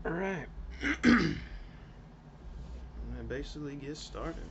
All right. And basically get started.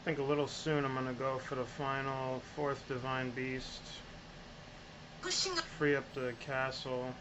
I think a little soon I'm gonna go for the final 4th Divine Beast. Free up the castle.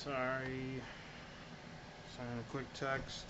Sorry. Send a quick text.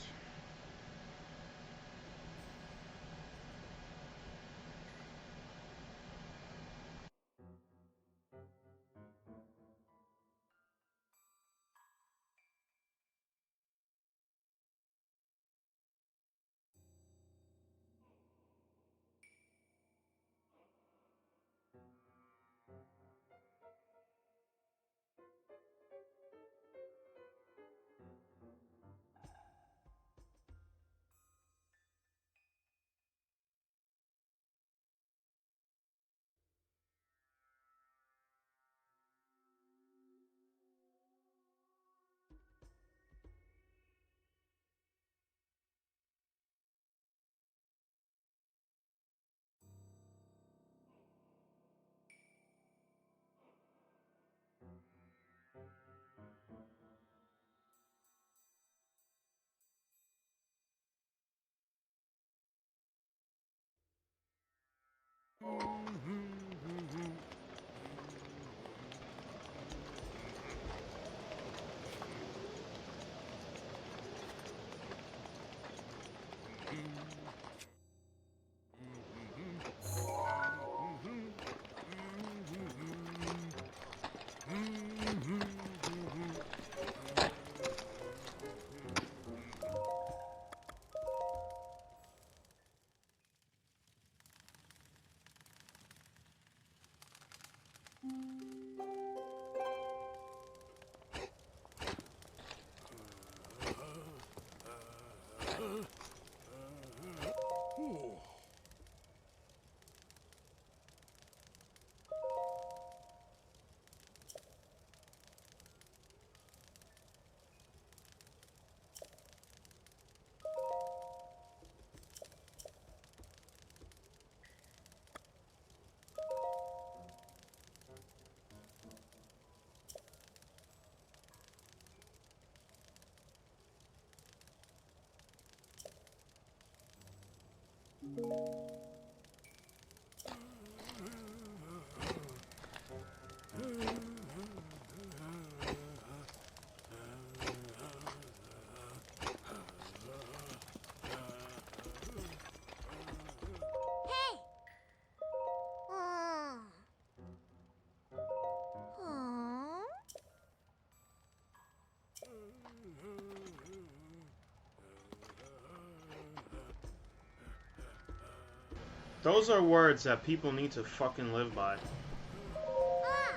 Those are words that people need to fucking live by.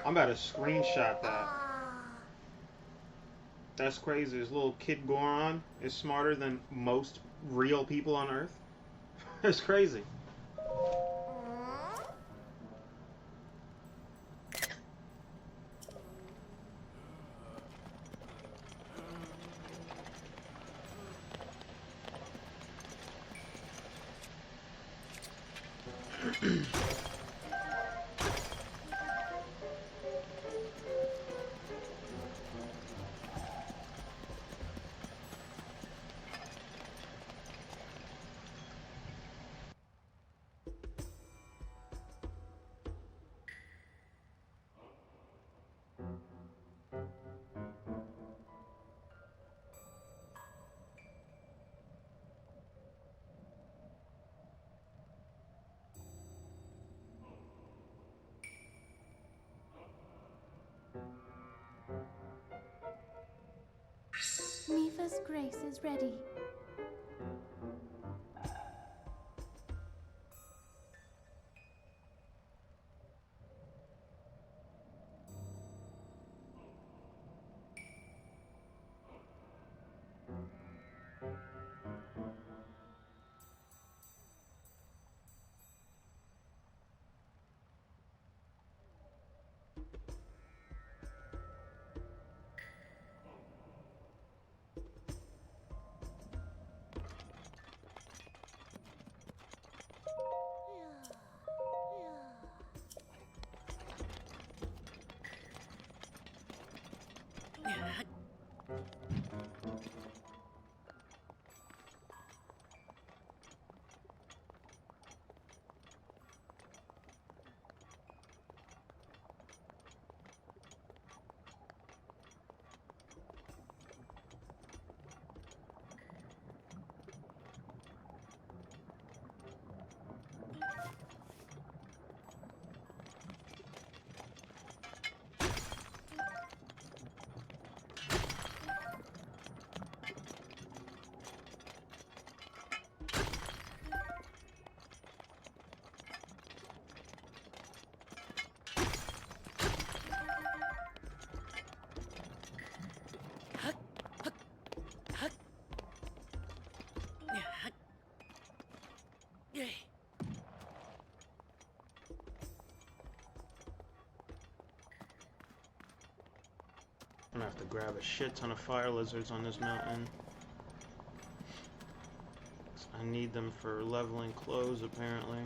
I'm about to screenshot that. That's crazy. This little kid Goron is smarter than most real people on Earth. That's crazy. Mifa's grace is ready. I'm gonna have to grab a shit ton of fire lizards on this mountain. I need them for leveling clothes, apparently.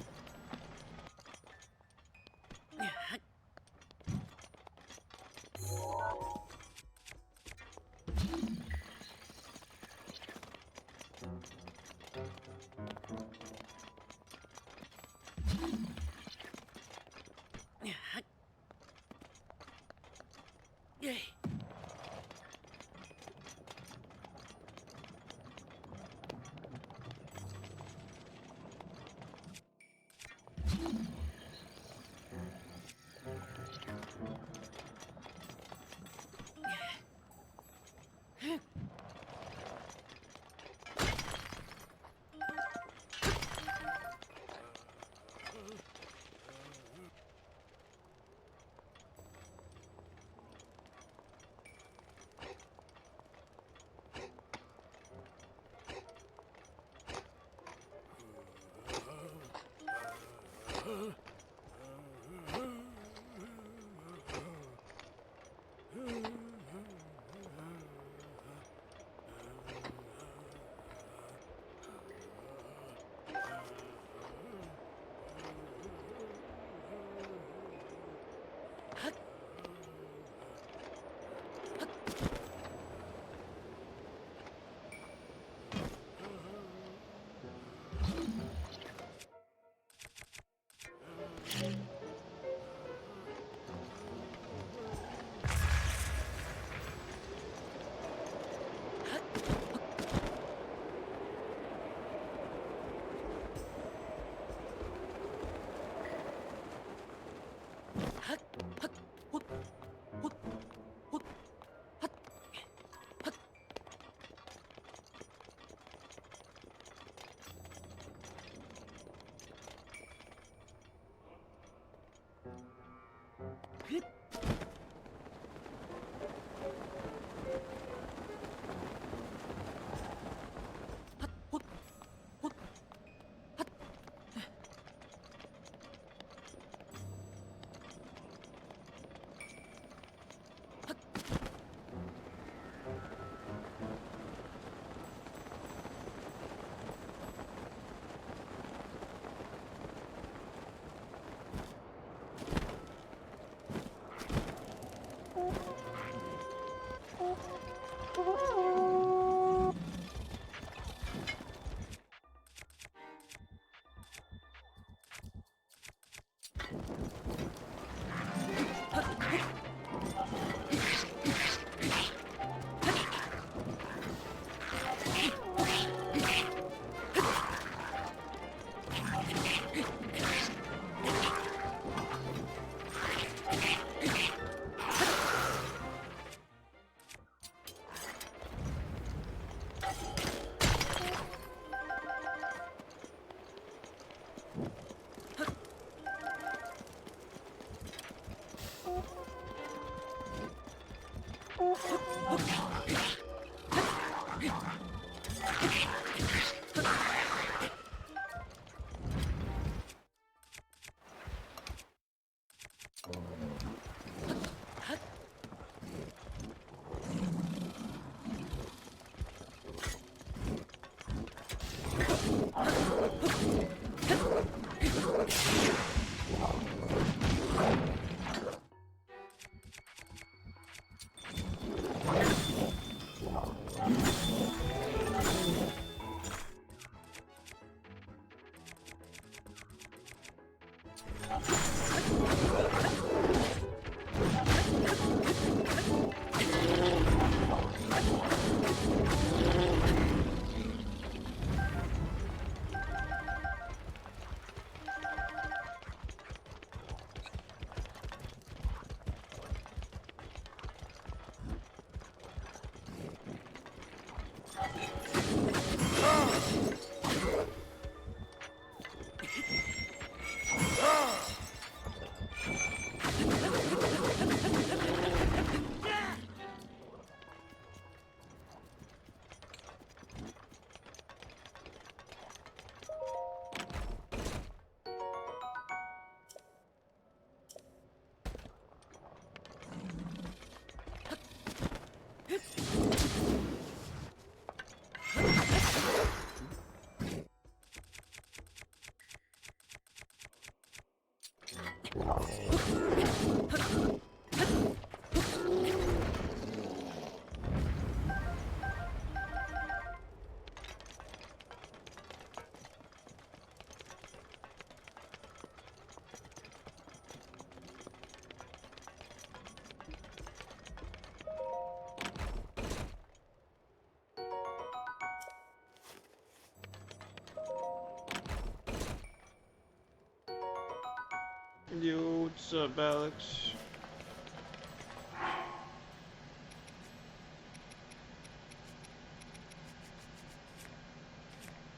Yo, what's up, Alex?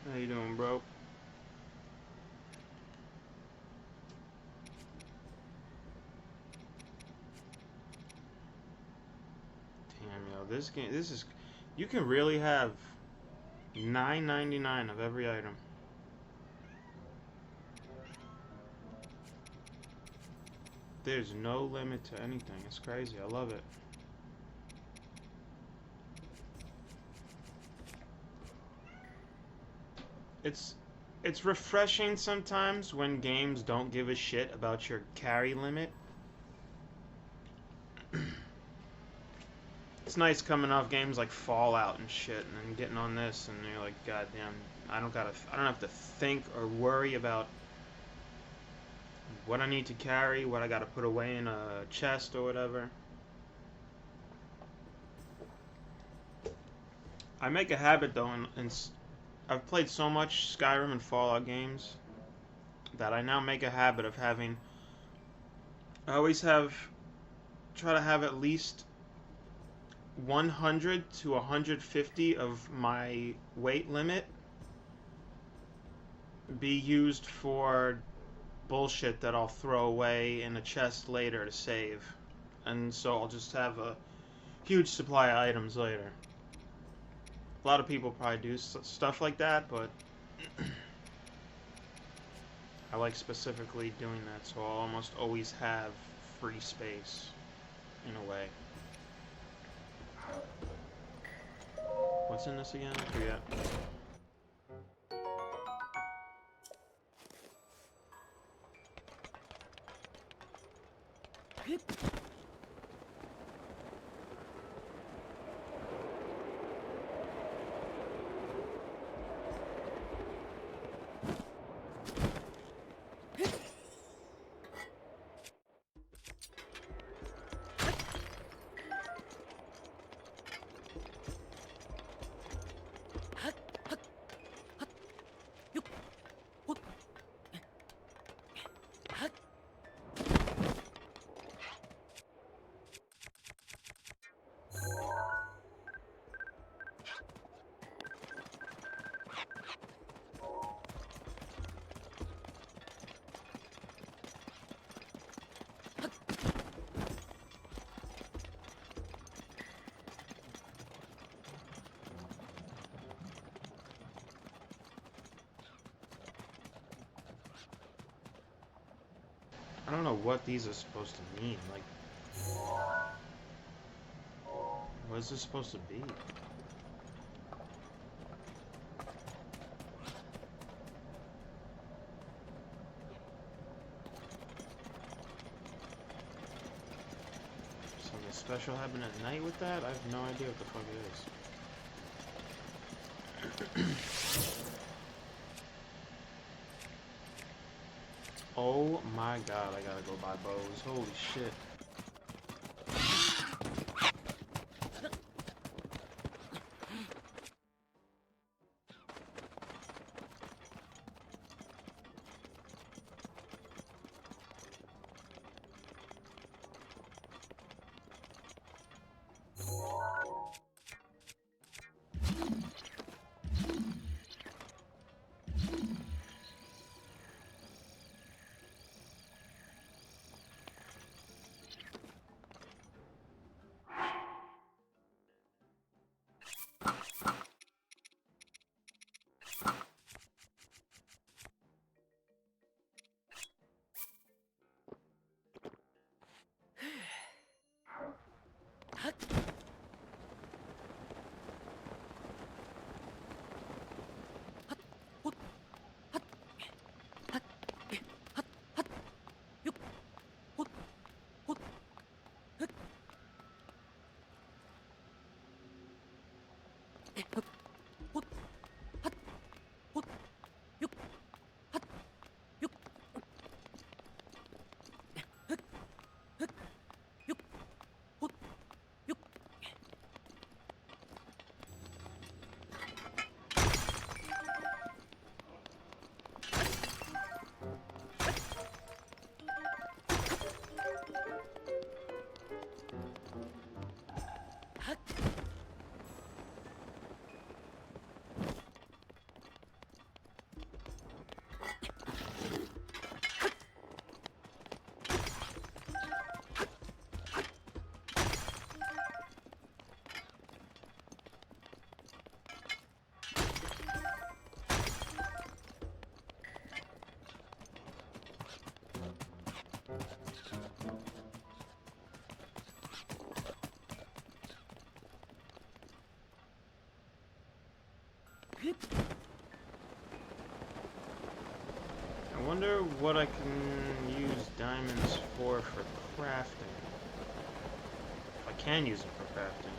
How you doing, bro? Damn, yo, this game, this is, you can really have $9.99 of every item. There's no limit to anything. It's crazy. I love it. It's it's refreshing sometimes when games don't give a shit about your carry limit. It's nice coming off games like Fallout and shit, and then getting on this, and you're like, God damn, I don't have to think or worry about what I need to carry, what I gotta put away in a chest or whatever. I make a habit though, and I've played so much Skyrim and Fallout games that I now make a habit of having. I always try to have at least 100 to 150 of my weight limit be used for bullshit that I'll throw away in a chest later to save. And so I'll just have a huge supply of items later. A lot of people probably do stuff like that, but I like specifically doing that, so I'll almost always have free space in a way. What's in this again? I forget. I don't know what these are supposed to mean. Like, what is this supposed to be? Something special happen at night with that? I have no idea what the fuck it is. Oh my god, I gotta go buy bows. Holy shit. I wonder what I can use diamonds for crafting. If I can use them for crafting.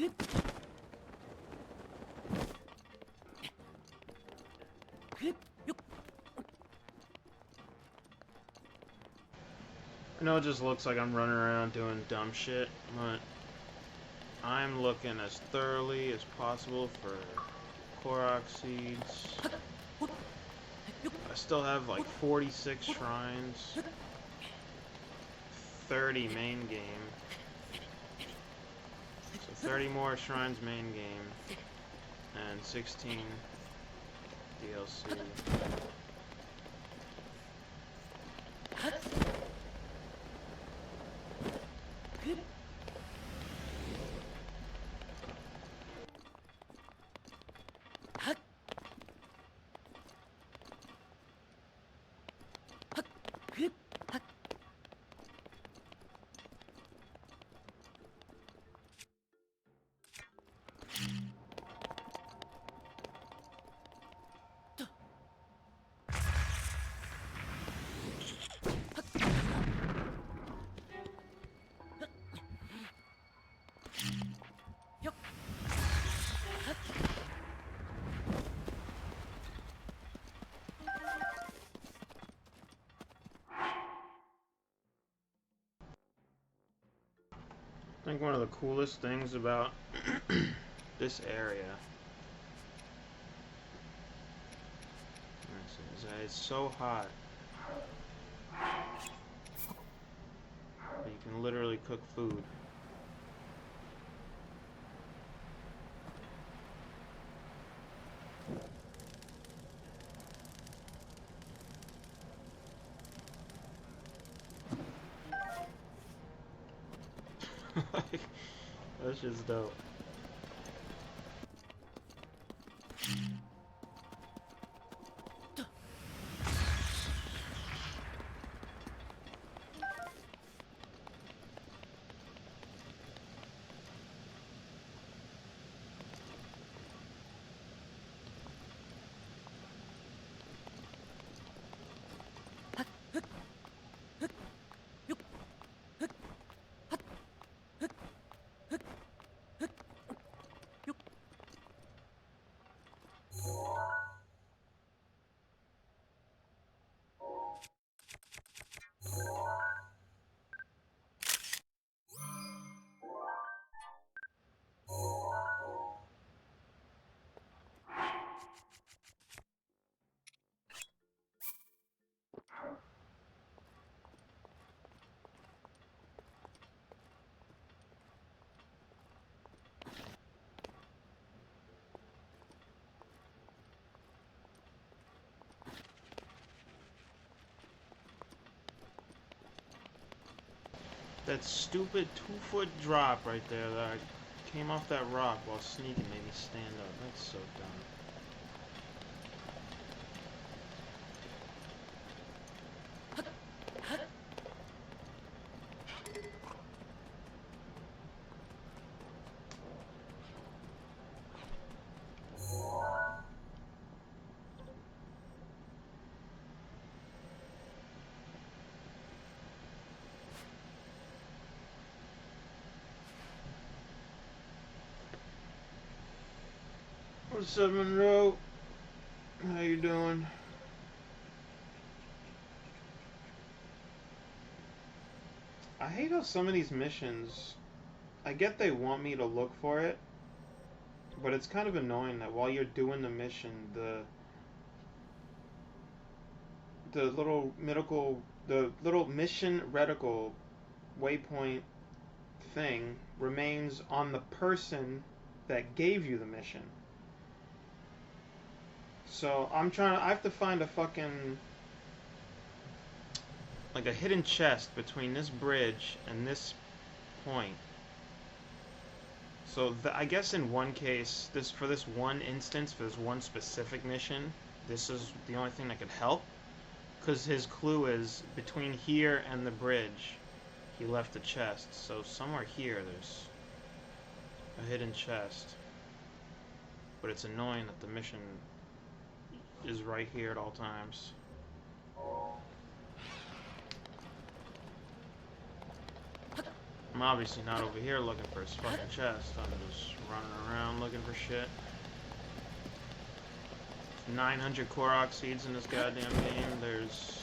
I know it just looks like I'm running around doing dumb shit, but I'm looking as thoroughly as possible for Korok seeds. I still have like 46 shrines, 30 main game, so 30 more shrines main game, and 16 DLC. I think one of the coolest things about this area is that it's so hot that you can literally cook food. That's just dope. That stupid 2-foot drop right there that I came off that rock while sneaking made me stand up. That's so dumb. What's up, Monroe? How you doing? I hate how some of these missions, I get they want me to look for it, but it's kind of annoying that while you're doing the mission, the little mission reticle waypoint thing remains on the person that gave you the mission. So I have to find a fucking, like a hidden chest between this bridge and this point. So I guess in one case, for this one instance, for this one specific mission, this is the only thing that could help. Because his clue is between here and the bridge, he left a chest. So somewhere here, there's a hidden chest. But it's annoying that the mission is right here at all times. I'm obviously not over here looking for his fucking chest. I'm just running around looking for shit. 900 Korok seeds in this goddamn game. There's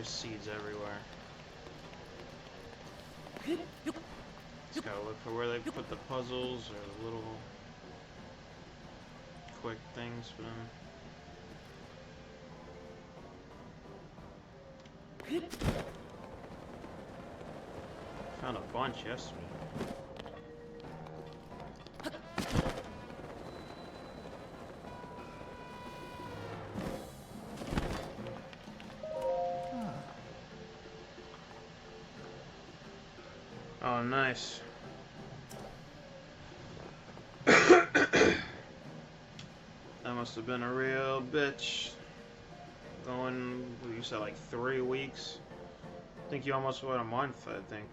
seeds everywhere. Just gotta look for where they put the puzzles or the little quick things for them. Found a bunch yesterday. Oh, nice. That must have been a real bitch. Going, you said like 3 weeks? I think you almost went a month, I think.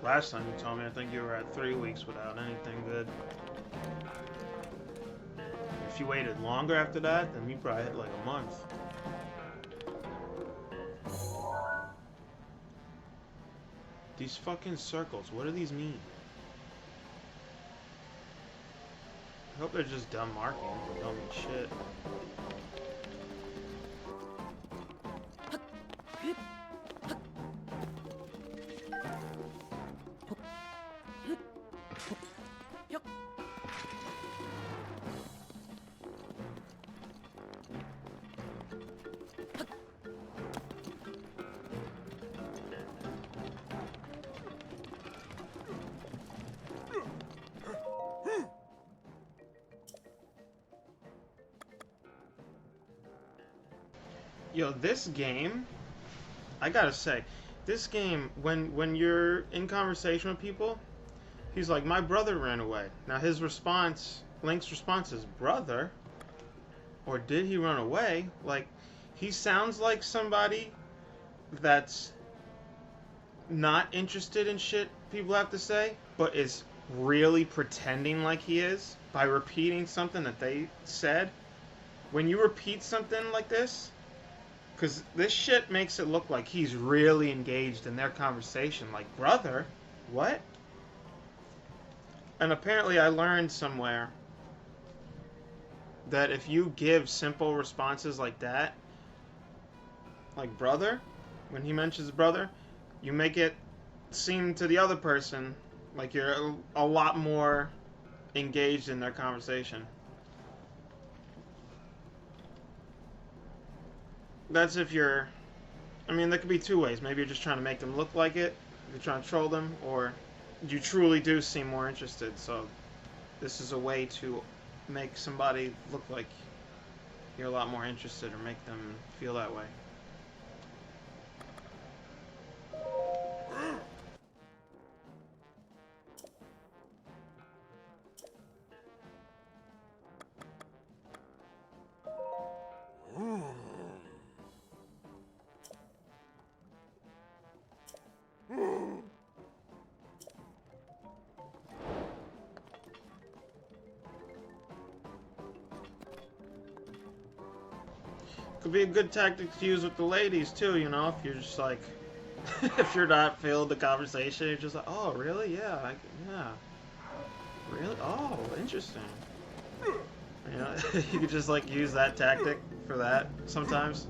Last time you told me, I think you were at 3 weeks without anything good. If you waited longer after that, then you probably hit like a month. These fucking circles, what do these mean? I hope they're just dumb markings. They don't mean shit. Yo, this game, I gotta say, this game, when you're in conversation with people, he's like, my brother ran away. Now his response, Link's response is, brother? Or did he run away? Like, he sounds like somebody that's not interested in shit people have to say, but is really pretending like he is by repeating something that they said. When you repeat something like this, because this shit makes it look like he's really engaged in their conversation. Like, brother? What? And apparently I learned somewhere that if you give simple responses like that, like brother, when he mentions brother, you make it seem to the other person like you're a lot more engaged in their conversation. That's if you're... I mean, there could be two ways. Maybe you're just trying to make them look like it, you're trying to troll them, or you truly do seem more interested. So this is a way to make somebody look like you're a lot more interested, or make them feel that way. Could be a good tactic to use with the ladies too, you know, if you're just like, if you're not feeling the conversation, you're just like, oh, really? Yeah, yeah. Really? Oh, interesting. You know, you could just like use that tactic for that sometimes.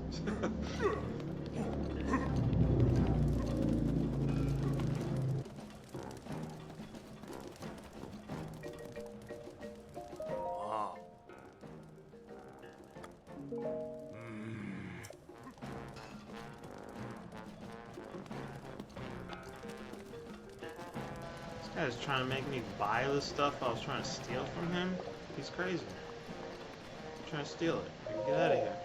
This guy's trying to make me buy the stuff I was trying to steal from him. He's crazy. I'm trying to steal it. Get out of here.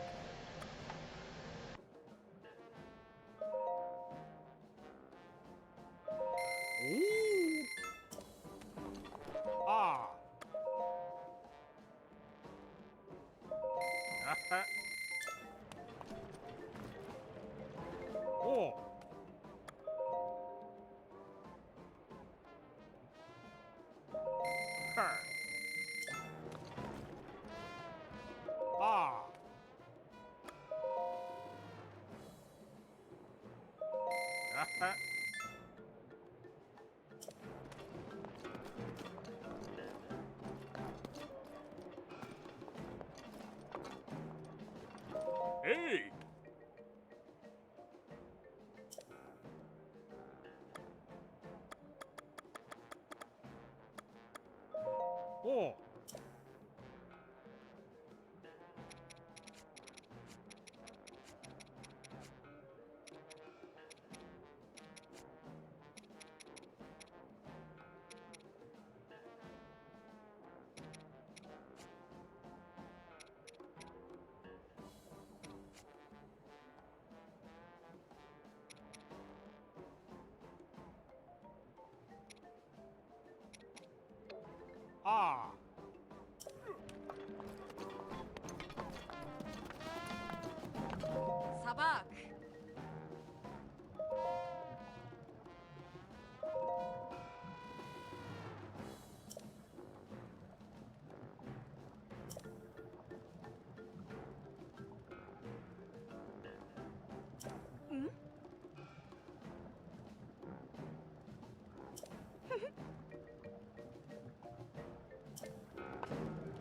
Uh, hey! Oh! Ah! Sabak.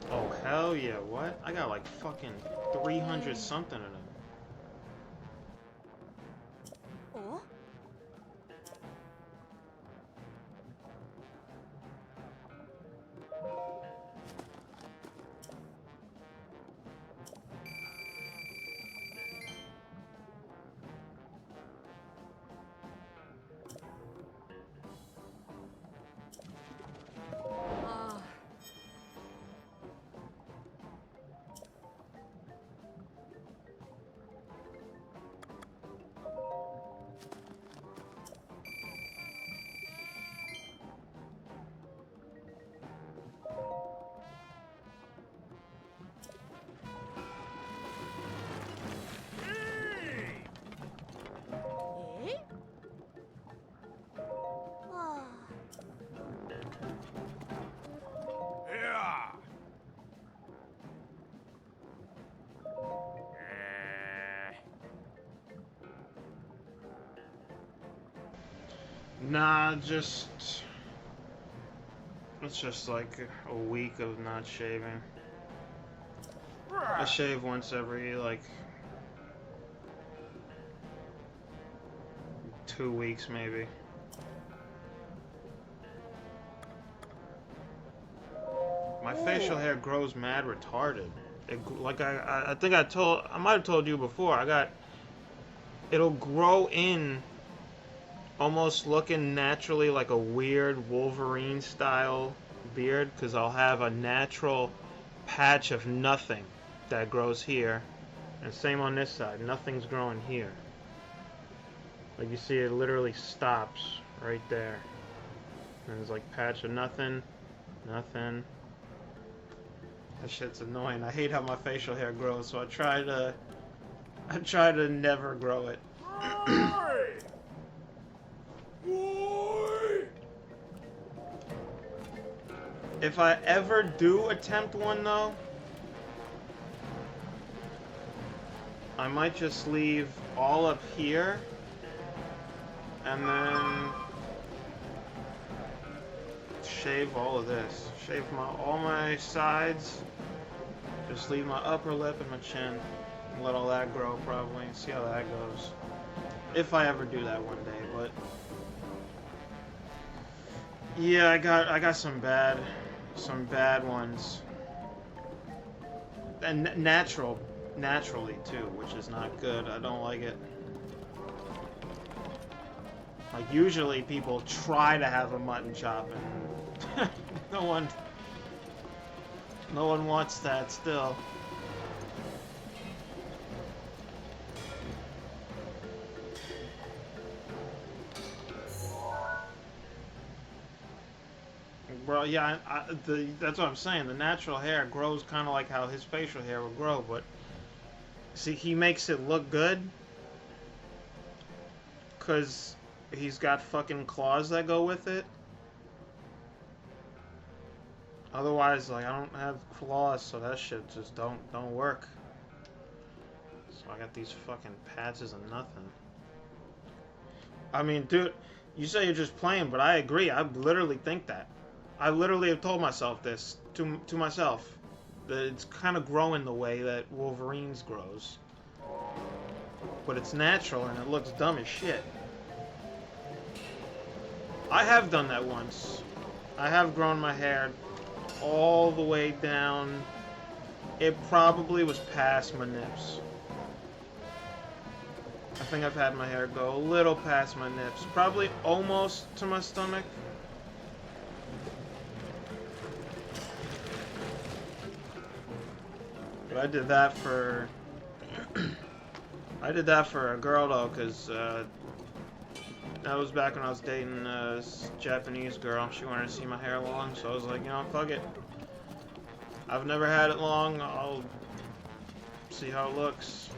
Oh, hell yeah, what? I got like fucking 300 something of them. Oh? Ah. Hey! Eh? Ah. Yeah! Eh. Nah, just... It's just like a week of not shaving. I Bruh. shave once every, like, 2 weeks, maybe. My facial Oh! hair grows mad retarded. Like, I think I might have told you before, it'll grow in almost looking naturally like a weird Wolverine style beard, because I'll have a natural patch of nothing that grows here, and same on this side, nothing's growing here. Like you see, it literally stops right there, and there's like patch of nothing, nothing. That shit's annoying. I hate how my facial hair grows, so I try to never grow it. Oi! Oi! If I ever do attempt one though, I might just leave all up here and then shave all of this. Shave all my sides. Just leave my upper lip and my chin. And let all that grow probably and see how that goes. If I ever do that one day, but yeah, I got some bad ones. And naturally too, which is not good. I don't like it. Like usually people try to have a mutton chop and no one wants that still. Bro, yeah, that's what I'm saying. The natural hair grows kind of like how his facial hair will grow, but see, he makes it look good because he's got fucking claws that go with it. Otherwise, like, I don't have claws, so that shit just don't work. So I got these fucking patches of nothing. I mean, dude, you say you're just playing, but I agree. I literally think that. I literally have told myself this to myself that it's kind of growing the way that Wolverine's grows, but it's natural and it looks dumb as shit. I have done that once. I have grown my hair all the way down. It probably was past my nips. I think I've had my hair go a little past my nips. Probably almost to my stomach. But I did that for... I did that for a girl, though, because that was back when I was dating this Japanese girl. She wanted to see my hair long, so I was like, you know, fuck it. I've never had it long. I'll see how it looks.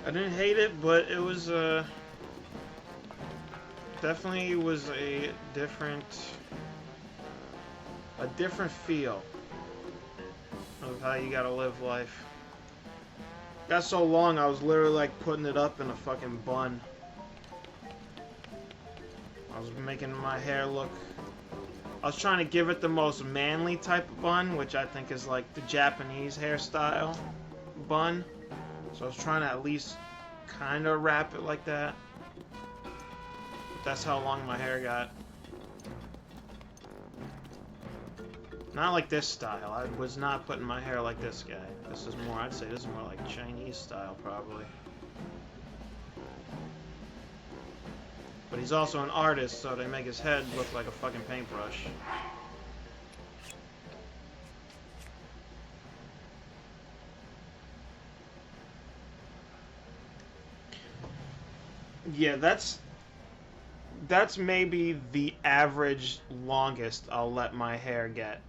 I didn't hate it, but it was definitely was a different feel of how you gotta live life. Got so long, I was literally like putting it up in a fucking bun. I was making my hair look... I was trying to give it the most manly type of bun, which I think is like the Japanese hairstyle bun. So I was trying to at least kind of wrap it like that. That's how long my hair got. Not like this style. I was not putting my hair like this guy. This is more, I'd say this is more like Chinese style, probably. But he's also an artist, so they make his head look like a fucking paintbrush. Yeah, that's maybe the average longest I'll let my hair get.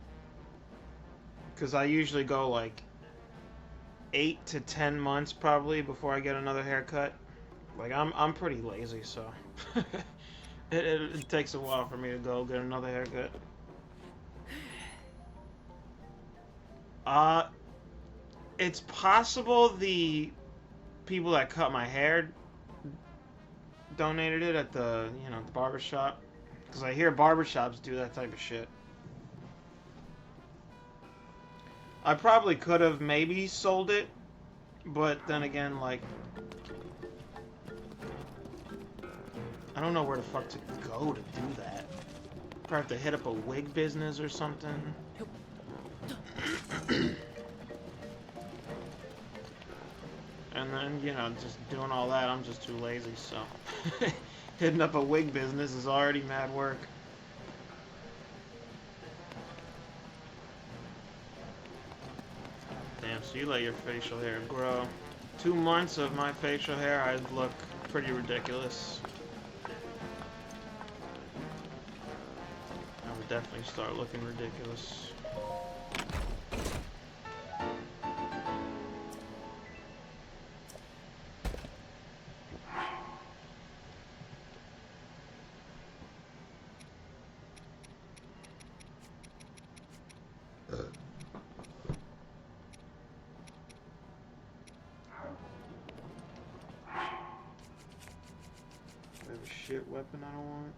Because I usually go like 8 to 10 months probably before I get another haircut. Like, I'm pretty lazy, so it takes a while for me to go get another haircut. It's possible the people that cut my hair donated it at the, you know, the barbershop. Because I hear barbershops do that type of shit. I probably could have maybe sold it, but then again, like, I don't know where the fuck to go to do that. Probably have to hit up a wig business or something. And then, you know, just doing all that, I'm just too lazy, so... Hitting up a wig business is already mad work. Damn, so you let your facial hair grow. 2 months of my facial hair, I'd look pretty ridiculous. I would definitely start looking ridiculous. Shit weapon I don't want.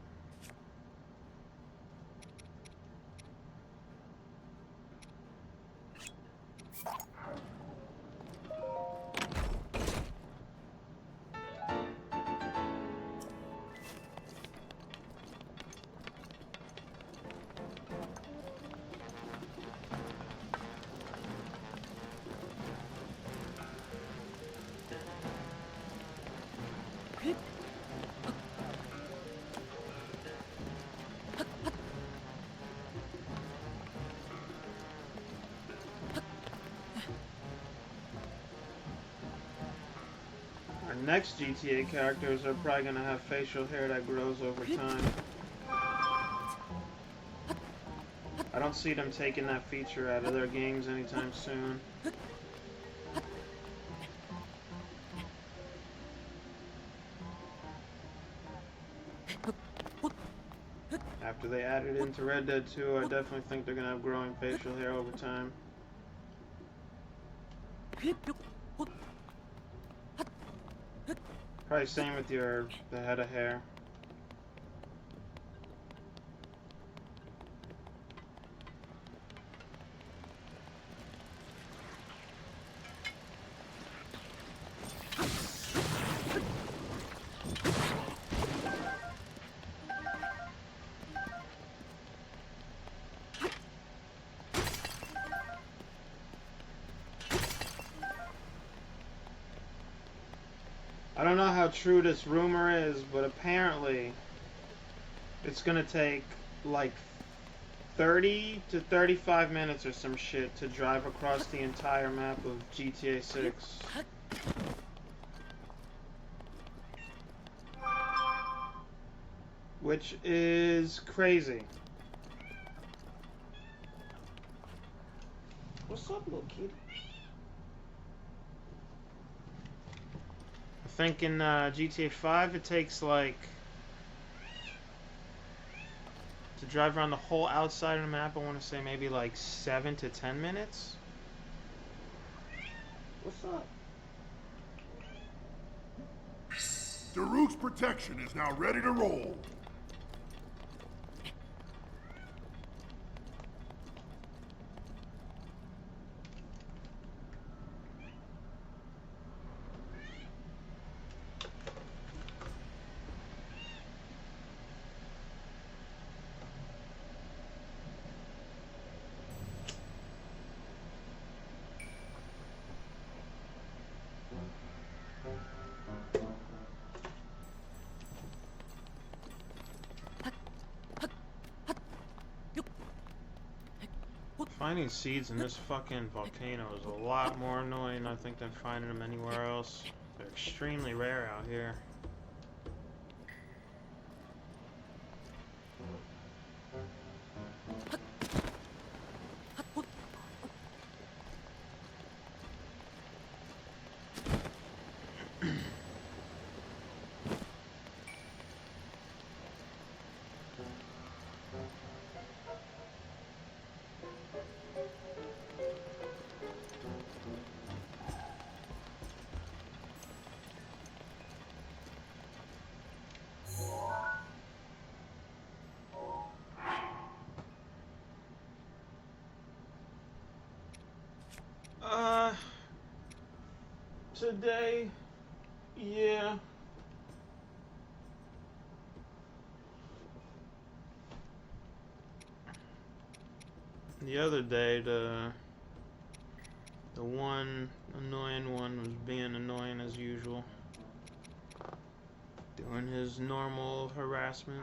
Next GTA characters are probably gonna have facial hair that grows over time. I don't see them taking that feature out of their games anytime soon. After they add it into Red Dead 2, I definitely think they're gonna have growing facial hair over time. Probably same with the head of hair. I don't know how true this rumor is, but apparently it's gonna take like 30 to 35 minutes or some shit to drive across the entire map of GTA 6. Which is crazy. What's up, little kid? I think in GTA 5 it takes like, to drive around the whole outside of the map, I want to say maybe like 7 to 10 minutes. What's up? Daruk's protection is now ready to roll. Finding seeds in this fucking volcano is a lot more annoying, I think, than finding them anywhere else. They're extremely rare out here. Today, yeah. The other day, the one annoying one was being annoying as usual. Doing his normal harassment.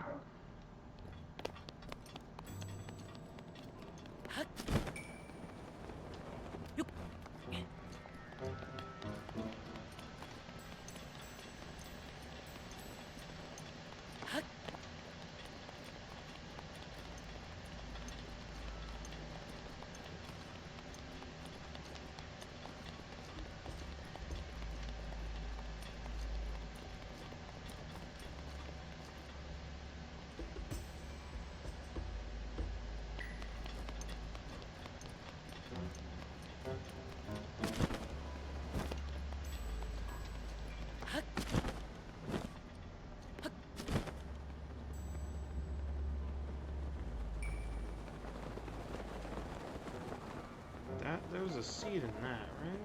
There was a seed in that, right?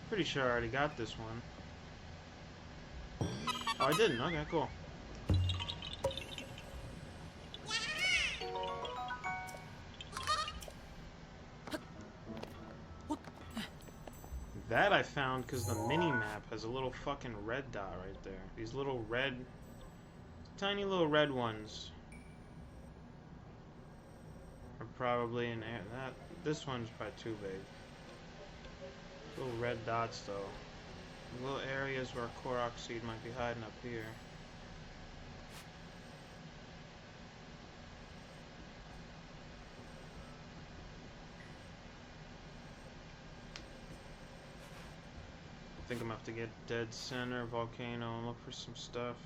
Pretty sure I already got this one. Oh, I didn't. Okay, cool. That I found because the mini-map has a little fucking red dot right there. These little red... tiny little red ones are probably in air. This one's probably too big. Little red dots though. Little areas where Korok seed might be hiding up here. think I'm gonna have to get Dead Center, Volcano, and look for some stuff.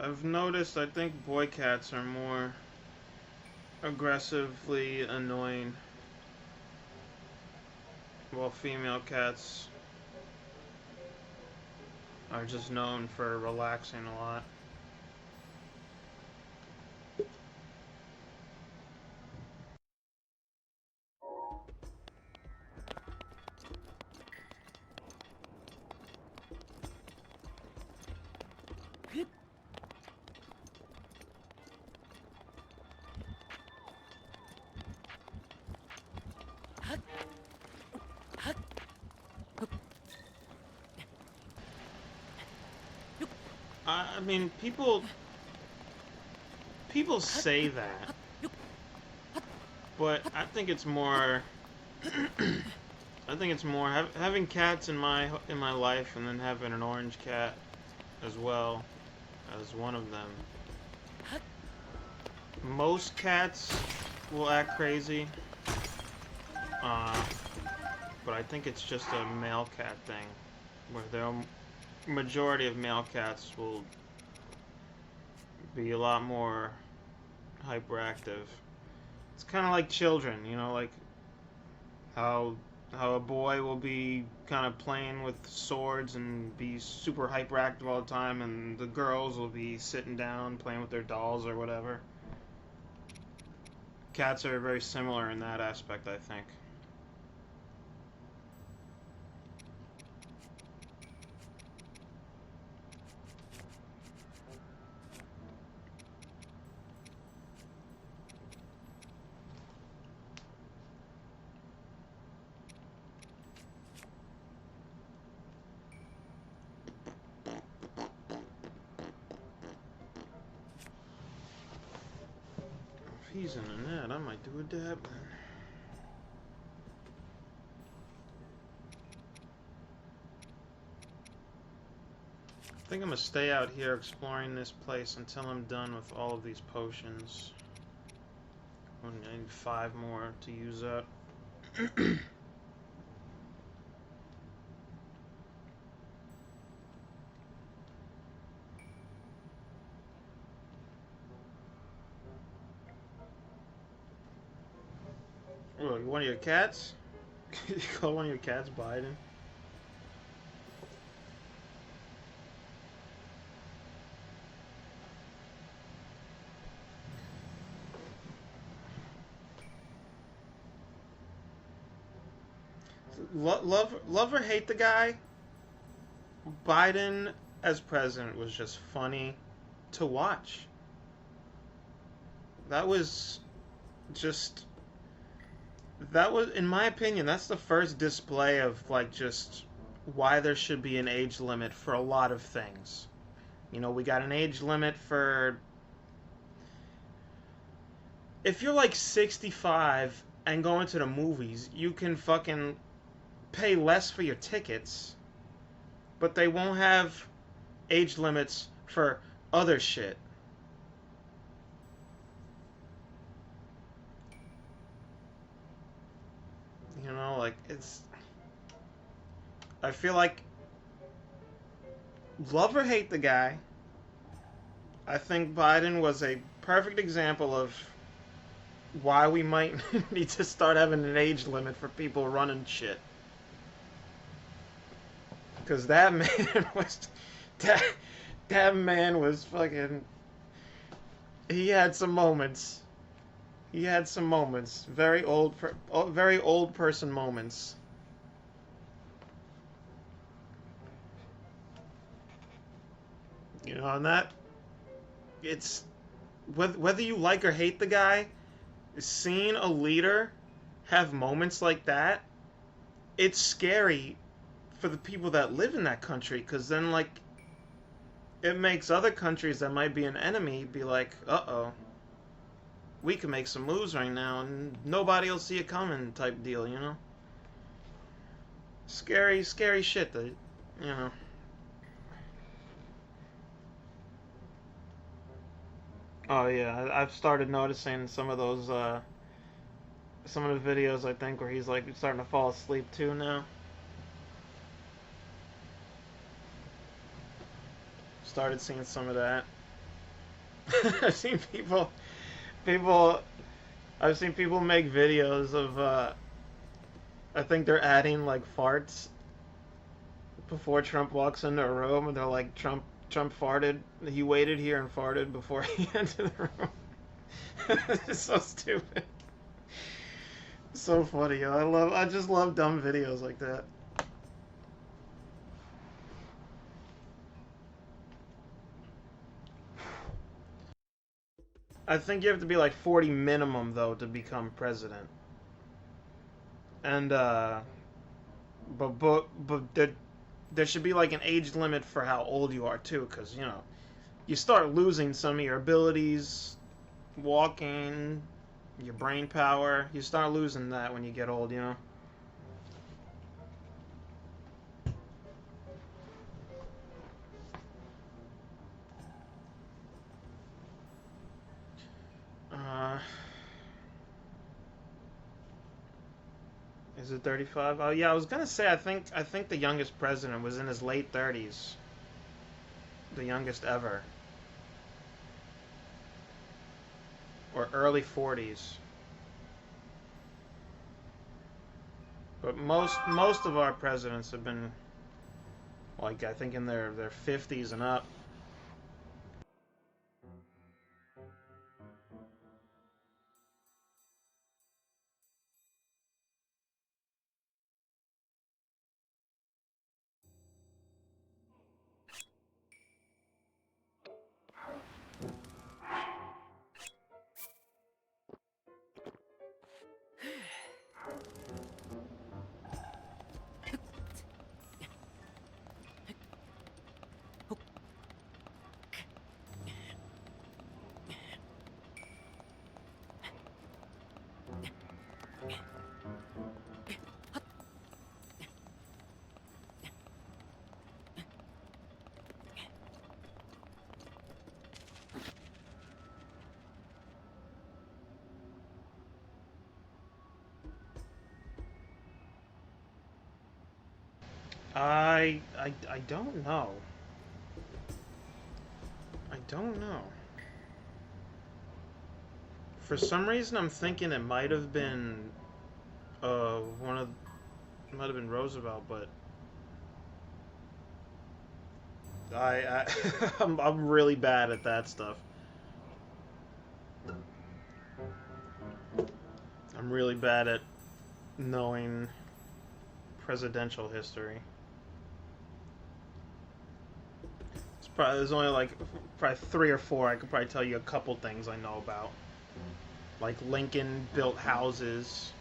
I've noticed, I think boy cats are more aggressively annoying, while female cats are just known for relaxing a lot. I mean, people say that, but I think it's more. I think it's more having cats in my life, and then having an orange cat as well as one of them. Most cats will act crazy, but I think it's just a male cat thing, where the majority of male cats will be a lot more hyperactive. It's kind of like children, you know, like how a boy will be kind of playing with swords and be super hyperactive all the time, and the girls will be sitting down playing with their dolls or whatever. Cats are very similar in that aspect, I think. If he's in the net, I might do a dab then. I think I'm gonna stay out here exploring this place until I'm done with all of these potions. I need 5 more to use up. Look, one of your cats? You call one of your cats Biden? Love or hate the guy, Biden as president was just funny to watch. That was just that was, in my opinion, that's the first display of like just why there should be an age limit for a lot of things. You know, we got an age limit for if you're like 65 and going to the movies, you can fucking pay less for your tickets, but they won't have age limits for other shit. You know, like, it's... I feel like... Love or hate the guy, I think Biden was a perfect example of why we might need to start having an age limit for people running shit. Because that man was... That man was fucking... He had some moments. He had some moments. Very old person moments. You know, and that... It's... Whether you like or hate the guy, seeing a leader have moments like that, it's scary for the people that live in that country, because then, like, it makes other countries that might be an enemy be like, uh-oh, we can make some moves right now, and nobody will see it coming type deal, you know? Scary, scary shit that, you know. Oh yeah, I've started noticing some of those, some of the videos I think where he's like starting to fall asleep too now. Started seeing some of that. I've seen people, I've seen people make videos of, I think they're adding like farts before Trump walks into a room, and they're like, Trump farted. He waited here and farted before he entered the room. It's so stupid. So funny. I just love dumb videos like that. I think you have to be like 40 minimum though to become president. And but there should be like an age limit for how old you are too, because you know you start losing some of your abilities, walking, your brain power. You start losing that when you get old, you know. Uh, is it 35? Oh yeah, I was gonna say I think the youngest president was in his late 30s, the youngest ever, or early 40s. But most of our presidents have been like I think in their 50s and up. I don't know. I don't know. For some reason, I'm thinking it might have been one of it might have been Roosevelt, but I I'm really bad at that stuff. I'm really bad at knowing presidential history. There's only like probably three or four. I could probably tell you a couple things I know about. Like Lincoln built houses.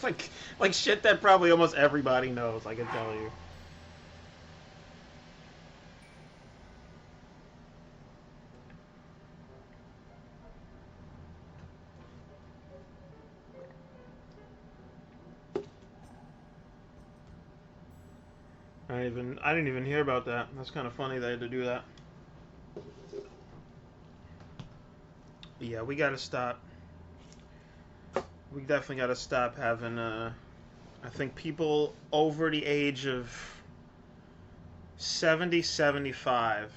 like shit that probably almost everybody knows, I can tell you. I didn't even hear about that. That's kind of funny they had to do that. Yeah, we gotta stop. We definitely gotta stop having I think people over the age of 70, 75.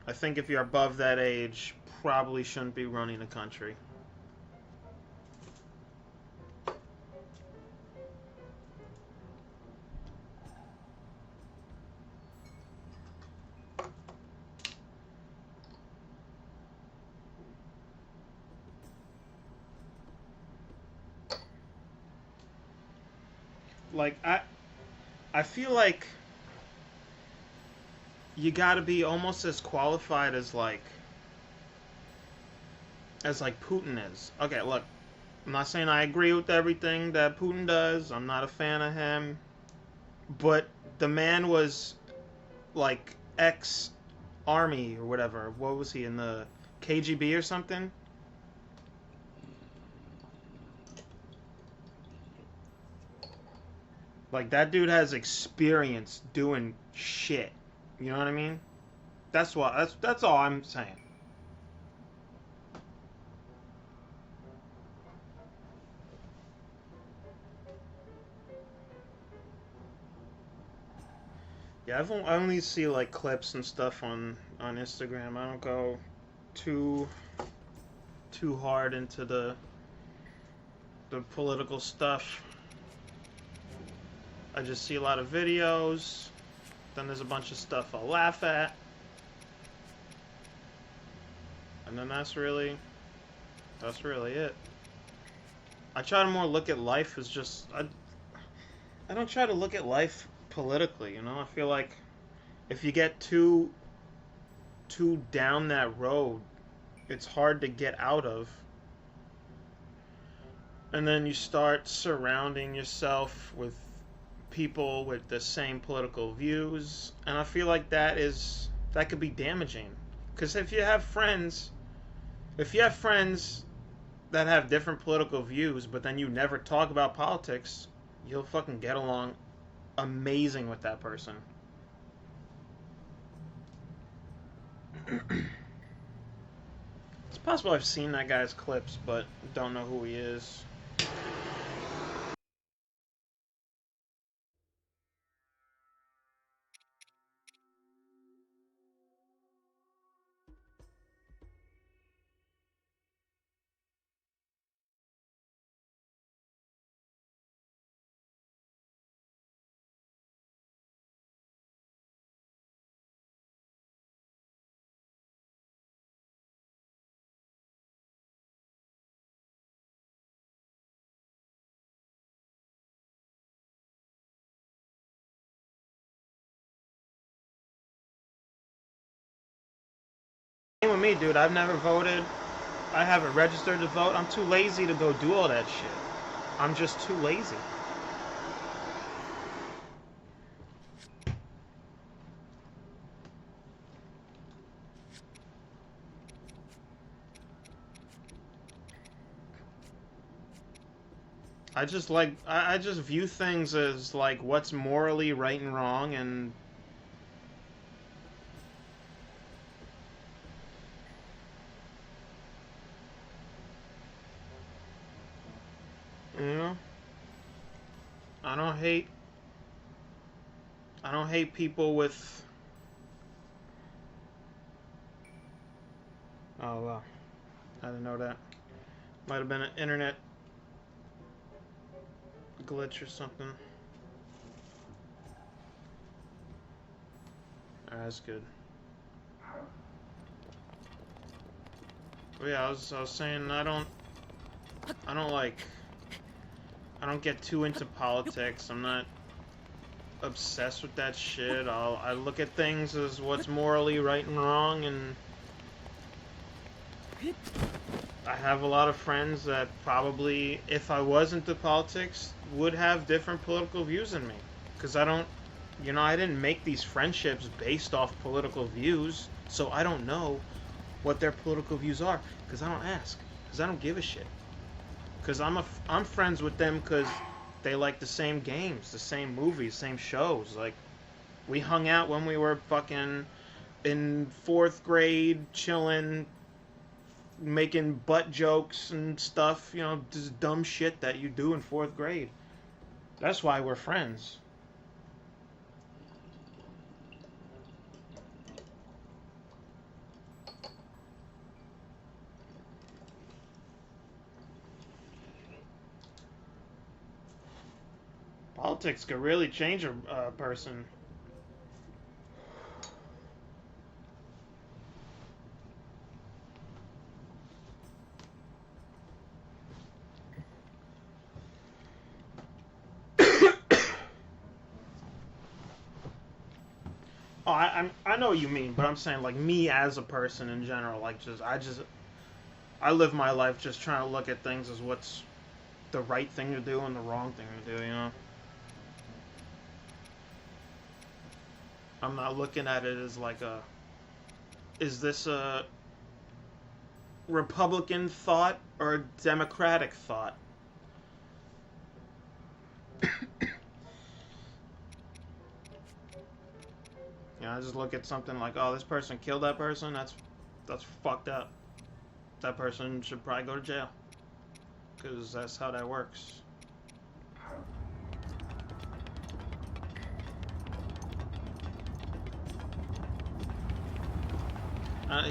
I think if you're above that age, probably shouldn't be running a country. Like I feel like you gotta be almost as qualified as like Putin is. Okay, look, I'm not saying I agree with everything that Putin does. I'm not a fan of him, but the man was like ex army or whatever. What was he in the KGB or something? Like, that dude has experience doing shit. You know what I mean? That's all I'm saying. Yeah, I only see like clips and stuff on Instagram. I don't go too hard into the political stuff. I just see a lot of videos. Then there's a bunch of stuff I'll laugh at. And then that's really it. I try to more look at life as just I don't try to look at life politically, you know? I feel like if you get too down that road, it's hard to get out of. And then you start surrounding yourself with people with the same political views, and I feel like that could be damaging. Because if you have friends that have different political views, but then you never talk about politics, you'll fucking get along amazing with that person. It's possible I've seen that guy's clips, but don't know who he is. Same with me, dude. I've never voted. I haven't registered to vote. I'm too lazy to go do all that shit. I'm just too lazy. I just view things as like what's morally right and wrong, and you know, I don't hate I don't hate people with. Oh well, I didn't know that. Might have been an internet glitch or something. Alright, that's good. But yeah, I was saying I don't like I don't get too into politics. I'm not obsessed with that shit. I look at things as what's morally right and wrong, and I have a lot of friends that probably, if I was into politics, would have different political views than me. Because I don't, you know, I didn't make these friendships based off political views, so I don't know what their political views are. Because I don't ask. Because I don't give a shit. Because I'm friends with them because they like the same games, the same movies, same shows. Like, we hung out when we were fucking in 4th grade, chilling, making butt jokes and stuff, you know, just dumb shit that you do in 4th grade. That's why we're friends. Politics could really change a person. Oh, I know what you mean, but I'm saying like me as a person in general, like I live my life just trying to look at things as what's the right thing to do and the wrong thing to do, you know? I'm not looking at it as like is this a Republican thought or a Democratic thought? You know, I just look at something like, oh, this person killed that person. That's fucked up. That person should probably go to jail. Because that's how that works.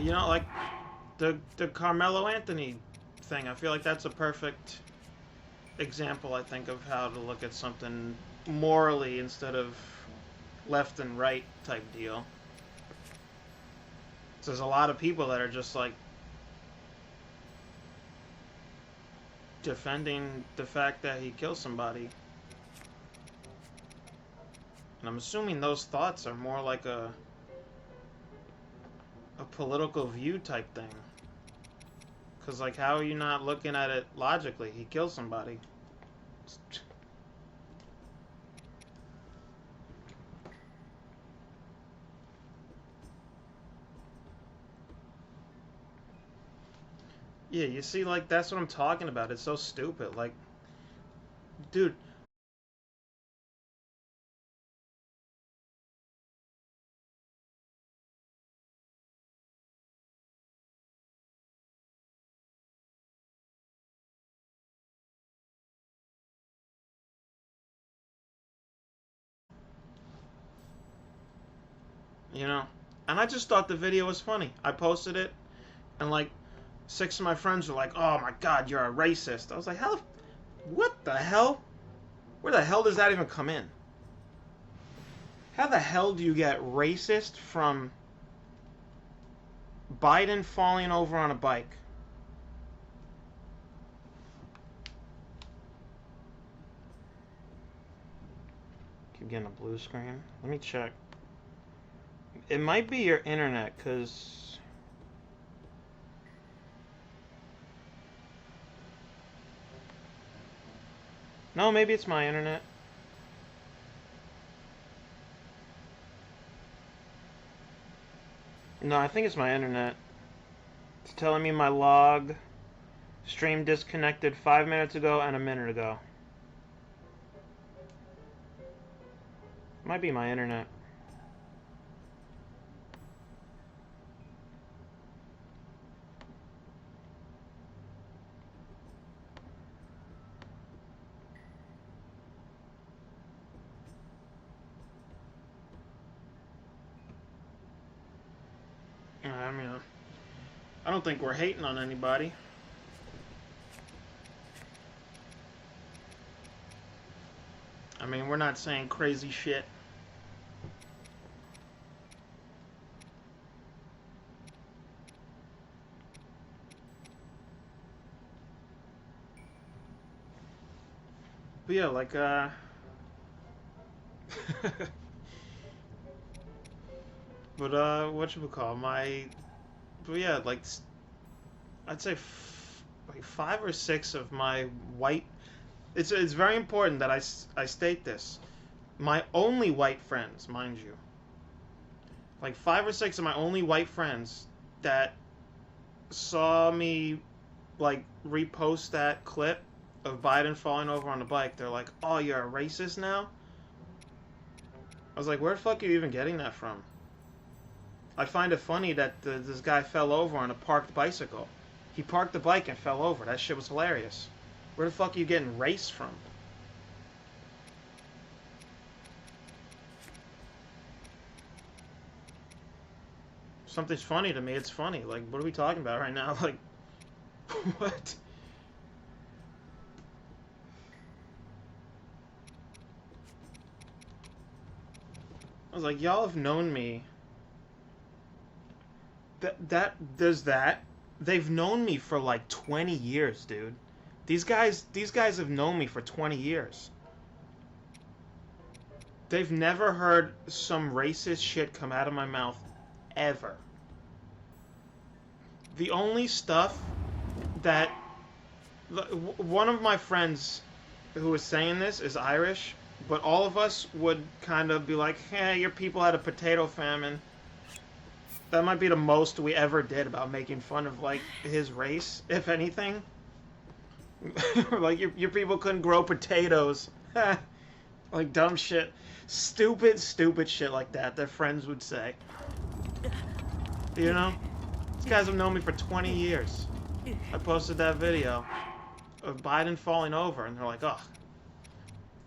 You know, like the Carmelo Anthony thing. I feel like that's a perfect example, I think, of how to look at something morally instead of left and right type deal. So there's a lot of people that are just like defending the fact that he killed somebody. And I'm assuming those thoughts are more like a political view type thing. Because, like, how are you not looking at it logically? He killed somebody. Yeah, you see, like, that's what I'm talking about. It's so stupid. Like, dude. You know? And I just thought the video was funny. I posted it, and, like, 6 of my friends were like, oh my god, you're a racist. I was like, how? What the hell? Where the hell does that even come in? How the hell do you get racist from Biden falling over on a bike? Keep getting a blue screen. Let me check. It might be your internet, because... No, maybe it's my internet. No, I think it's my internet. It's telling me my log stream disconnected 5 minutes ago and a minute ago. Might be my internet. I mean, I don't think we're hating on anybody. I mean, we're not saying crazy shit. But yeah, like, but, whatchamacall, but yeah, like, I'd say, like, 5 or 6 of my white, it's very important that I state this. My only white friends, mind you. Like, 5 or 6 of my only white friends that saw me, like, repost that clip of Biden falling over on the bike, they're like, oh, you're a racist now? I was like, where the fuck are you even getting that from? I find it funny that this guy fell over on a parked bicycle. He parked the bike and fell over. That shit was hilarious. Where the fuck are you getting race from? If something's funny to me, it's funny. Like, what are we talking about right now? Like, what? I was like, y'all have known me. There's that. They've known me for like 20 years, dude. These guys have known me for 20 years. They've never heard some racist shit come out of my mouth, ever. The only stuff that... One of my friends who was saying this is Irish, but all of us would kind of be like, hey, your people had a potato famine. That might be the most we ever did about making fun of, like, his race, if anything. Like, your people couldn't grow potatoes. Like dumb shit. Stupid shit like that their friends would say. You know? These guys have known me for 20 years. I posted that video of Biden falling over, and they're like, "Oh,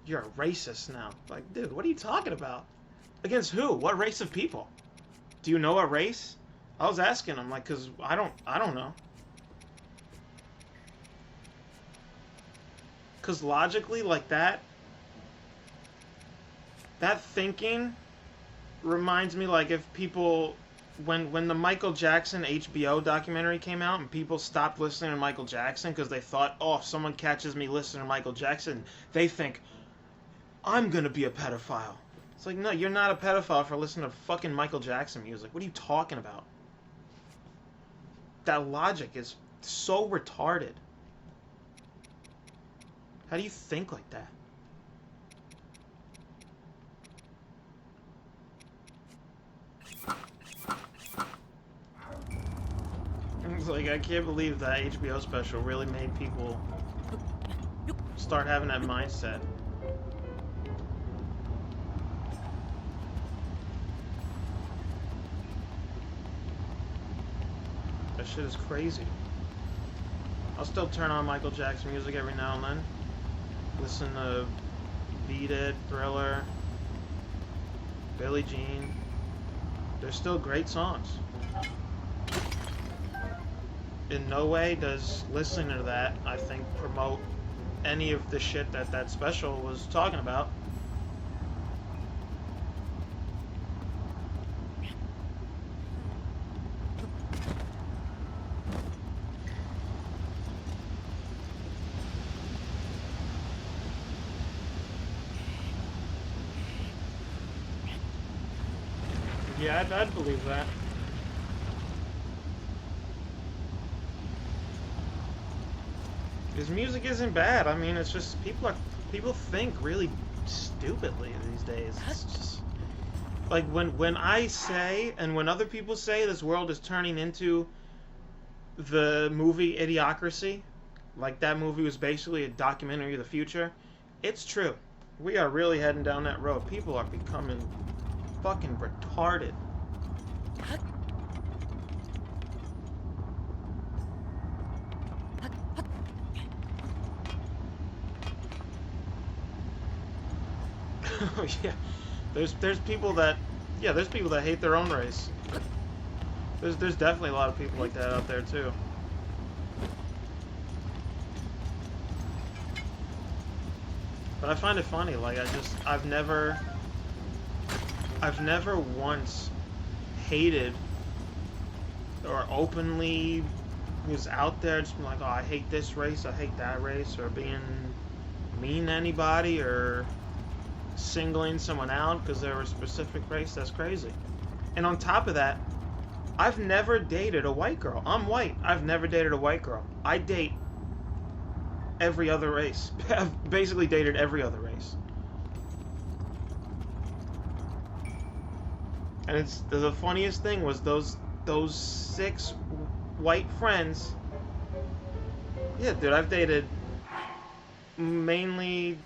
you're a racist now." Like, dude, what are you talking about? Against who? What race of people? Do you know a race? I was asking them, like, cause I don't know. Cause logically, like that thinking reminds me, like, if people, when the Michael Jackson HBO documentary came out and people stopped listening to Michael Jackson because they thought, oh, if someone catches me listening to Michael Jackson, they think I'm gonna be a pedophile. It's like, no, you're not a pedophile for listening to fucking Michael Jackson music. What are you talking about? That logic is so retarded. How do you think like that? It's like, I can't believe that HBO special really made people start having that mindset. That shit is crazy. I'll still turn on Michael Jackson music every now and then. Listen to Beat It, Thriller, Billie Jean. They're still great songs. In no way does listening to that, I think, promote any of the shit that that special was talking about. Yeah, I'd believe that. His music isn't bad. I mean, it's just people think really stupidly these days. It's just like when I say and when other people say this world is turning into the movie Idiocracy, like that movie was basically a documentary of the future. It's true. We are really heading down that road. People are becoming fucking retarded. Oh yeah, there's people that there's people that hate their own race. There's definitely a lot of people like that out there too. But I find it funny. Like I've never once hated or openly was out there just like, oh, I hate this race, I hate that race, or being mean to anybody or singling someone out because they're a specific race. That's crazy. And on top of that, I've never dated a white girl. I'm white. I've never dated a white girl. I date every other race. I've basically dated every other race. And it's the funniest thing was those 6 white friends. Yeah, dude, I've dated mainly,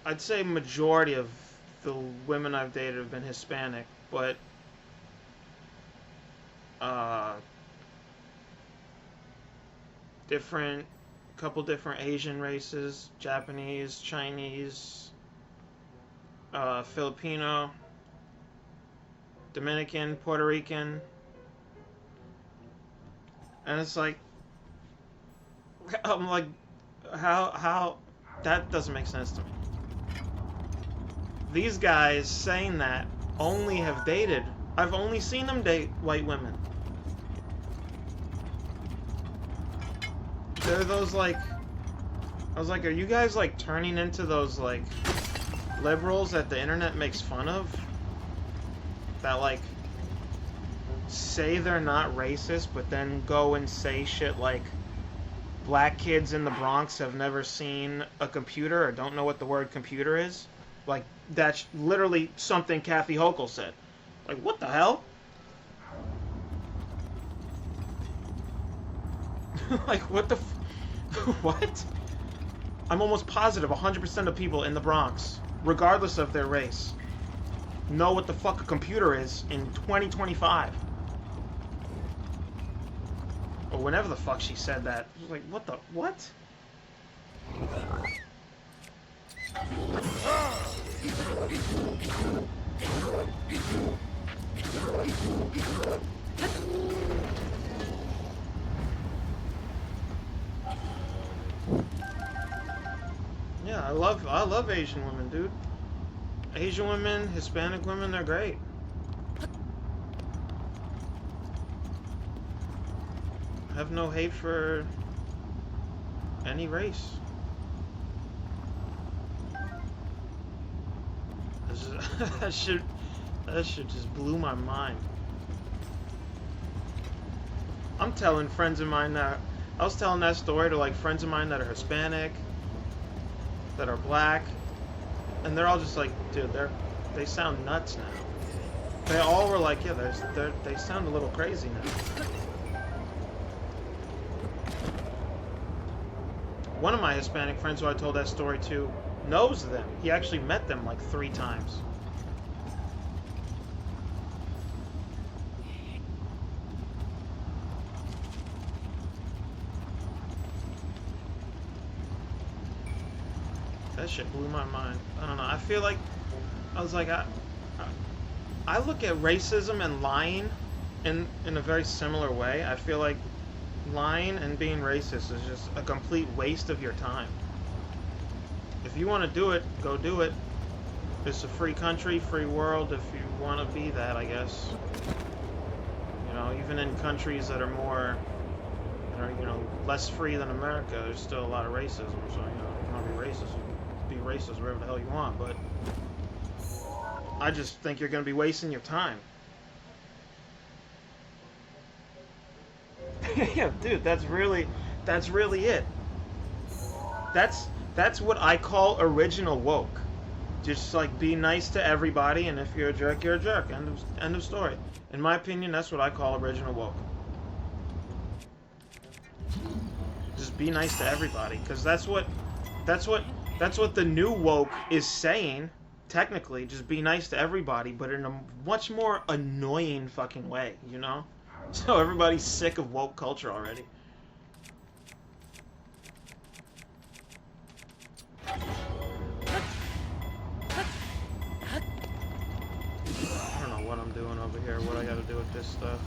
I'd say majority of the women I've dated have been Hispanic, but couple different Asian races, Japanese, Chinese, Filipino, Dominican, Puerto Rican, and it's like, I'm like, how that doesn't make sense to me. These guys saying that only have dated, I've only seen them date white women. They're those like, I was like, are you guys like turning into those like liberals that the internet makes fun of? That like say they're not racist, but then go and say shit like black kids in the Bronx have never seen a computer or don't know what the word computer is. Like, that's literally something Kathy Hochul said. Like, what the hell? Like, what the what? I'm almost positive 100% of people in the Bronx, regardless of their race, know what the fuck a computer is in 2025. Or whenever the fuck she said that. I was like, what the... what? Yeah, I love Asian women, dude. Asian women, Hispanic women, they're great. I have no hate for any race. That shit just blew my mind. I'm telling friends of mine that I was telling that story to like friends of mine that are Hispanic, that are black, and they're all just like, dude, they sound nuts now. They all were like, yeah, they sound a little crazy now. One of my Hispanic friends who I told that story to knows them. He actually met them like 3 times. That shit blew my mind. I don't know. I feel like I was like I look at racism and lying in a very similar way. I feel like lying and being racist is just a complete waste of your time. If you want to do it, go do it. It's a free country, free world if you want to be that, I guess. You know, even in countries that are more, you know, less free than America, there's still a lot of racism. So, you know, if you want to be racist wherever the hell you want, but I just think you're going to be wasting your time. Yeah, dude, that's really it. That's what I call original woke. Just like be nice to everybody, and if you're a jerk, you're a jerk. End of story. In my opinion, that's what I call original woke. Just be nice to everybody, because that's what the new woke is saying. Technically, just be nice to everybody, but in a much more annoying fucking way, you know? So everybody's sick of woke culture already. I don't know what I'm doing over here, what I gotta do with this stuff.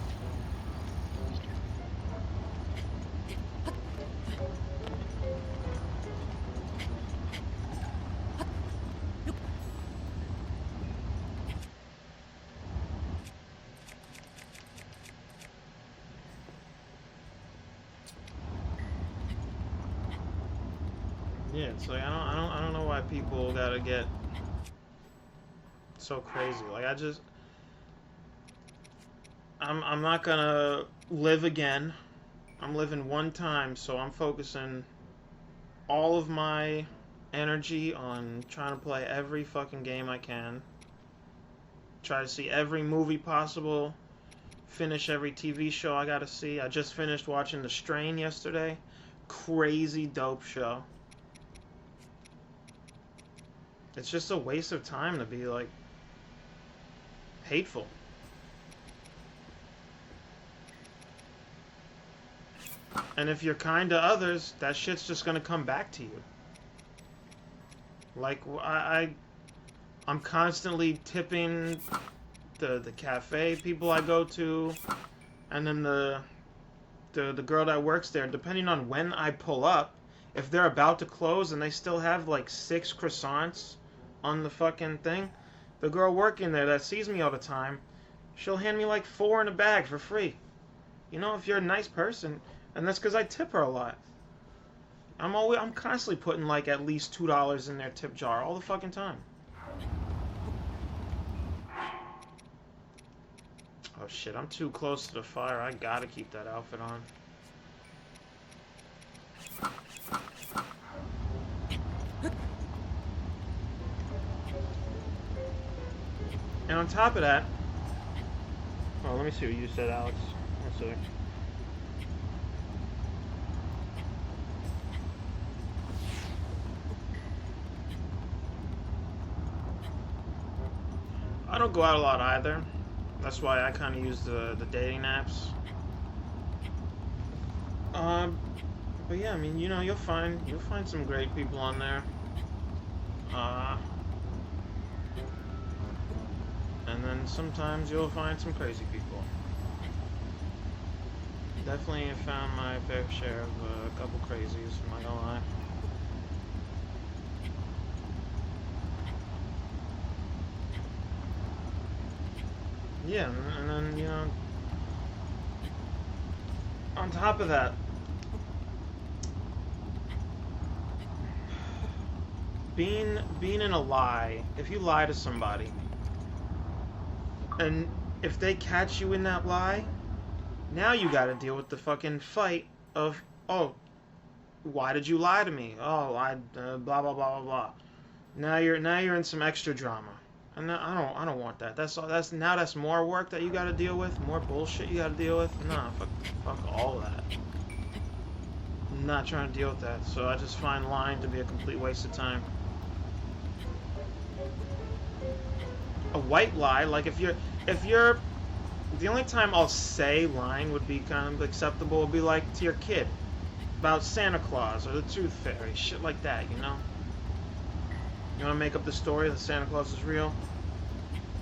Yeah, it's like I don't know why people gotta get so crazy. Like I'm not gonna live again. I'm living one time, so I'm focusing all of my energy on trying to play every fucking game I can. Try to see every movie possible. Finish every TV show I gotta see. I just finished watching The Strain yesterday. Crazy dope show. It's just a waste of time to be, like, hateful. And if you're kind to others, that shit's just gonna come back to you. Like, I'm constantly tipping the cafe people I go to, and then the girl that works there, depending on when I pull up, if they're about to close and they still have, like, 6 croissants on the fucking thing, the girl working there that sees me all the time, she'll hand me like 4 in a bag for free. You know, if you're a nice person, and that's because I tip her a lot. I'm constantly putting like at least $2 in their tip jar all the fucking time. Oh shit, I'm too close to the fire. I gotta keep that outfit on. And on top of that, oh, let me see what you said, Alex. One sec. I don't go out a lot either. That's why I kind of use the dating apps. But yeah, I mean, you know, you'll find some great people on there. And then sometimes you'll find some crazy people. Definitely have found my fair share of a couple crazies, I'm not gonna lie. Yeah, and then, you know, on top of that, being in a lie, if you lie to somebody, and if they catch you in that lie, now you gotta deal with the fucking fight of, oh, why did you lie to me? Oh, blah blah blah blah blah. Now you're in some extra drama, and I don't want that. That's more work that you gotta deal with, more bullshit you gotta deal with. Nah, fuck all of that. I'm not trying to deal with that, so I just find lying to be a complete waste of time. A white lie, like if you're the only time I'll say lying would be kind of acceptable would be like to your kid about Santa Claus or the Tooth Fairy, shit like that, you know? You want to make up the story that Santa Claus is real?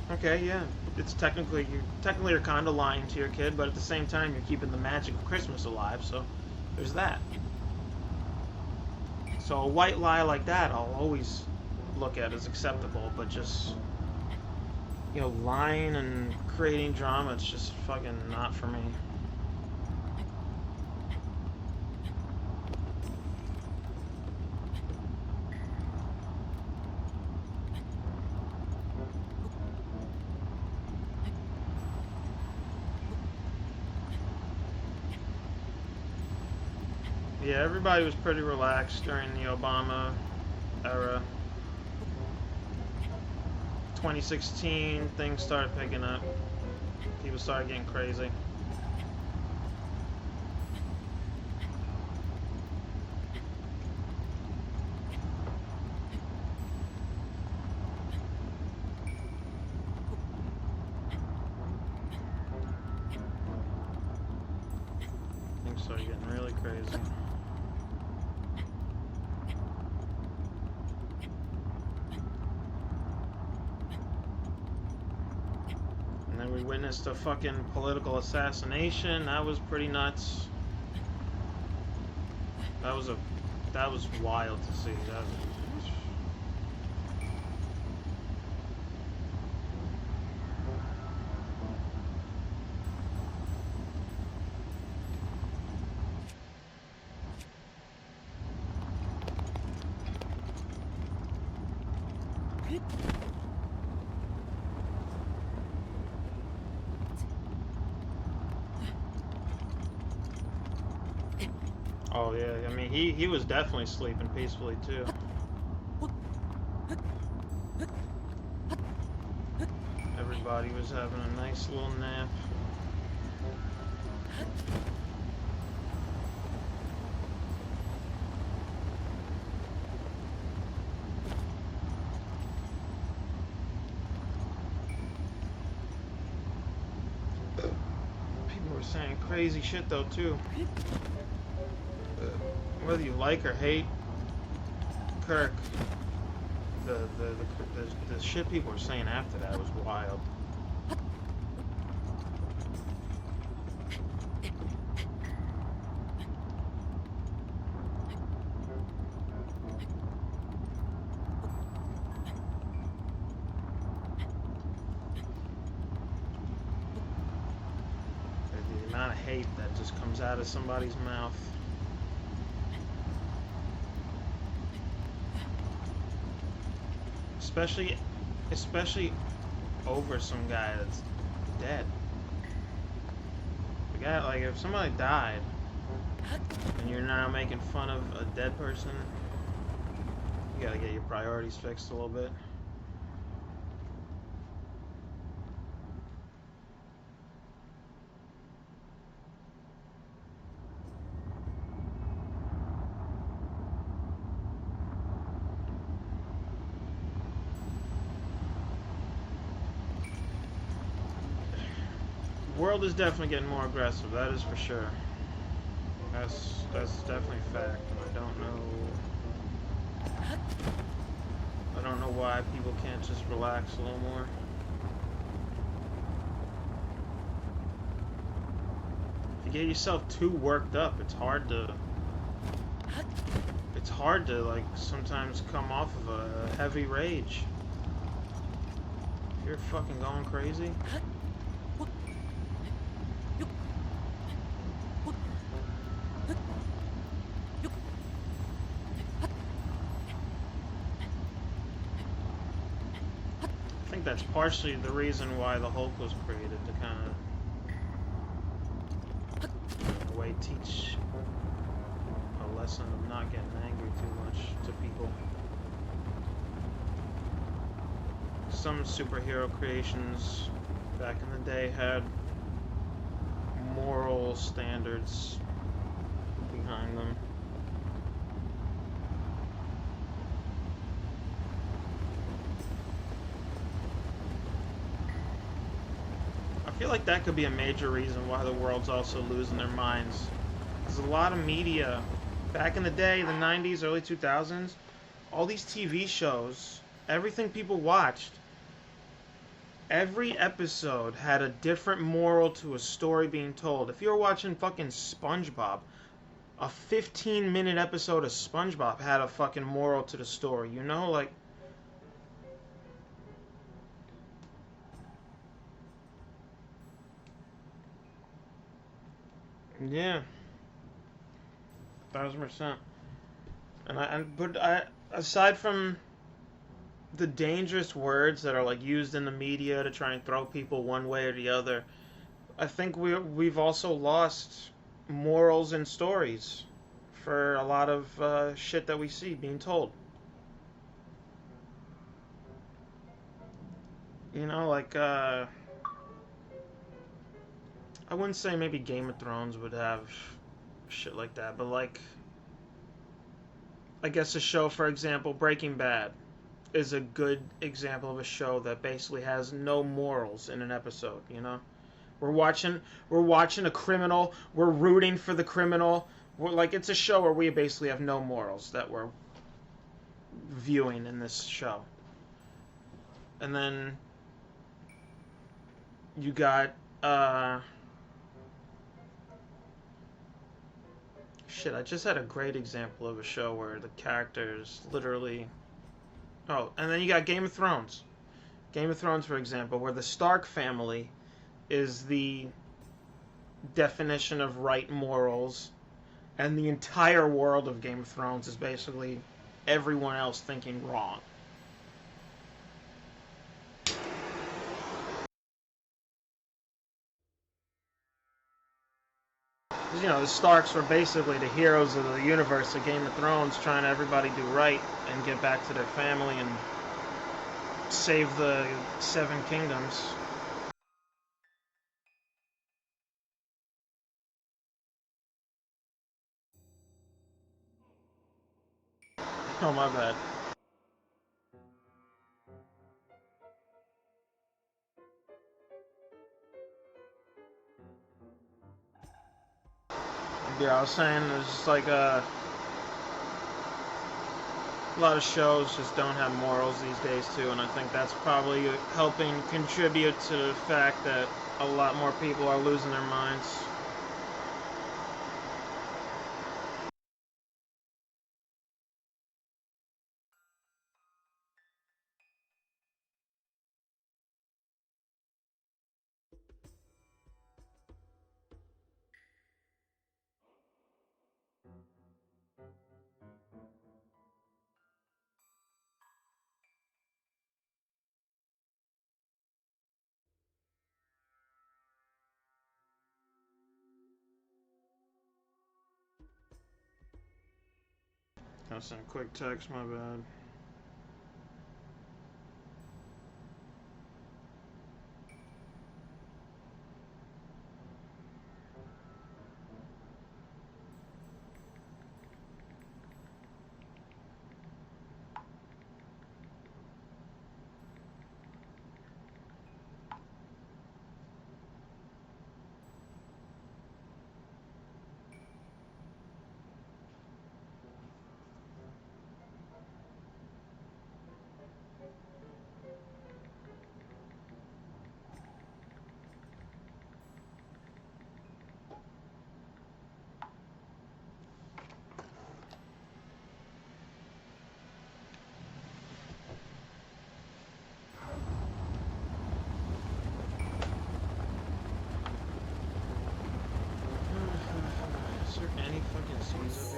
Okay, yeah. It's technically you're kind of lying to your kid, but at the same time you're keeping the magic of Christmas alive, so there's that. So a white lie like that I'll always look at as acceptable, but just, you know, lying and creating drama, it's just fucking not for me. Yeah, everybody was pretty relaxed during the Obama era. 2016, things started picking up. People started getting crazy. Things started getting really crazy. We witnessed a fucking political assassination. That was pretty nuts. That was wild to see. Oh yeah, I mean he was definitely sleeping peacefully too. Everybody was having a nice little nap. People were saying crazy shit though too. Whether you like or hate Kirk, the shit people were saying after that was wild. The amount of hate that just comes out of somebody's mouth. Especially over some guy that's dead. The guy, like, if somebody died and you're now making fun of a dead person, you gotta get your priorities fixed a little bit. World is definitely getting more aggressive. That is for sure. That's definitely a fact. I don't know why people can't just relax a little more. If you get yourself too worked up, it's hard to like sometimes come off of a heavy rage. If you're fucking going crazy. I think that's partially the reason why the Hulk was created, to kind of, in a way, teach a lesson of not getting angry too much to people. Some superhero creations back in the day had moral standards behind them. I feel like that could be a major reason why the world's also losing their minds. There's a lot of media back in the day, the 90s, early 2000s, all these TV shows, everything people watched, every episode had a different moral to a story being told. If you were watching fucking SpongeBob, a 15-minute episode of SpongeBob had a fucking moral to the story, you know? Like, yeah, 1000%. But aside from the dangerous words that are like used in the media to try and throw people one way or the other, I think we've also lost morals and stories for a lot of shit that we see being told. You know, like I wouldn't say maybe Game of Thrones would have shit like that, but like I guess a show, for example, Breaking Bad is a good example of a show that basically has no morals in an episode, you know? We're watching a criminal, we're rooting for the criminal. We're like, it's a show where we basically have no morals that we're viewing in this show. And then you got shit, I just had a great example of a show where the characters literally... Oh, and then you got Game of Thrones. Game of Thrones, for example, where the Stark family is the definition of right morals, and the entire world of Game of Thrones is basically everyone else thinking wrong. You know, the Starks were basically the heroes of the universe of Game of Thrones, trying to everybody do right and get back to their family and save the Seven Kingdoms. Oh, my bad. Yeah, I was saying, there's just like a lot of shows just don't have morals these days too, and I think that's probably helping contribute to the fact that a lot more people are losing their minds. I sent a quick text, my bad.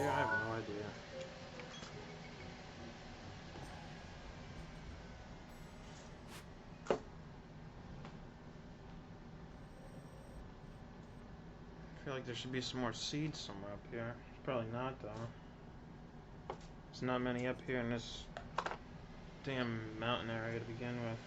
here? I have no idea. I feel like there should be some more seeds somewhere up here. Probably not, though. There's not many up here in this damn mountain area to begin with.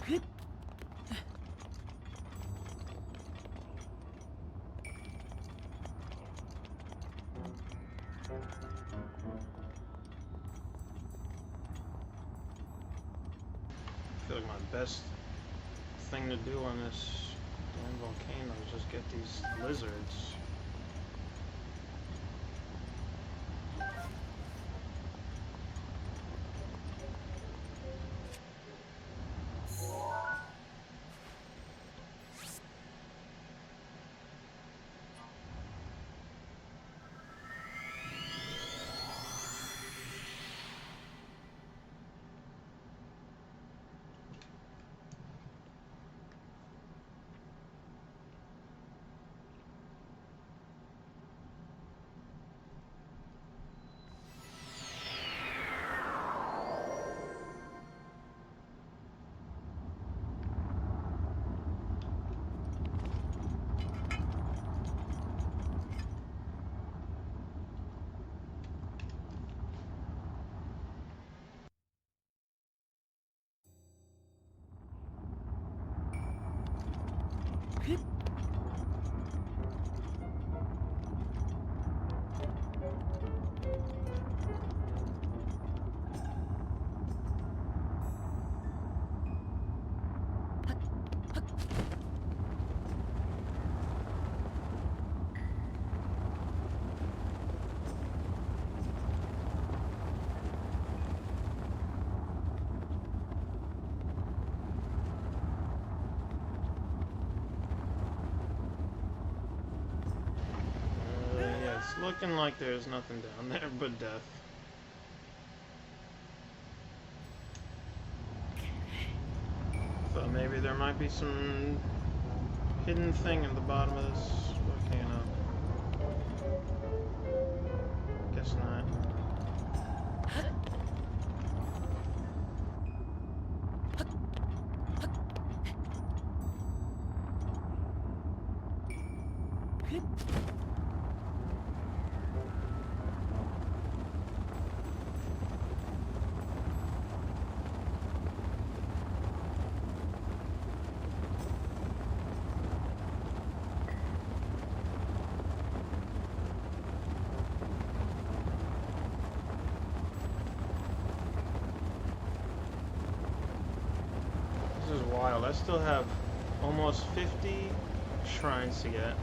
I feel like my best thing to do on this damn volcano is just get these lizards. It's looking like there's nothing down there but death. Thought maybe there might be some hidden thing in the bottom of this volcano. Guess not. still have almost 50 shrines to get.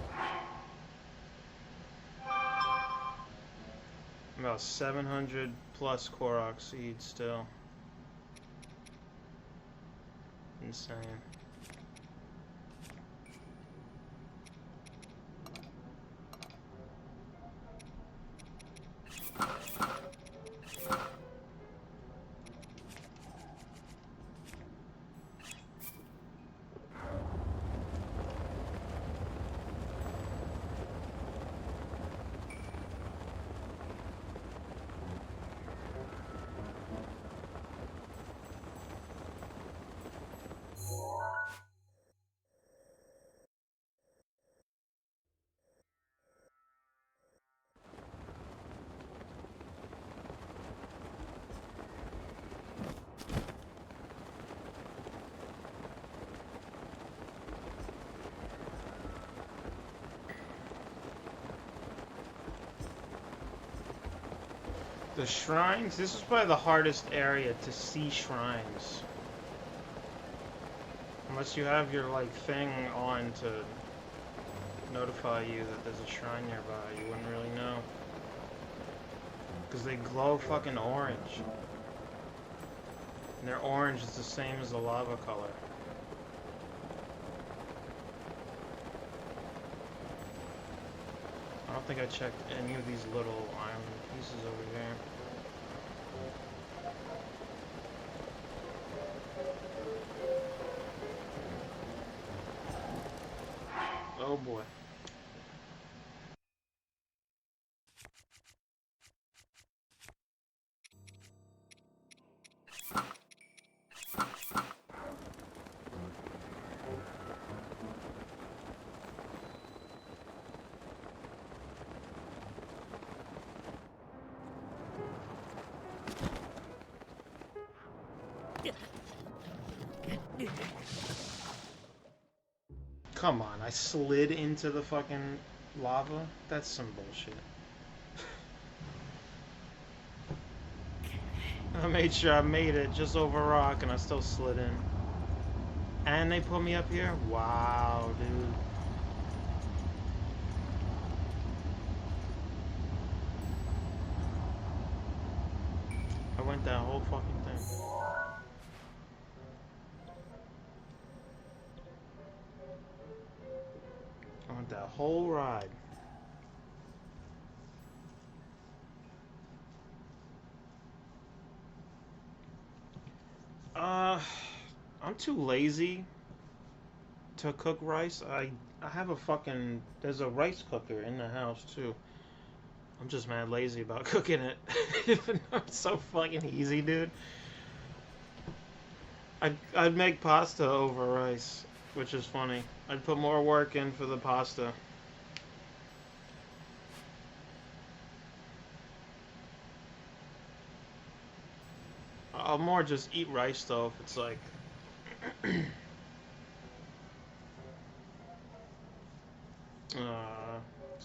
About 700 plus Korok seeds still. Insane. The shrines, this is probably the hardest area to see shrines. Unless you have your, like, thing on to notify you that there's a shrine nearby, you wouldn't really know. Because they glow fucking orange. And their orange is the same as the lava color. I don't think I checked any of these little iron pieces over here. Oh boy. Come on, I slid into the fucking lava? That's some bullshit. I made sure I made it just over rock and I still slid in. And they put me up here? Wow, dude. I went that whole fucking thing. I went that whole ride. I'm too lazy to cook rice. I have a fucking, there's a rice cooker in the house too. I'm just mad lazy about cooking it. Even though it's so fucking easy, dude. I'd make pasta over rice, which is funny. I'd put more work in for the pasta. I'll more just eat rice though if it's like it's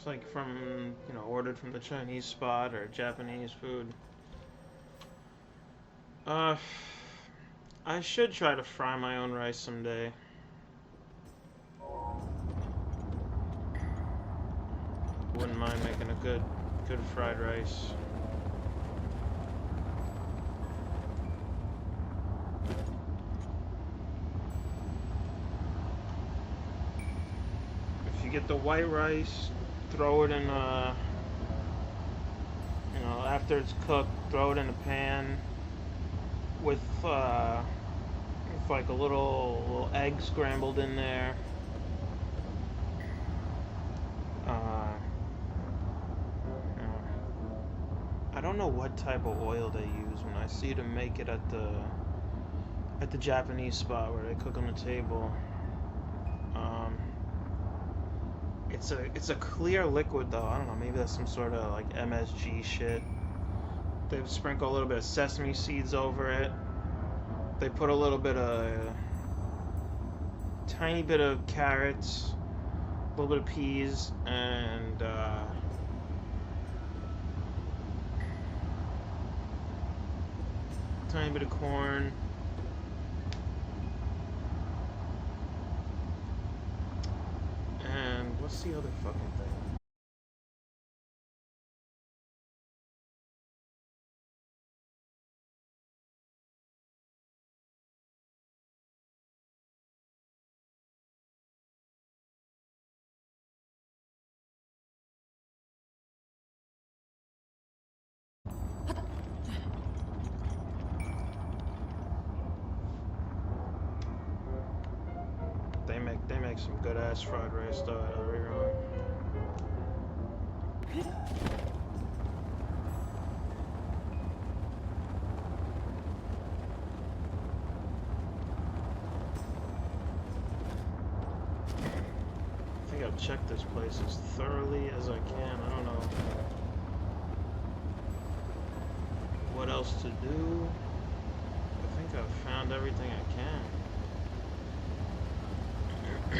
like from, you know, ordered from the Chinese spot or Japanese food. I should try to fry my own rice someday. Wouldn't mind making a good fried rice. If you get the white rice, throw it in a, you know, after it's cooked, throw it in a pan with like a little egg scrambled in there. I don't know what type of oil they use when I see them make it at the Japanese spot where they cook on the table. It's a clear liquid though. I don't know, maybe that's some sort of like MSG shit. They sprinkle a little bit of sesame seeds over it. They put a little bit of, tiny bit of carrots, a little bit of peas, and tiny bit of corn. what's the other fucking thing? They make some good ass fried rice though at every run. I think I've checked this place as thoroughly as I can. I don't know what else to do. I think I've found everything I can. I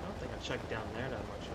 don't think I checked down there that much either.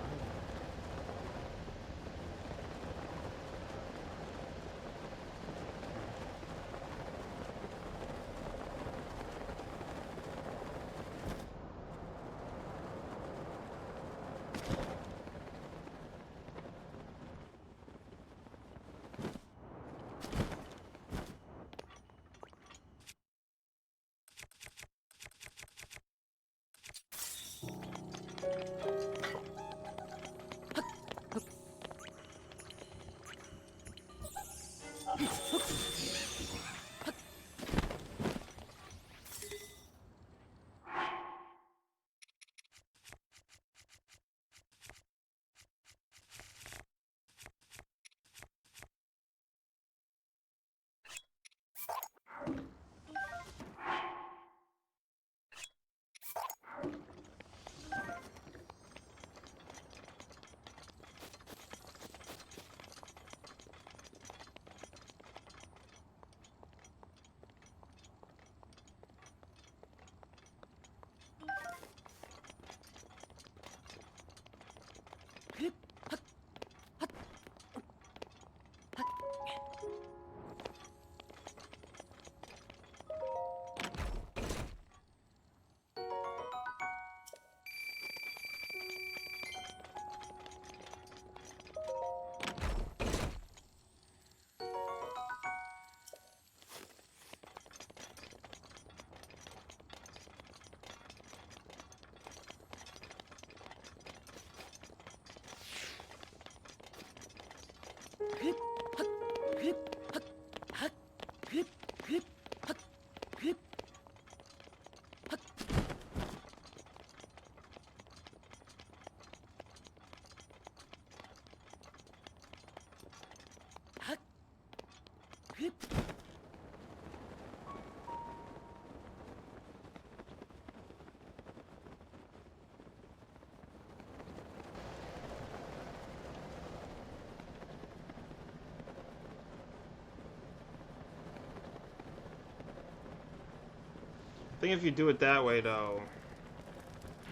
I think if you do it that way though,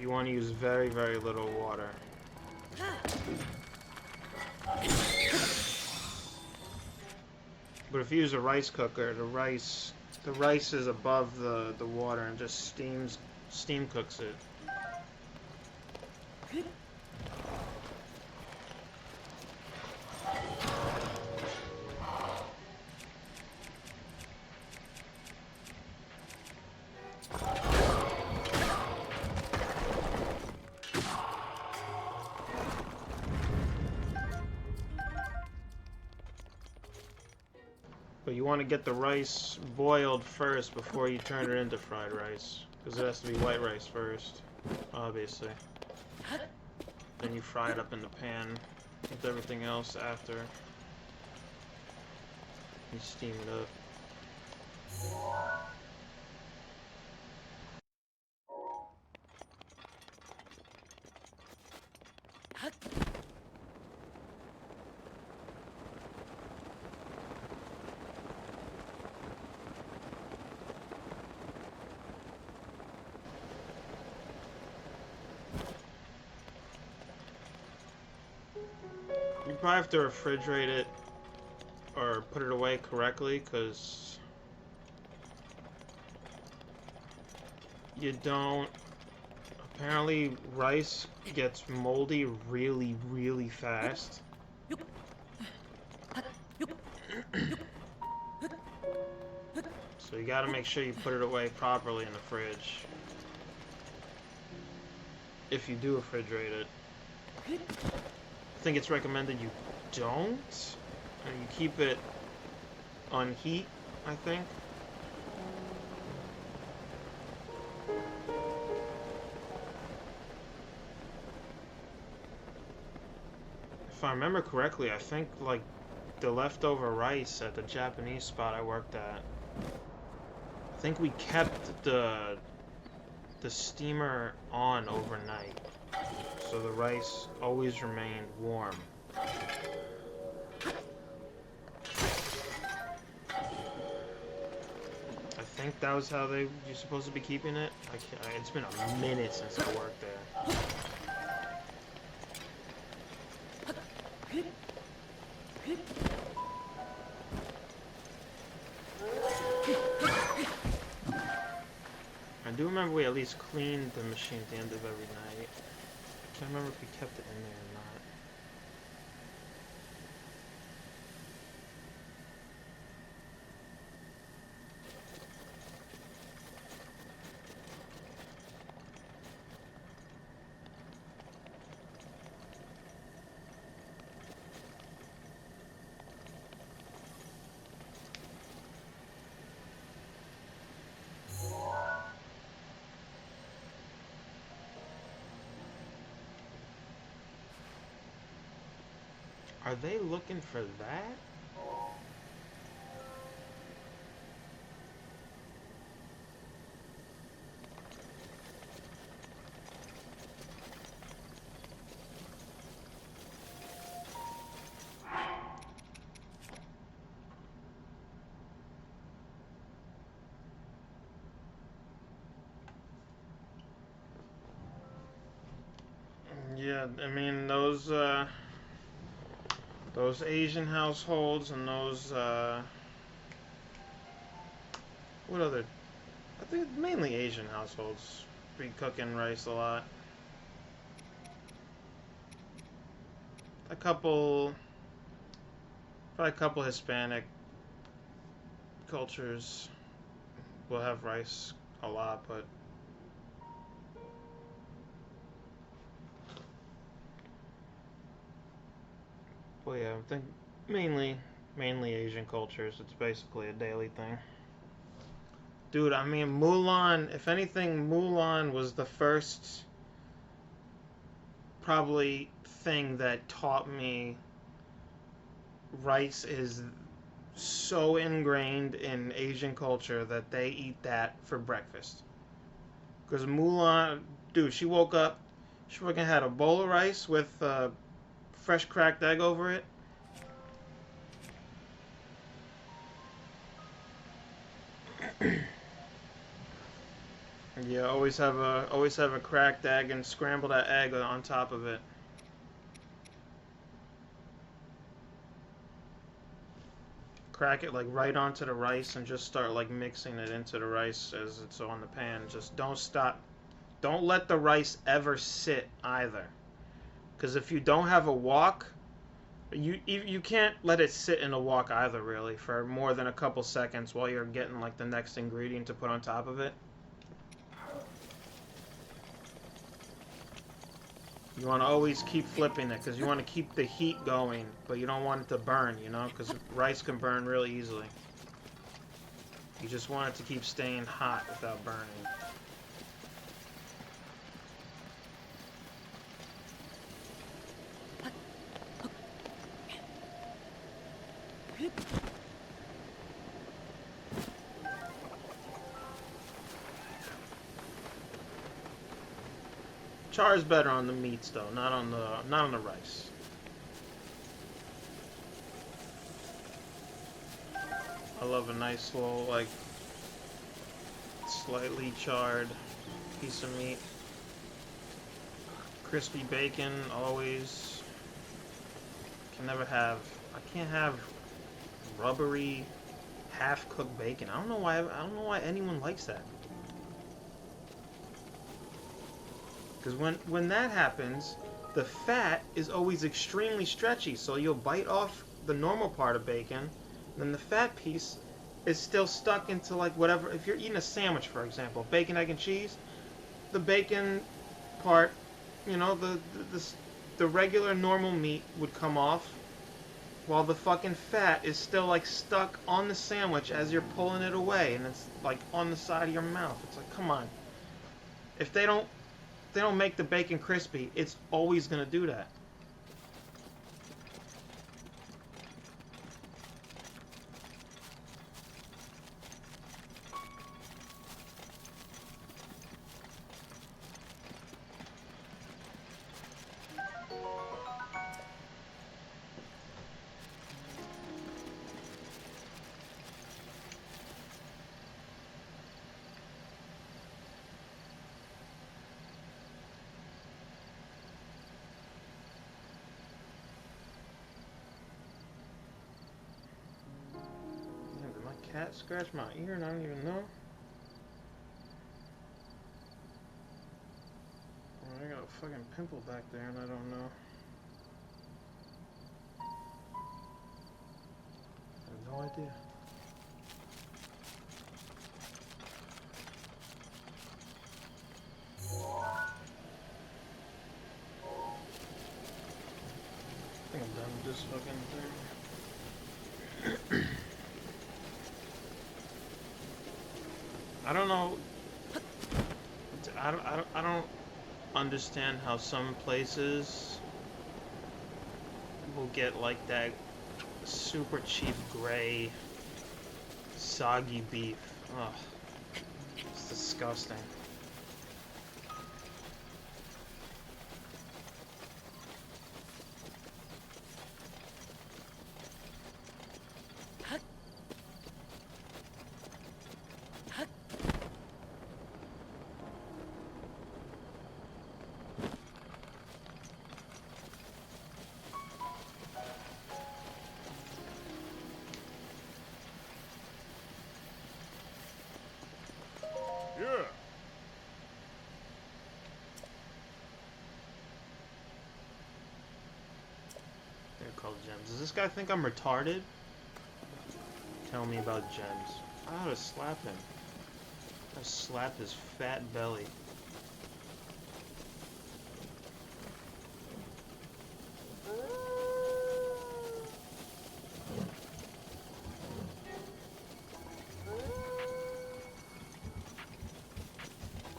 you want to use very, very little water. But if you use a rice cooker, the rice is above the water and just steam cooks it. But you want to get the rice boiled first before you turn it into fried rice. Because it has to be white rice first, obviously. Then you fry it up in the pan with everything else after. You steam it up. You probably have to refrigerate it or put it away correctly, because you don't. Apparently, rice gets moldy really, really fast. So you gotta make sure you put it away properly in the fridge. If you do refrigerate it. I think it's recommended you don't. And you keep it on heat, I think. If I remember correctly, I think, like, the leftover rice at the Japanese spot I worked at, I think we kept the steamer on overnight, so the rice always remained warm. I think that was how you're supposed to be keeping it. It's been a minute since I worked there. I do remember we at least cleaned the machine at the end of every night. I can't remember if we kept it in there or not. Are they looking for that? Yeah, I mean those Asian households and those what other? I think mainly Asian households be cooking rice a lot. A couple, probably a couple Hispanic cultures will have rice a lot, but well, yeah, I think mainly Asian cultures. It's basically a daily thing. Dude, I mean Mulan. If anything, Mulan was the first probably thing that taught me rice is so ingrained in Asian culture that they eat that for breakfast. Because Mulan, dude, she woke up, she fucking had a bowl of rice with fresh cracked egg over it. Yeah, always have a cracked egg and scramble that egg on top of it. Crack it like right onto the rice and just start like mixing it into the rice as it's on the pan. Just don't stop. Don't let the rice ever sit either. Because if you don't have a wok, you can't let it sit in a wok either really for more than a couple seconds while you're getting like the next ingredient to put on top of it. You want to always keep flipping it because you want to keep the heat going, but you don't want it to burn, you know, because rice can burn really easily. You just want it to keep staying hot without burning. Char's better on the meats though, not on the rice. I love a nice little like slightly charred piece of meat. Crispy bacon always can never have. I can't have rubbery, half-cooked bacon. I don't know why. I don't know why anyone likes that. Because when that happens, the fat is always extremely stretchy. So you'll bite off the normal part of bacon, then the fat piece is still stuck into like whatever. If you're eating a sandwich, for example, bacon, egg, and cheese, the bacon part, you know, the regular normal meat would come off, while the fucking fat is still like stuck on the sandwich as you're pulling it away, and it's like on the side of your mouth. It's like, come on. If they don't make the bacon crispy, it's always gonna do that. Cat scratched my ear and I don't even know. Well, I got a fucking pimple back there and I don't know. I have no idea. I think I'm done with this fucking thing. I don't know. I don't understand how some places will get like that super cheap gray soggy beef. Ugh, it's disgusting. Yeah. They're called gems. Does this guy think I'm retarded? Tell me about gems. I ought to slap him. I slap his fat belly.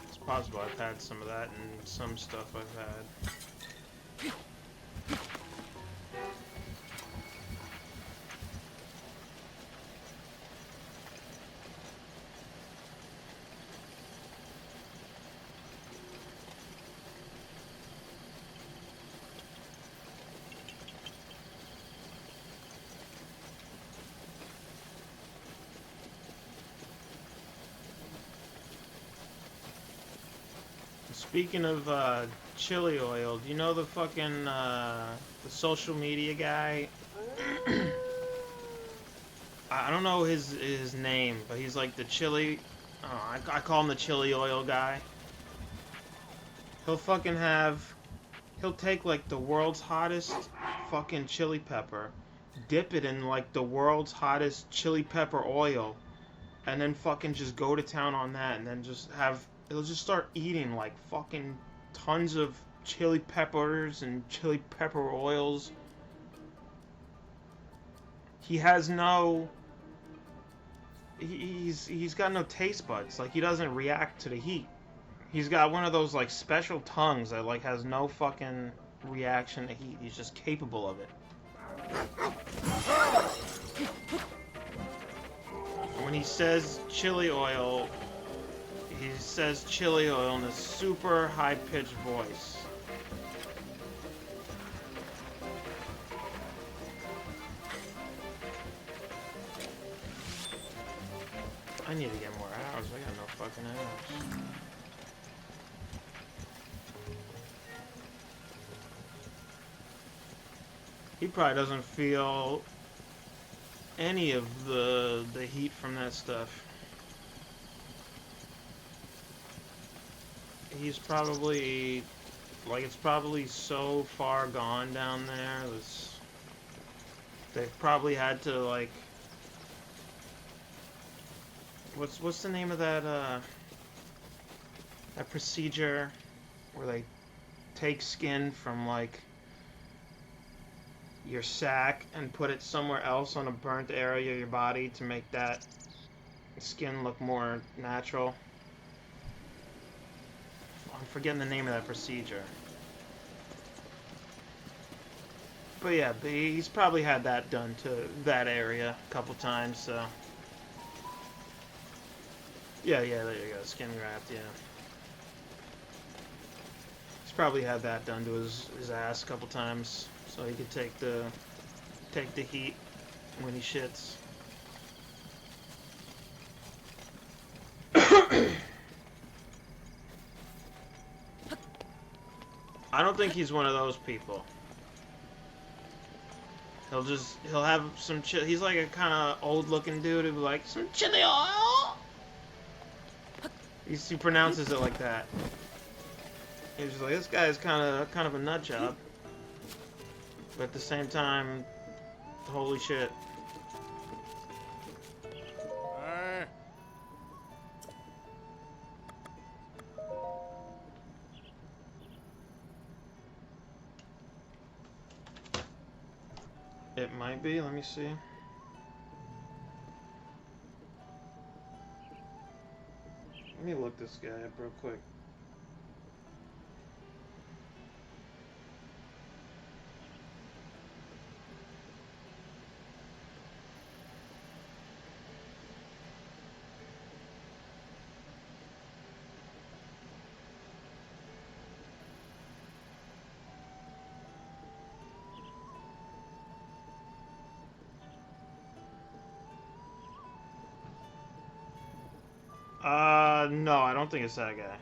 It's possible I've had some of that and some stuff I've had. Speaking of chili oil, do you know the fucking the social media guy? I don't know his name, but he's like the chili. I call him the chili oil guy. He'll fucking have. He'll take like the world's hottest fucking chili pepper, dip it in like the world's hottest chili pepper oil, and then fucking just go to town on that, and then just have. He'll just start eating like fucking tons of chili peppers and chili pepper oils. He has no. He's got no taste buds. Like he doesn't react to the heat. He's got one of those like special tongues that like has no fucking reaction to heat. He's just capable of it. When he says chili oil, he says chili oil in a super high-pitched voice. I need to get more arrows. I got no fucking arrows. He probably doesn't feel any of the heat from that stuff. He's probably like it's probably so far gone down there. They've probably had to like what's the name of that procedure where they take skin from like your sack and put it somewhere else on a burnt area of your body to make that skin look more natural. I'm forgetting the name of that procedure. But yeah, he's probably had that done to that area a couple times, so. Yeah, there you go, skin graft, yeah. He's probably had that done to his ass a couple times, so he could take the heat when he shits. I don't think he's one of those people. He'll have some chili. He's like a kind of old looking dude who'd be like, some chili oil! He pronounces it like that. He's just like, this guy's kind of a nut job. But at the same time, holy shit. It might be, let me see. Let me look this guy up real quick. No, I don't think it's that guy.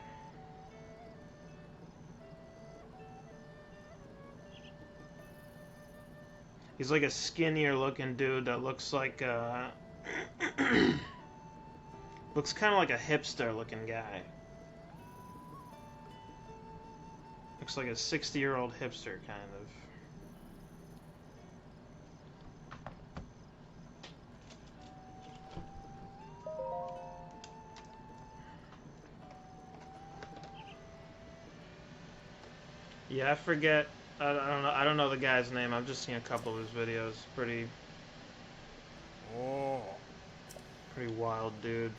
He's like a skinnier looking dude that looks like, looks kind of like a hipster looking guy. Looks like a 60-year-old hipster, kind of. Yeah, I forget. I don't know. I don't know the guy's name. I've just seen a couple of his videos. Pretty wild dude.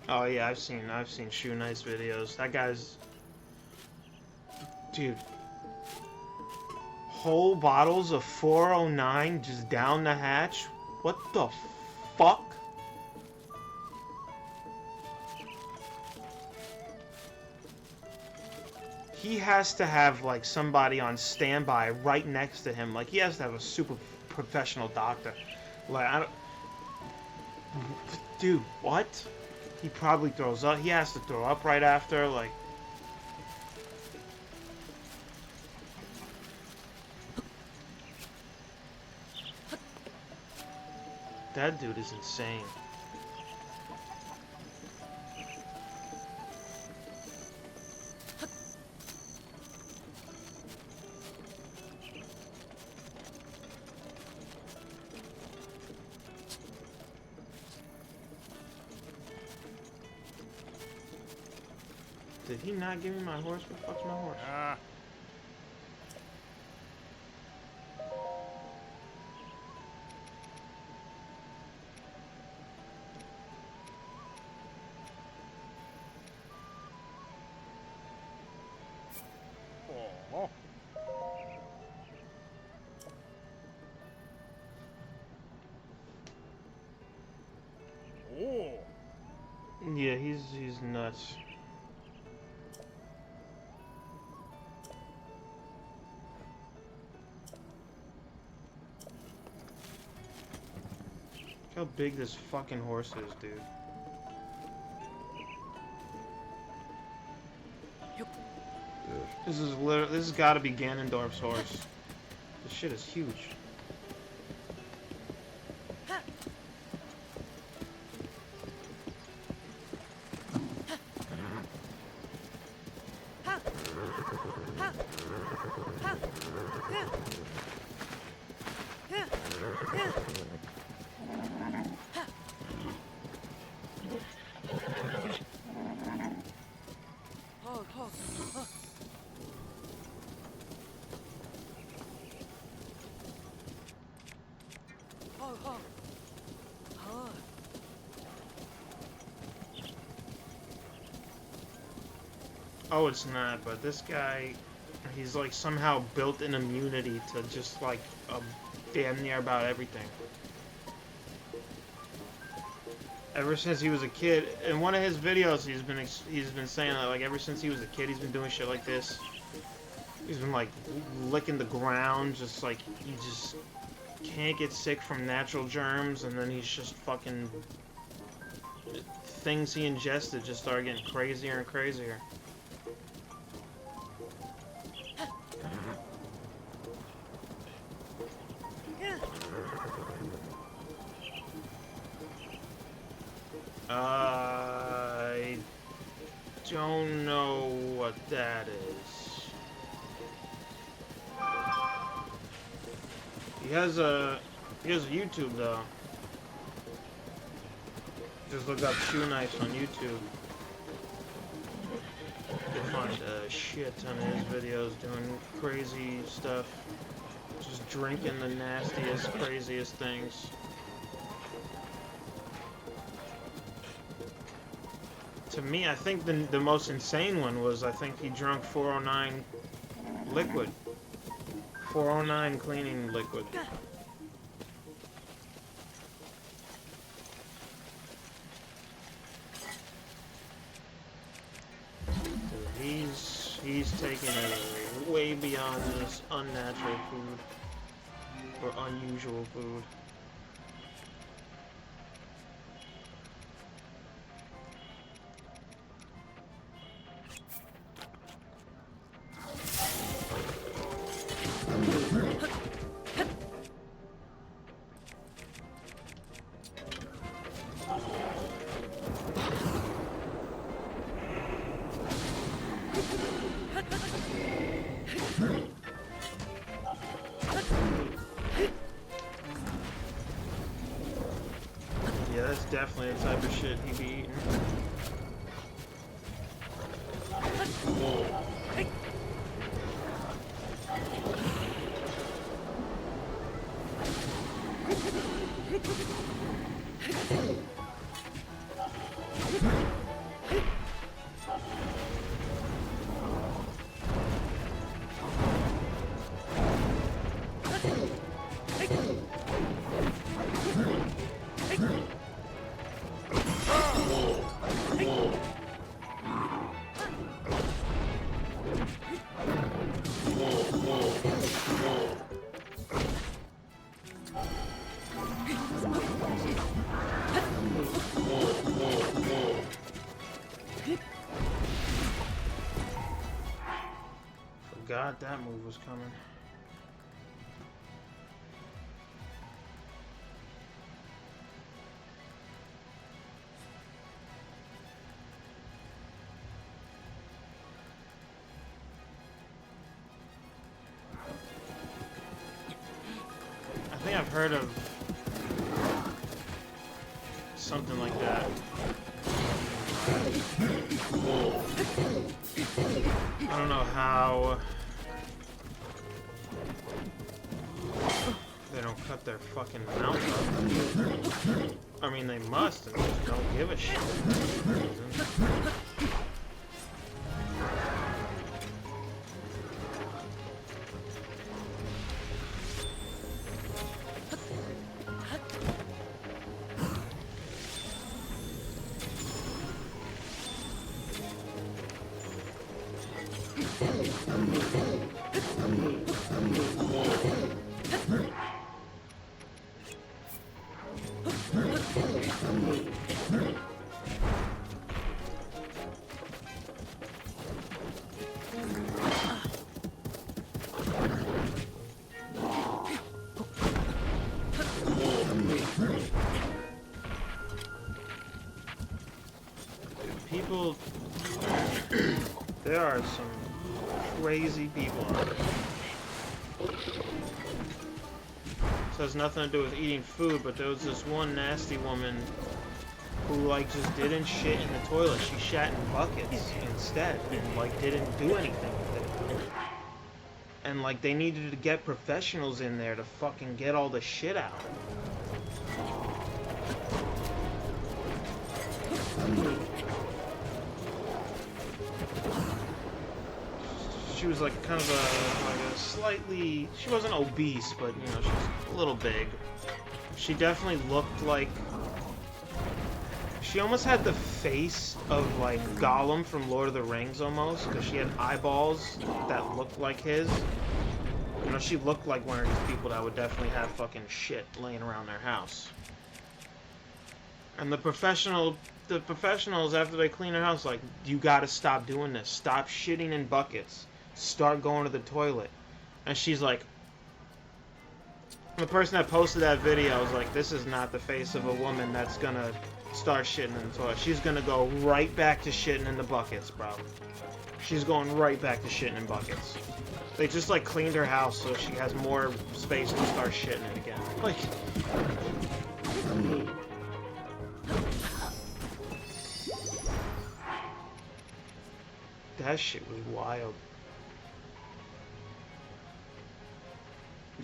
Oh yeah, I've seen Shoe Knight's videos. That guy's, dude. Whole bottles of 409 just down the hatch. What the fuck? He has to have like somebody on standby right next to him. Like he has to have a super professional doctor. Like I don't, dude, what? He probably throws up. He has to throw up right after. Like that dude is insane. Did he not give me my horse? What the fuck's my horse? Yeah, he's nuts. Look how big this fucking horse is, dude. This has got to be Ganondorf's horse. This shit is huge. Oh, it's not, but this guy, he's like somehow built an immunity to just like damn near about everything. Ever since he was a kid, in one of his videos, he's been saying that like ever since he was a kid, he's been doing shit like this. He's been like licking the ground, just like he just can't get sick from natural germs, and then he's just fucking things he ingested just started getting crazier and crazier. I don't know what that is. He has a YouTube though. Just look up shoe knives on YouTube. You'll find a shit ton of his videos doing crazy stuff. Just drinking the nastiest, craziest things. To me, I think the most insane one was, I think he drunk 409 liquid. 409 cleaning liquid. He's taking it way beyond this unnatural food or unusual food. Yeah, that's definitely the type of shit he be eating. Forgot that move was coming. I think I've heard of something like that. I don't know how they don't cut their fucking mouth up. I mean, they must, and just don't give a shit. are some crazy people out there. This has nothing to do with eating food, but there was this one nasty woman who, like, just didn't shit in the toilet. She shat in buckets instead and, like, didn't do anything with it. And, like, they needed to get professionals in there to fucking get all the shit out. She was like kind of a slightly, she wasn't obese, but you know, she was a little big. She definitely looked like, she almost had the face of like Gollum from Lord of the Rings almost, because she had eyeballs that looked like his. You know, she looked like one of these people that would definitely have fucking shit laying around their house. And the professionals, after they clean their house, like, you gotta stop doing this. Stop shitting in buckets. Start going to the toilet. And she's like, the person that posted that video was like, this is not the face of a woman that's gonna start shitting in the toilet. She's gonna go right back to shitting in the buckets, bro. She's going right back to shitting in buckets. They just, like, cleaned her house so she has more space to start shitting in again. Like... that shit was wild.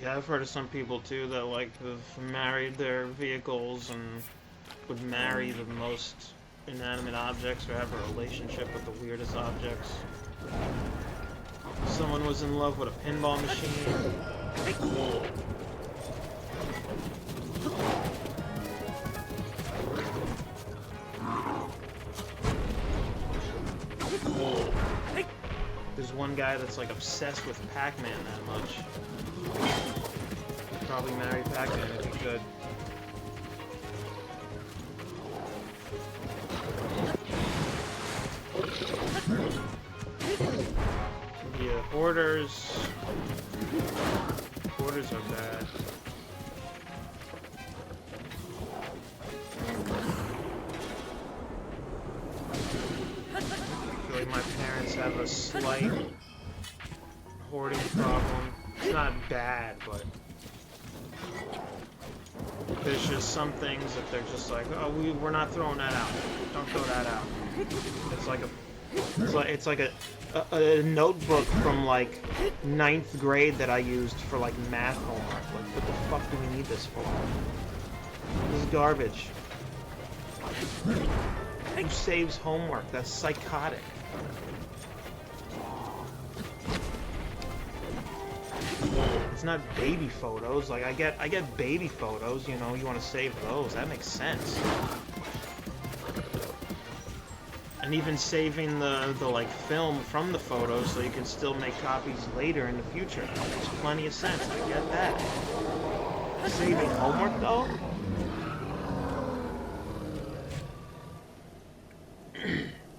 Yeah, I've heard of some people too that like have married their vehicles and would marry the most inanimate objects or have a relationship with the weirdest objects. Someone was in love with a pinball machine. There's one guy that's like obsessed with Pac-Man that much. He'd probably marry Pac-Man if he could. Yeah, hoarders. Hoarders are bad. I feel like my parents have a slight hoarding problem. It's not bad, but there's just some things that they're just like, oh, we're not throwing that out. Don't throw that out. It's like a notebook from like 9th grade that I used for like math homework. Like, what the fuck do we need this for? This is garbage. Who saves homework? That's psychotic. It's not baby photos. Like, I get baby photos, you know, you want to save those. That makes sense. And even saving the like film from the photos so you can still make copies later in the future. That makes plenty of sense. I get that. Saving homework though?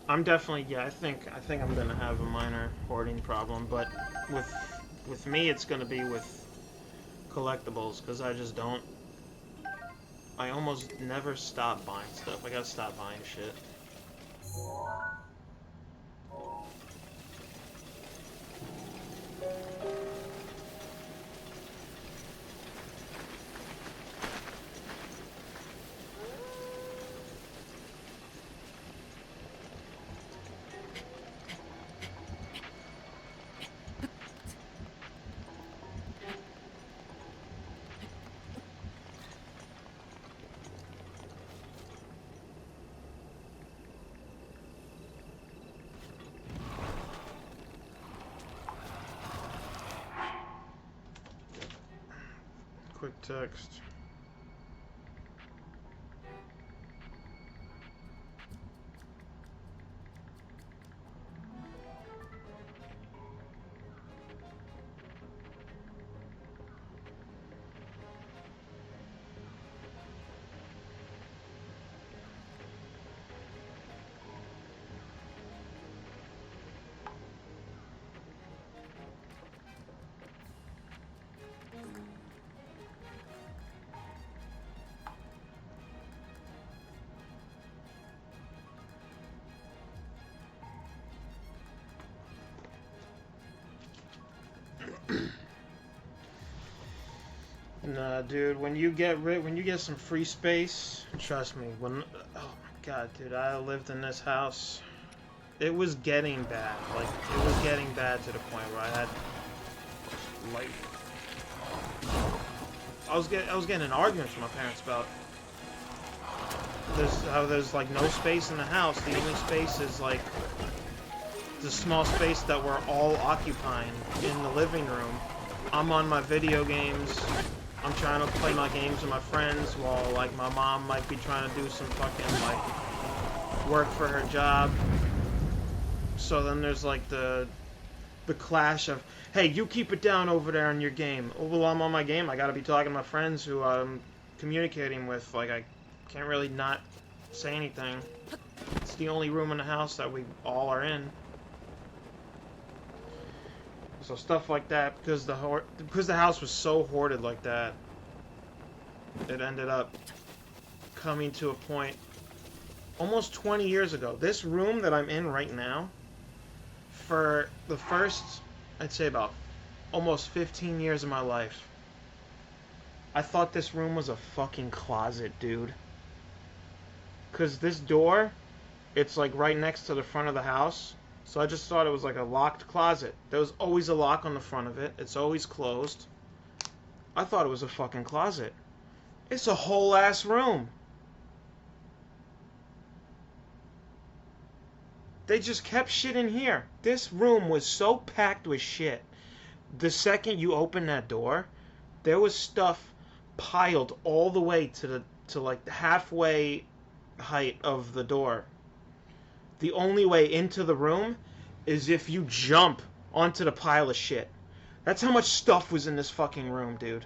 I'm definitely, yeah, I think I'm gonna have a minor hoarding problem, but with me it's gonna be with collectibles, because I just don't, I almost never stop buying stuff. I gotta stop buying shit. Quick text. Nah, dude. When you get some free space, trust me. When oh my god, dude, I lived in this house. It was getting bad. Like it was getting bad to the point where I had like I was getting in arguments with my parents about how there's like no space in the house. The only space is like the small space that we're all occupying in the living room. I'm on my video games. I'm trying to play my games with my friends while like my mom might be trying to do some fucking like work for her job. So then there's like the clash of, hey, you keep it down over there on your game. Oh, well, I'm on my game. I gotta be talking to my friends who I'm communicating with. Like, I can't really not say anything. It's the only room in the house that we all are in. So stuff like that, because the house was so hoarded like that, it ended up coming to a point almost 20 years ago. This room that I'm in right now, for the first, I'd say about almost 15 years of my life, I thought this room was a fucking closet, dude. Because this door, it's like right next to the front of the house. So I just thought it was like a locked closet. There was always a lock on the front of it. It's always closed. I thought it was a fucking closet. It's a whole ass room. They just kept shit in here. This room was so packed with shit. The second you open that door, there was stuff piled all the way to like the halfway height of the door. The only way into the room is if you jump onto the pile of shit. That's how much stuff was in this fucking room, dude.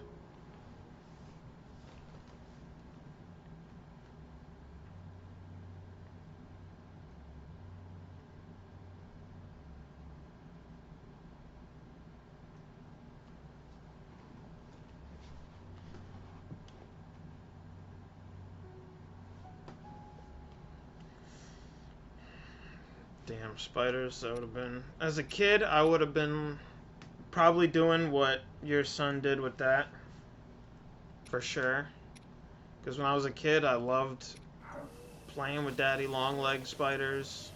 Damn, spiders, that would have been... As a kid, I would have been probably doing what your son did with that. For sure. Because when I was a kid, I loved playing with daddy long-legged spiders.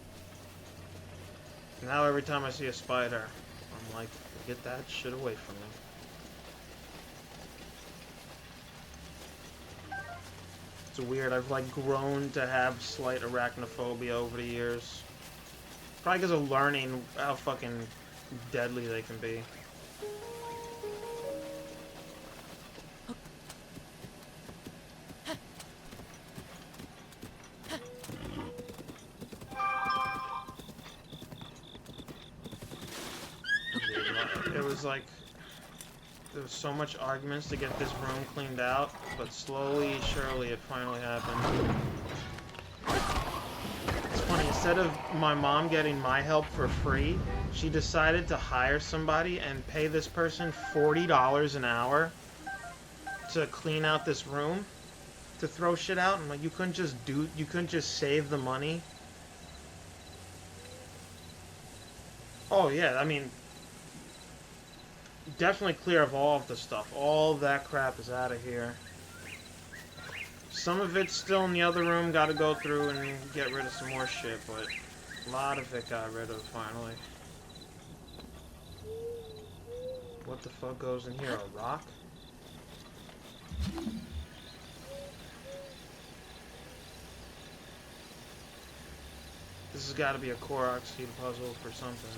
Now every time I see a spider, I'm like, get that shit away from me. It's weird, I've like grown to have slight arachnophobia over the years. Probably because of learning how fucking deadly they can be. It was like, there was so much arguments to get this room cleaned out, but slowly, surely, it finally happened. It's funny, instead of my mom getting my help for free, she decided to hire somebody and pay this person $40 an hour to clean out this room, to throw shit out. And like, you couldn't just save the money. Oh yeah, I mean, definitely clear of all of the stuff. All that crap is out of here. Some of it's still in the other room, gotta go through and get rid of some more shit, but a lot of it got rid of finally. What the fuck goes in here? A rock? This has gotta be a Korok seed puzzle for something.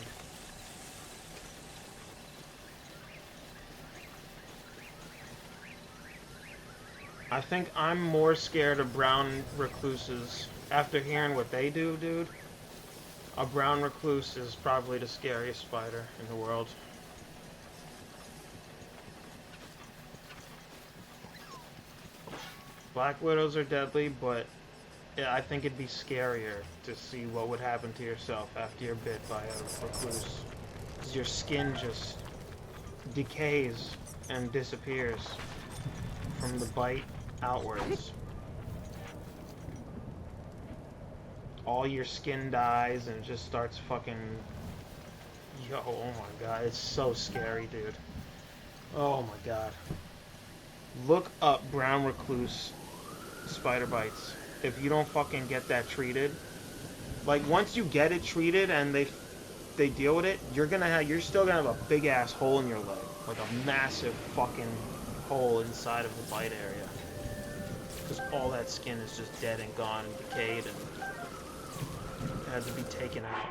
I think I'm more scared of brown recluses. After hearing what they do, dude, a brown recluse is probably the scariest spider in the world. Black widows are deadly, but I think it'd be scarier to see what would happen to yourself after you're bit by a recluse. Because your skin just decays and disappears from the bite outwards. All your skin dies and it just starts fucking... Yo, oh my god, it's so scary, dude. Oh my god. Look up brown recluse spider bites. If you don't fucking get that treated, like once you get it treated and they deal with it, you're still gonna have a big ass hole in your leg, like a massive fucking hole inside of the bite area, because all that skin is just dead and gone and decayed and it had to be taken out.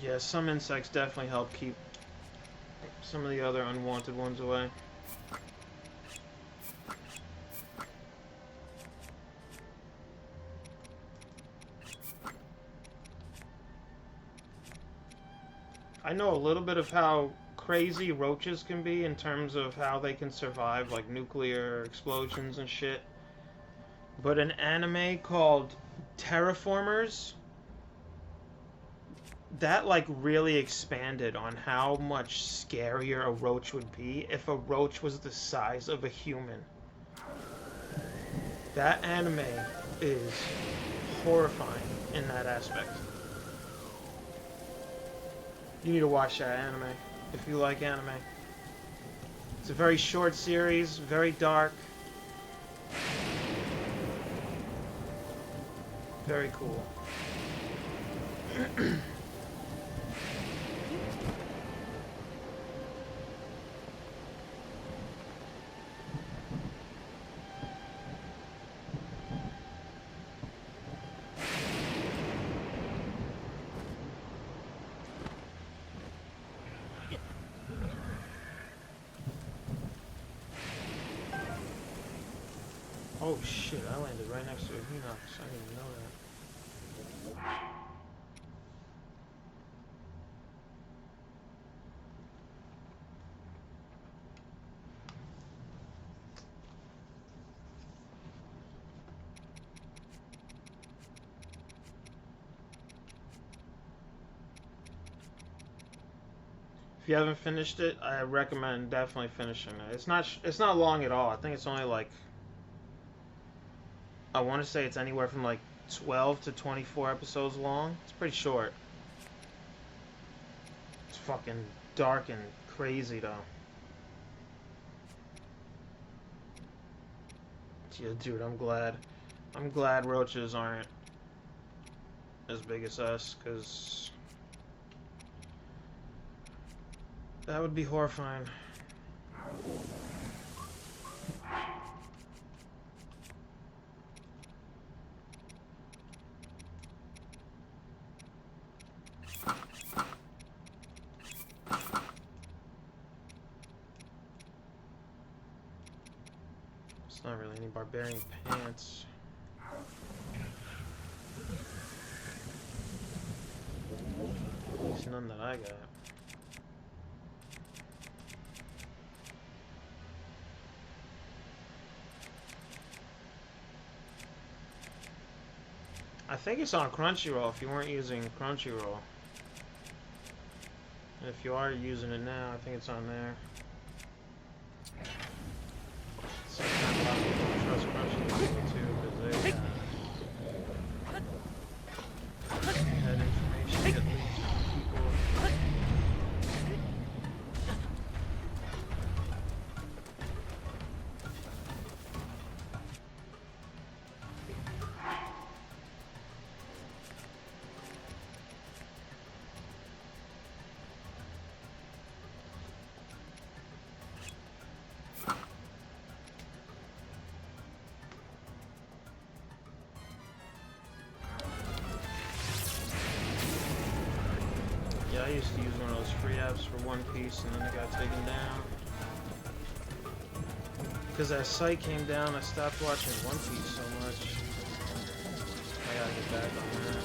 Yeah, some insects definitely help keep some of the other unwanted ones away. I know a little bit of how crazy roaches can be in terms of how they can survive like nuclear explosions and shit. But an anime called Terraformers, that like really expanded on how much scarier a roach would be if a roach was the size of a human. That anime is horrifying in that aspect. You need to watch that anime if you like anime. It's a very short series, very dark. Very cool. Oh shit, I landed right next to a Hinox. I didn't even know that. If you haven't finished it, I recommend definitely finishing it. It's not long at all. I think it's only like, I want to say it's anywhere from like 12 to 24 episodes long. It's pretty short. It's fucking dark and crazy though. Yeah, dude, I'm glad roaches aren't as big as us, because that would be horrifying. It's not really any barbarian pants. At least none that I got. I think it's on Crunchyroll if you weren't using Crunchyroll. And if you are using it now, I think it's on there. Sometimes a lot of people don't trust Crunchyroll too, because they had information that leaks from people. Yeah, I used to use one of those free apps for One Piece, and then it got taken down. Because that site came down, I stopped watching One Piece so much. I gotta get back on that.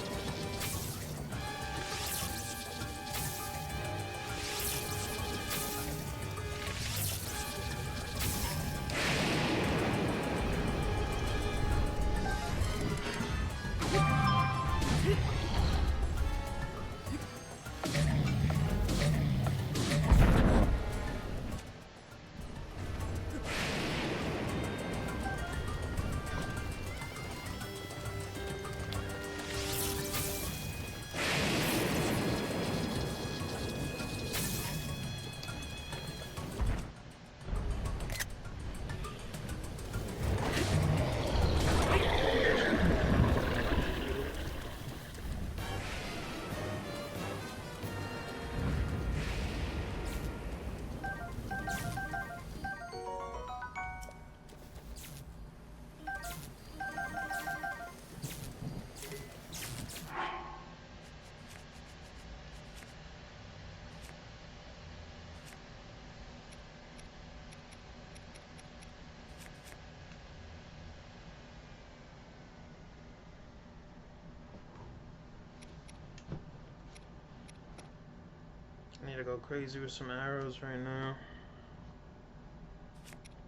I need to go crazy with some arrows right now.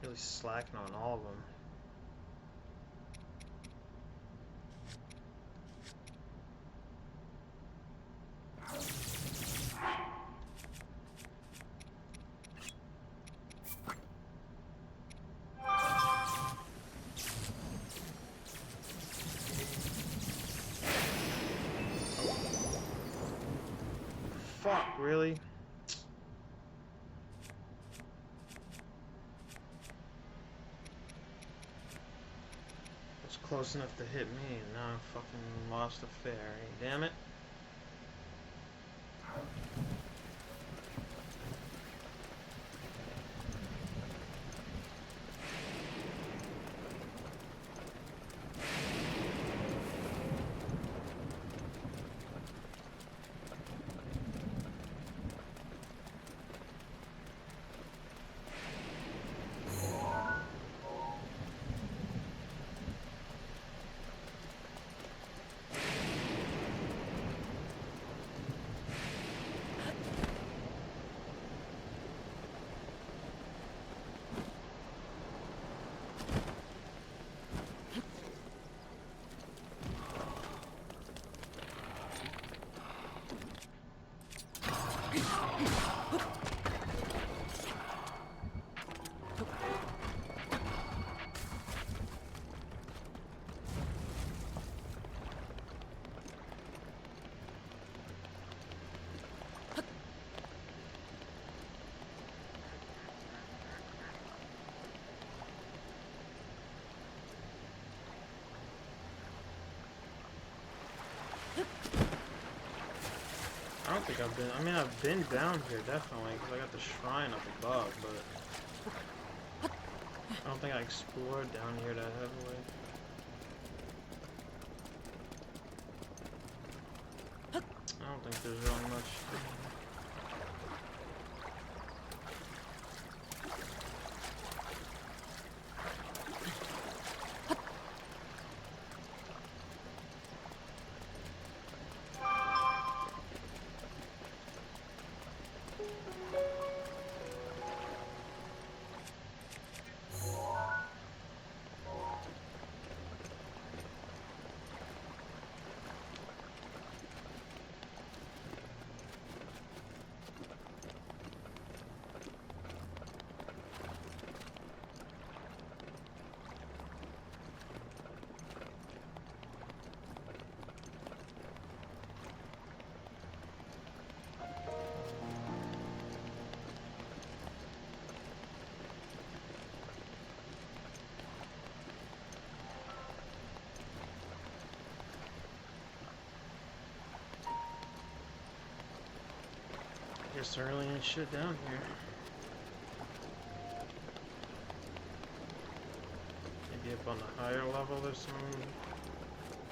Really slacking on all of them. Fuck, really? It's close enough to hit me, and now I fucking lost a fairy. Damn it. I don't think I've been. I mean, I've been down here definitely because I got the shrine up above, but I don't think I explored down here that heavily. I don't think there's really much. Guess there really ain't shit down here. Maybe up on the higher level there's some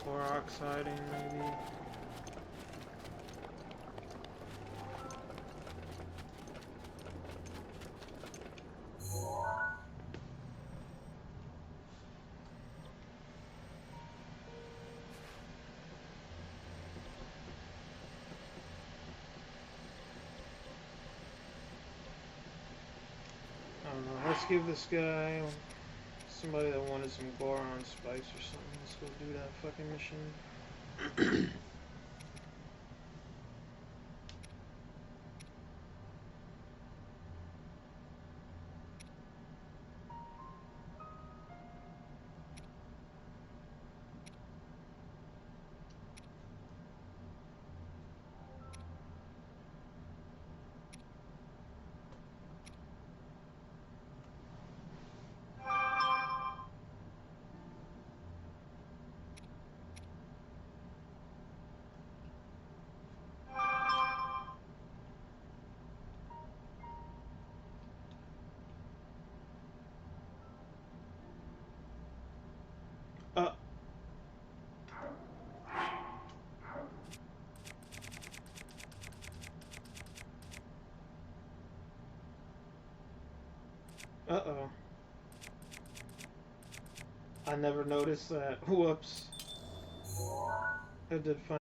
Korok siding, maybe. I don't know. Let's give this guy, somebody that wanted some Goron spice or something. Let's go do that fucking mission. Uh. Uh-oh. I never noticed that. Whoops. I did find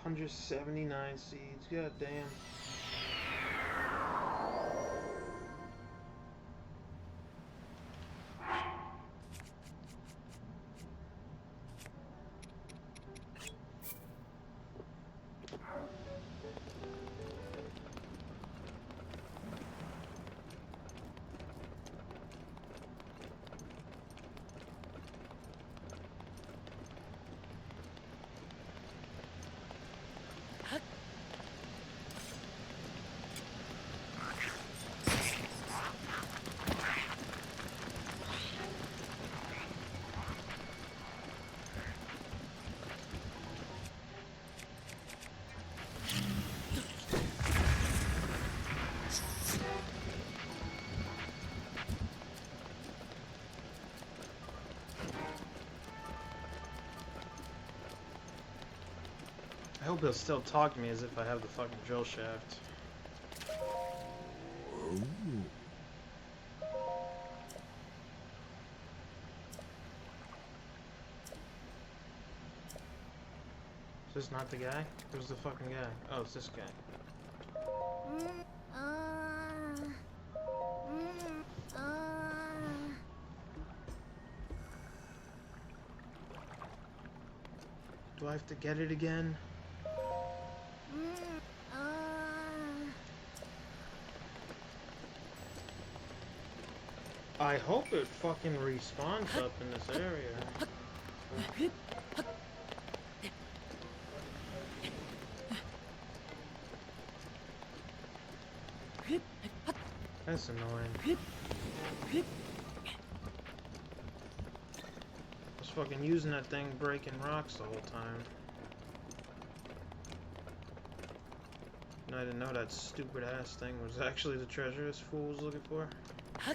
179 seeds. God damn. I hope he'll still talk to me as if I have the fucking drill shaft. Is this not the guy? Who's the fucking guy? Oh, it's this guy. Do I have to get it again? I hope it fucking respawns up in this area. That's annoying. I was fucking using that thing breaking rocks the whole time. And I didn't know that stupid ass thing was actually the treasure this fool was looking for. I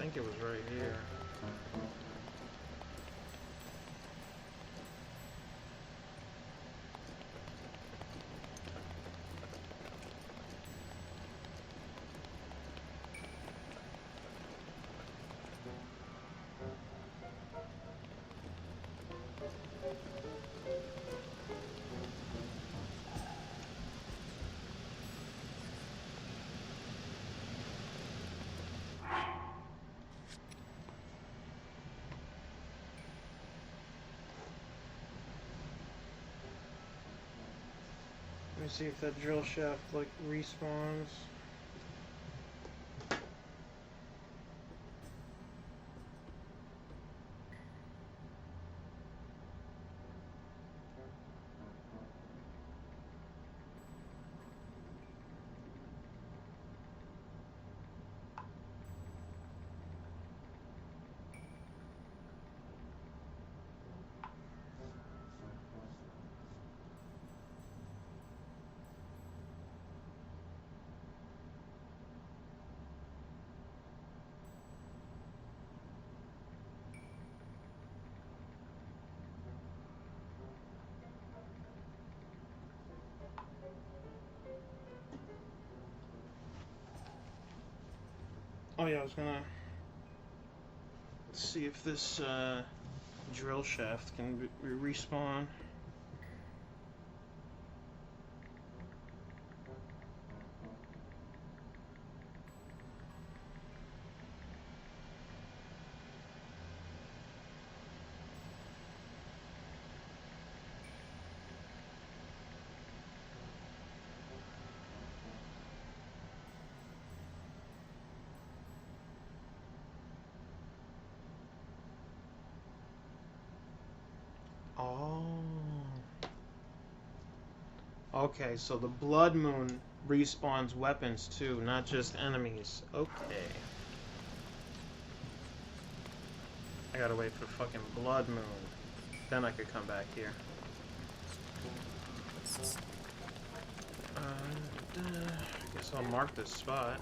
think it was right here. Let me see if that drill shaft like respawns. Oh yeah, I was gonna see if this drill shaft can respawn. Oh. Okay, so the Blood Moon respawns weapons too, not just enemies. Okay. I gotta wait for fucking Blood Moon. Then I could come back here. I guess I'll mark this spot.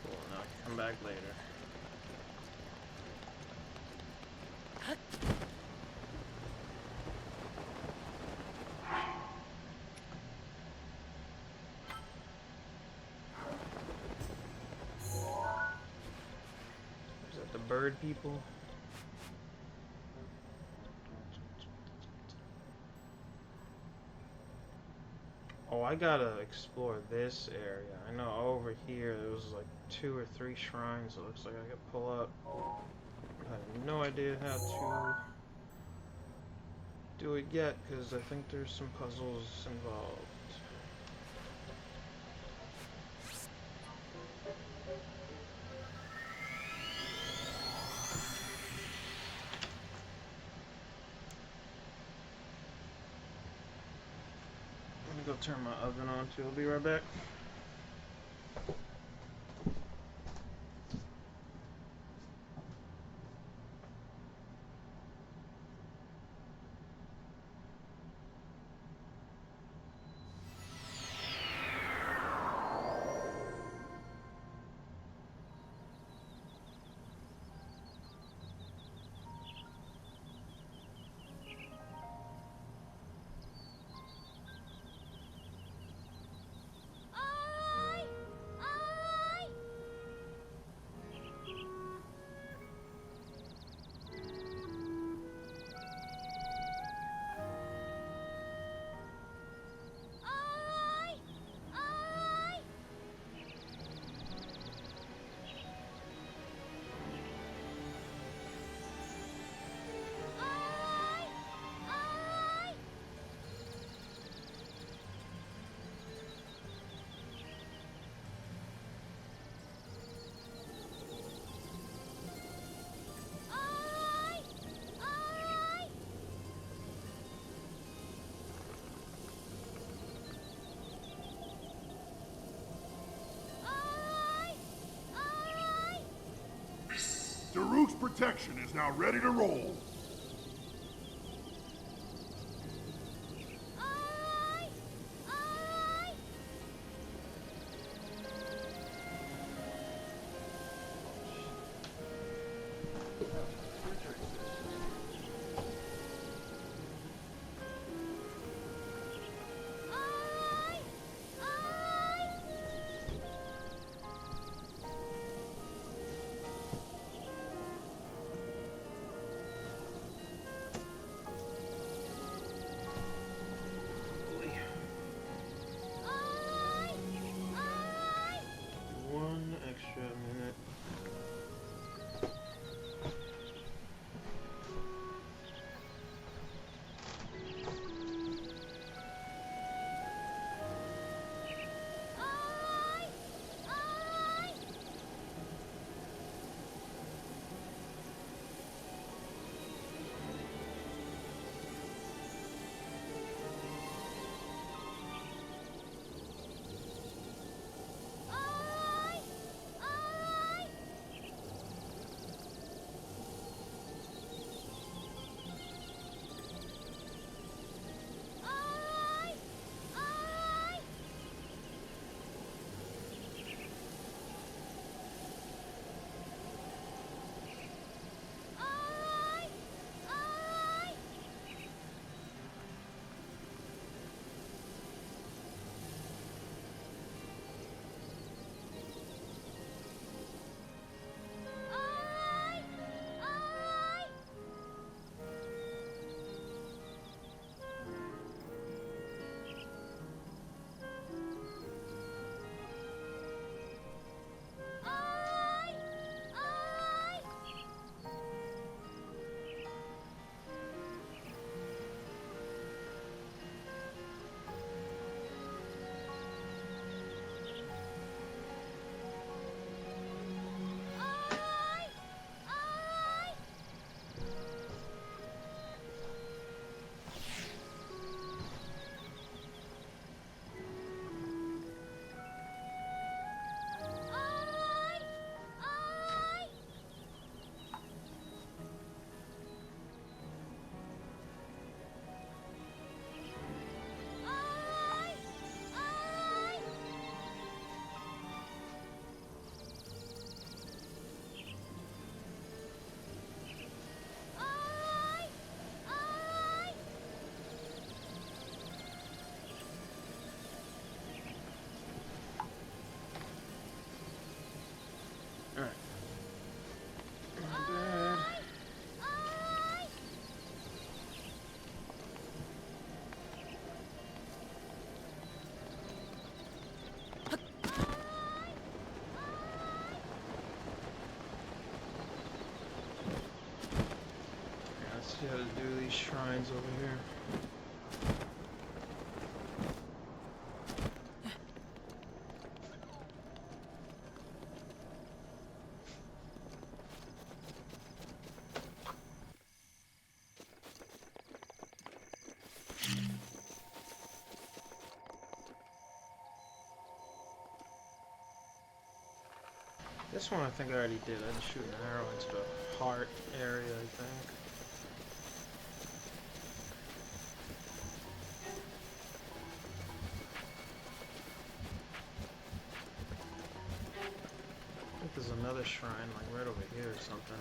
Cool, now I can come back later. Is that the bird people? Oh, I gotta explore this area. I know over here there was like 2 or 3 shrines it looks like I could pull up. I have no idea how to do it yet, because I think there's some puzzles involved. Let me go turn my oven on too. I'll be right back. I, I. Daruk's protection is now ready to roll. One extra minute. do these shrines over here. This one I think I already did. I just shoot an arrow into the heart area, I think. I think there's another shrine like right over here or something.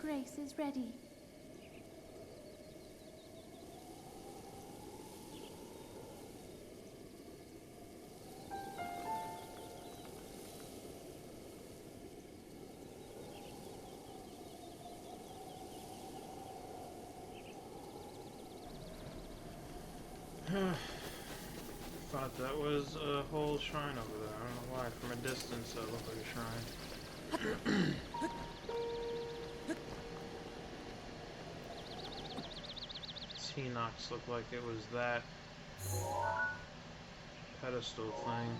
grace is ready. Thought that was a whole shrine over there. I don't know why. From a distance, it looked like a shrine. T-Nox looked like it was that pedestal thing.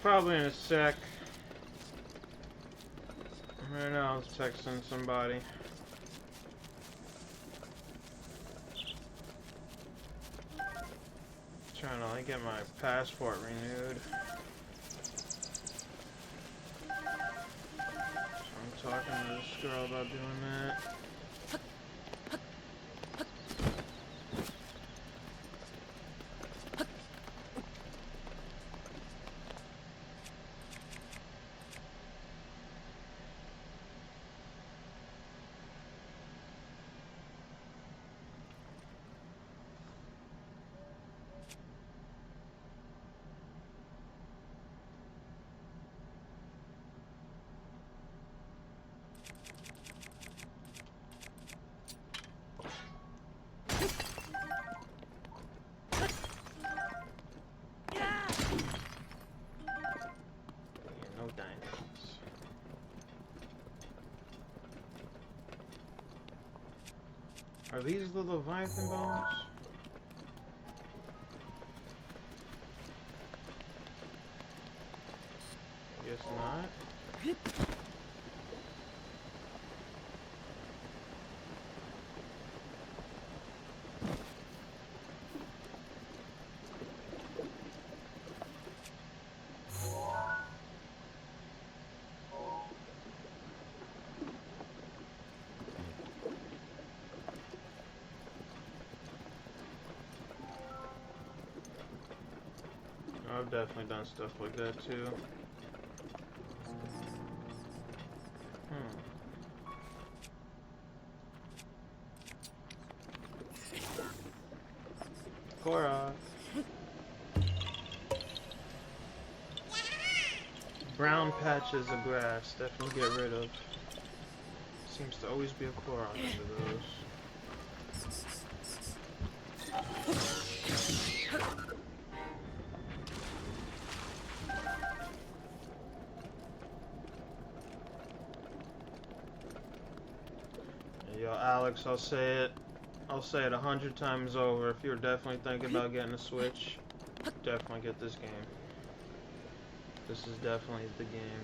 Probably in a sec. Right now, I was texting somebody. Trying to like get my passport renewed. So I'm talking to this girl about doing that. No diamonds. Are these the Leviathan bones? Guess not. I've definitely done stuff like that too. Korra. Brown patches of grass, definitely get rid of. Seems to always be a Korra under those. Yo, Alex, I'll say it 100 times over. If you're definitely thinking about getting a Switch, definitely get this game. This is definitely the game.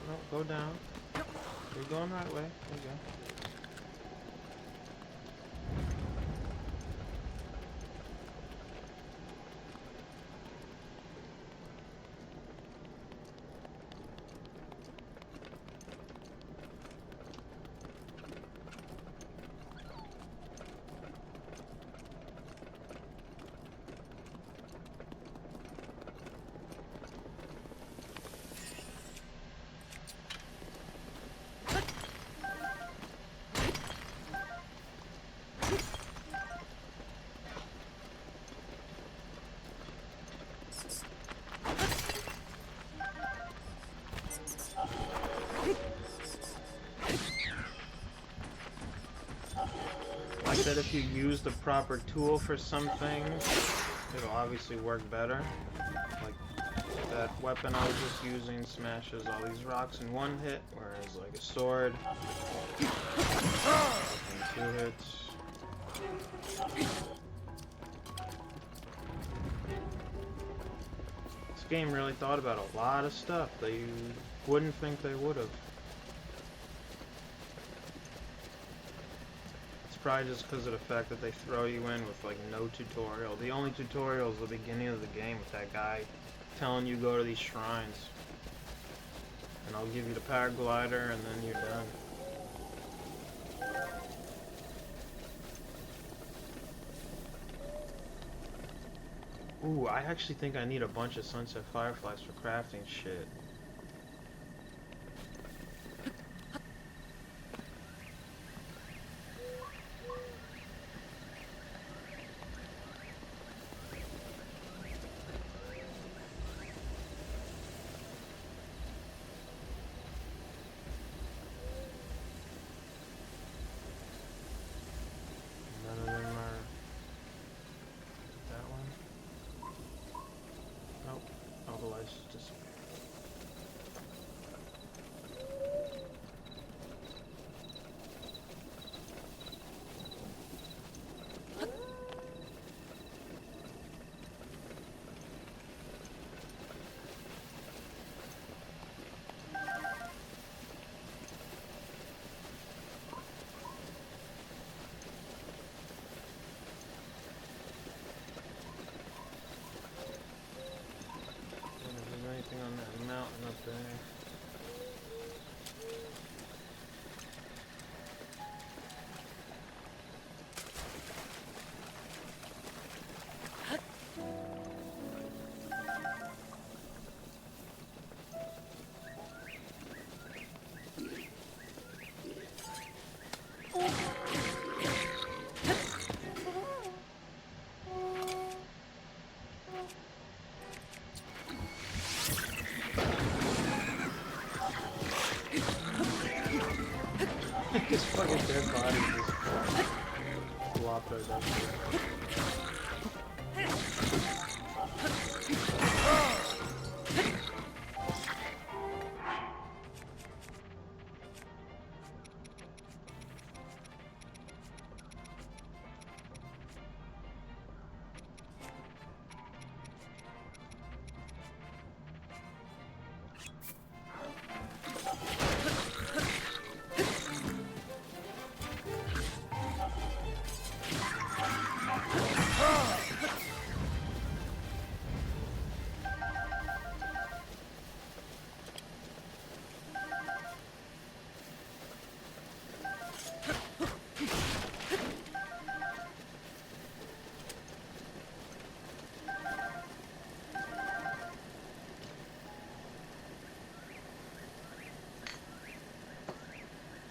no, go down. You're going the right way. There you go. Like that if you use the proper tool for something, it'll obviously work better. Like that weapon I was just using smashes all these rocks in one hit, whereas like a sword, in 2 hits. This game really thought about a lot of stuff that you wouldn't think they would have. Probably just because of the fact that they throw you in with like no tutorial. The only tutorial is the beginning of the game with that guy telling you go to these shrines. And I'll give you the paraglider and then you're done. Ooh, I actually think I need a bunch of sunset fireflies for crafting shit. On that mountain up there. His fucking dead body just flopped right up there.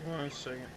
One second.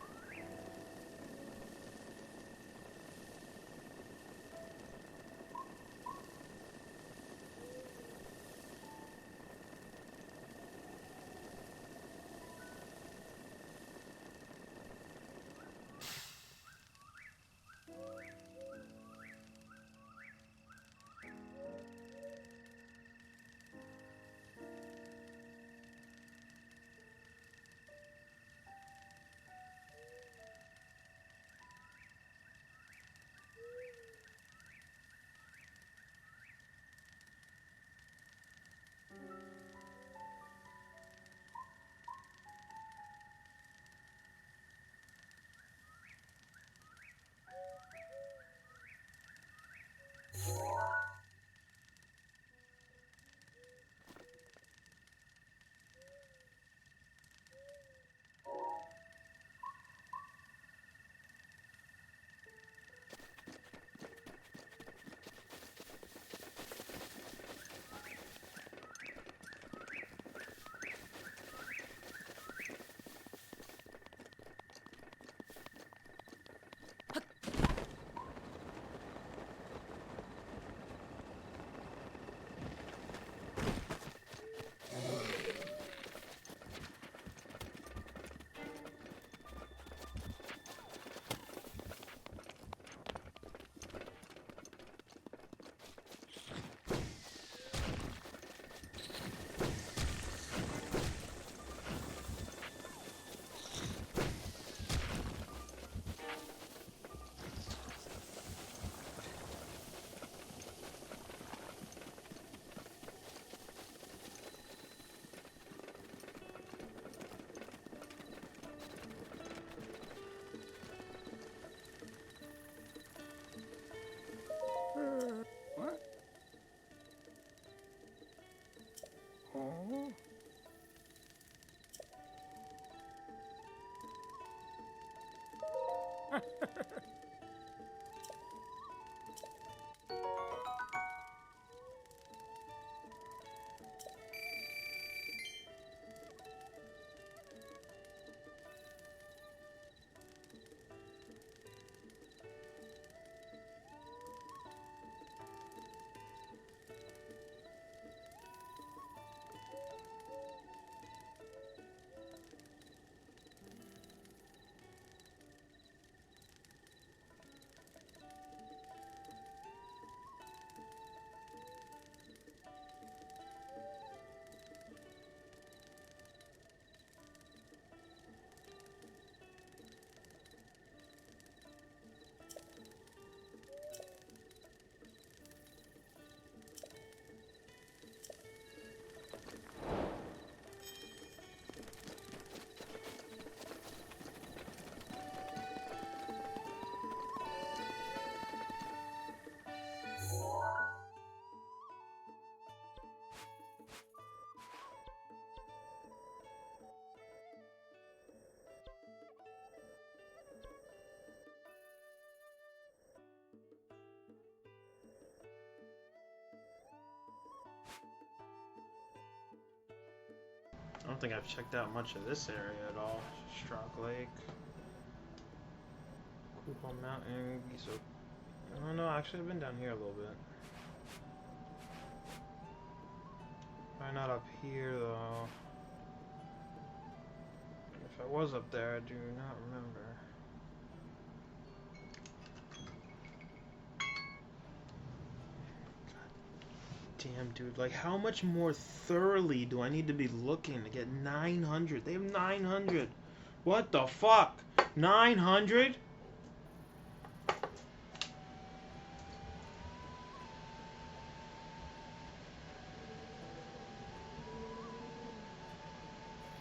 I don't think I've checked out much of this area at all. Strock Lake, Coupon Mountain, so I don't know. Actually, I've been down here a little bit. Probably not up here though. If I was up there, I do not remember. Damn, dude, like how much more thoroughly do I need to be looking to get 900? They have 900. What the fuck? 900?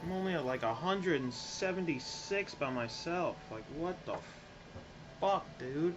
I'm only at like 176 by myself. Like, what the fuck, dude?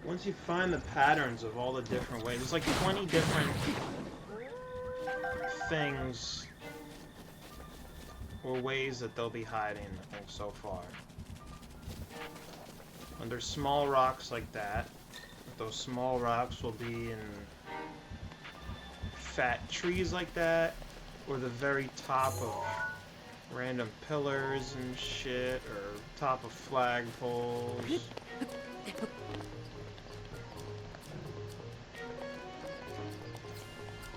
Once you find the patterns of all the different ways, there's like 20 different things or ways that they'll be hiding, I think, so far. And there's small rocks like that. Those small rocks will be in fat trees like that, or the very top of random pillars and shit, or top of flagpoles.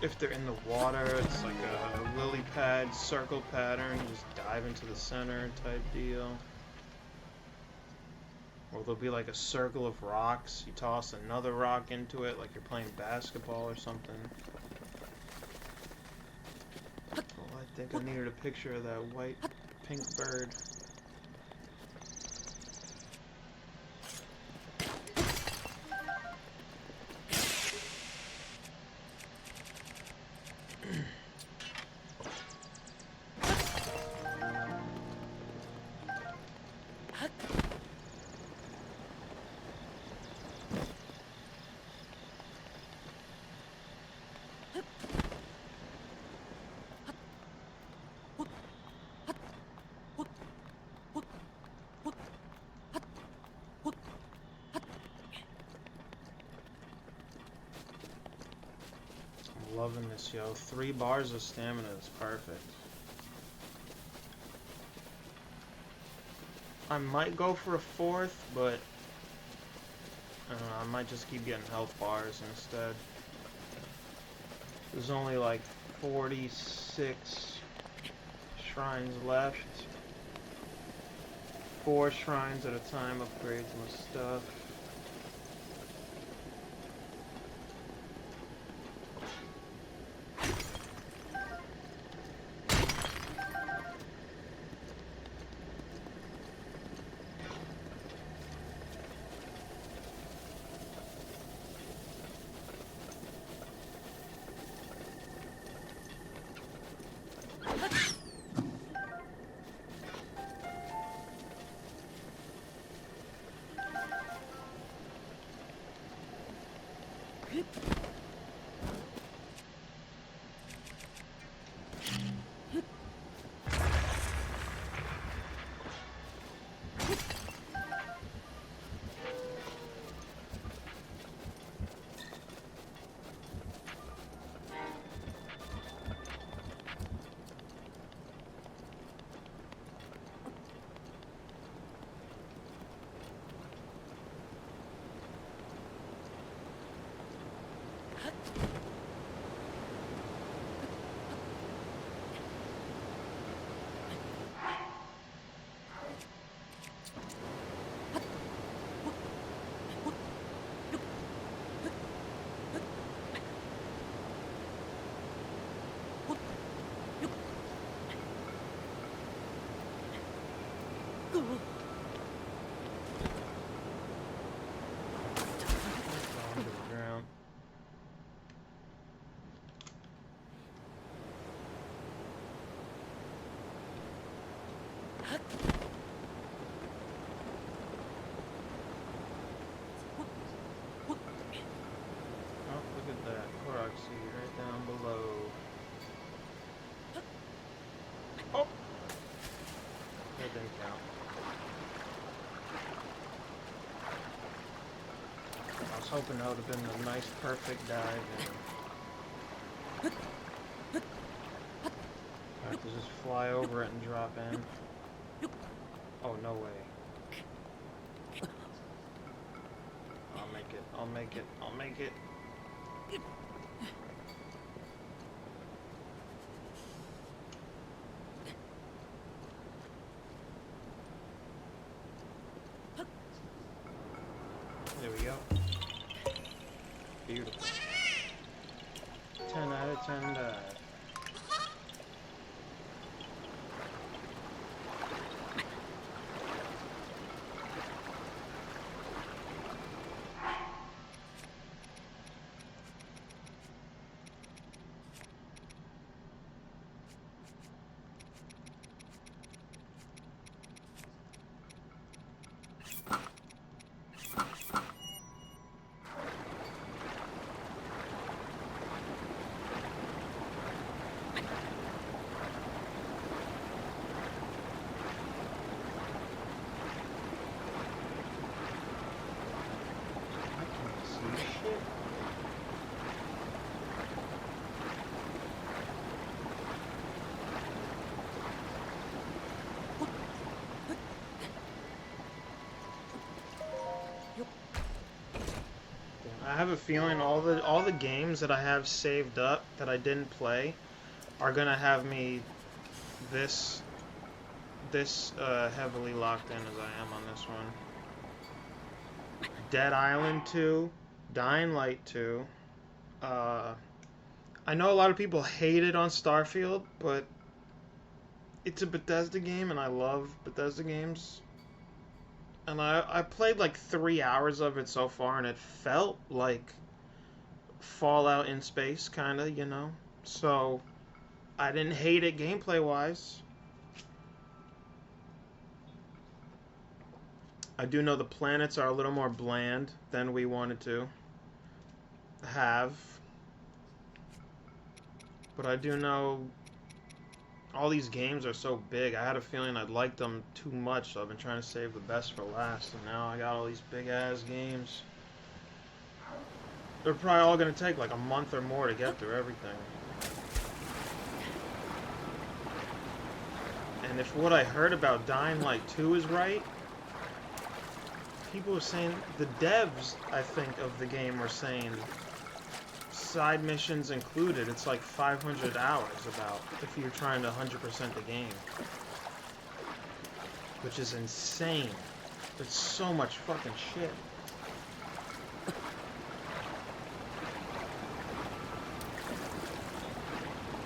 If they're in the water, it's like a lily pad circle pattern, you just dive into the center type deal. Or there'll be like a circle of rocks, you toss another rock into it like you're playing basketball or something. Oh, I think I needed a picture of that white pink bird. Loving this, yo. 3 bars of stamina is perfect. I might go for a 4th, but I don't know, I might just keep getting health bars instead. There's only like 46 shrines left. 4 shrines at a time upgrades my stuff. Onto the ground. Oh, look at that. Korok seed right down below. Oh! That didn't count. I was hoping that would have been a nice, perfect dive. I have to just fly over it and drop in. Oh, no way. I'll make it. I'll make it. I'll make it. There we go. Beautiful. 10 out of 10 dive. I have a feeling all the games that I have saved up that I didn't play are gonna have me this heavily locked in as I am on this one. Dead Island 2, Dying Light 2. I know a lot of people hate it on Starfield, but it's a Bethesda game, and I love Bethesda games. And I played like 3 hours of it so far, and it felt like Fallout in space, kind of, you know? So, I didn't hate it gameplay-wise. I do know the planets are a little more bland than we wanted to have. But I do know all these games are so big. I had a feeling I'd like them too much, so I've been trying to save the best for last. And now I got all these big-ass games. they're probably all gonna take like a month or more to get through everything. And if what I heard about Dying Light 2 is right, people are saying, the devs, I think, of the game are saying, side missions included, it's like 500 hours about, if you're trying to 100% the game. Which is insane. It's so much fucking shit.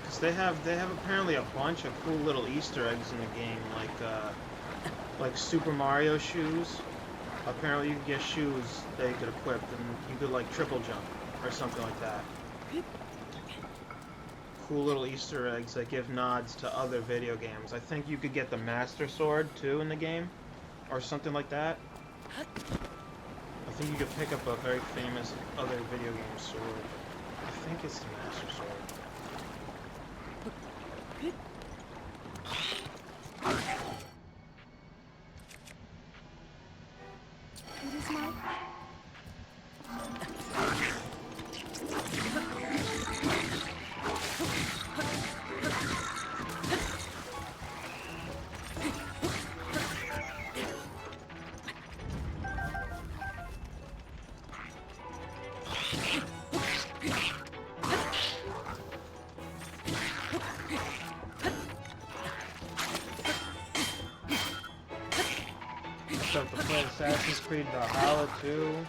Because they have apparently a bunch of cool little Easter eggs in the game, like Super Mario shoes. Apparently you could get shoes that you could equip, and you could like triple jump or something like that. Cool little Easter eggs that give nods to other video games. I think you could get the Master Sword too in the game, or something like that. I think you could pick up a very famous other video game sword. I think it's the Master Sword. It is my... Start to play Assassin's Creed Valhalla too.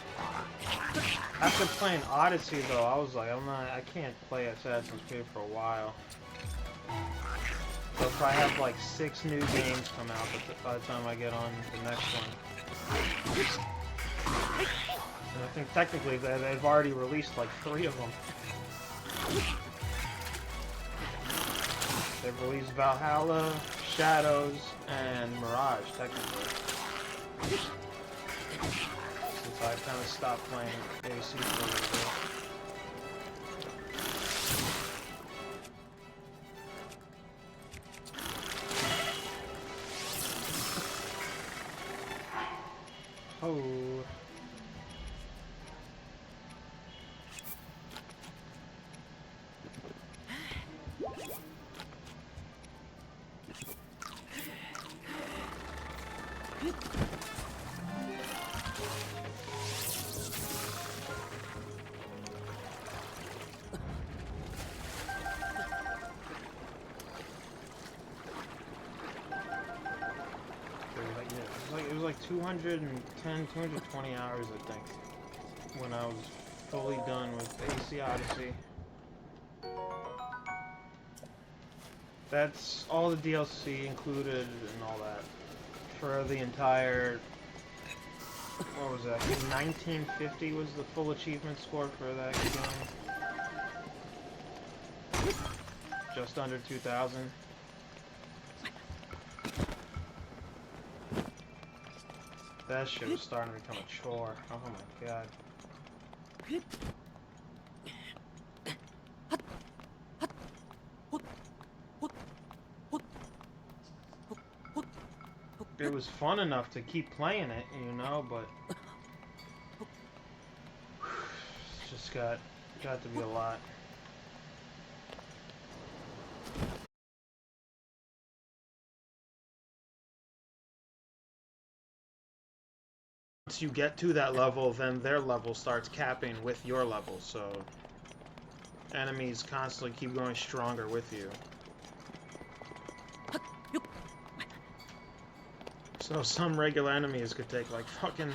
After playing Odyssey though, I was like, I can't play Assassin's Creed for a while. So if I have like 6 new games come out by the time I get on the next one. And I think technically they've already released like 3 of them. They've released Valhalla, Shadows, and Mirage, technically. Since I kind of stopped playing AC for a little bit. Oh. It was like 210, 220 hours, I think, when I was fully done with AC Odyssey. That's all the DLC included and all that for the entire, what was that, 1950 was the full achievement score for that game. Just under 2,000. That shit was starting to become a chore. Oh my god. It was fun enough to keep playing it, you know, but it's just got to be a lot. Once you get to that level, then their level starts capping with your level, so enemies constantly keep going stronger with you. So some regular enemies could take like fucking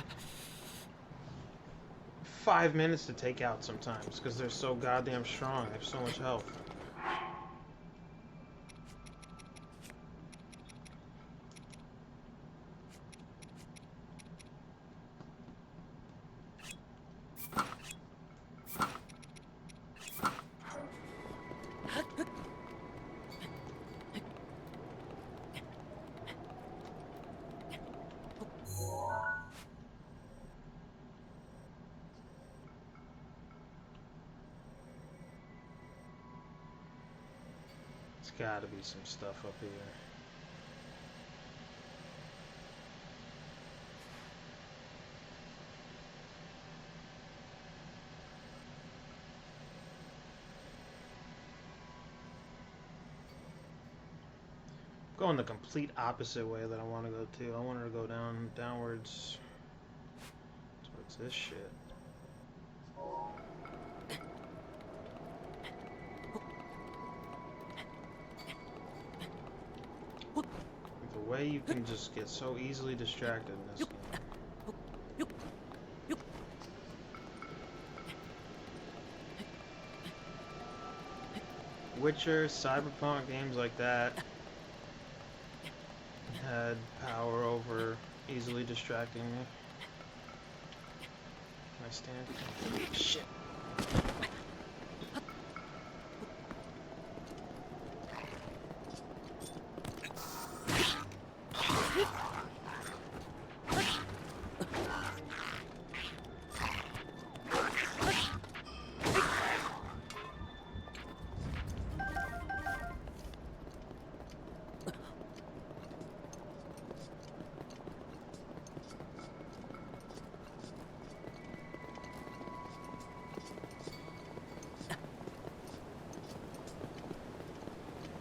5 minutes to take out sometimes, because they're so goddamn strong, they have so much health. There's gotta be some stuff up here. Going the complete opposite way that I want to go to. I want her to go downwards towards this shit. The way you can just get so easily distracted in this game. Witcher, Cyberpunk, games like that had power over easily distracting me. Can I stand? Shit.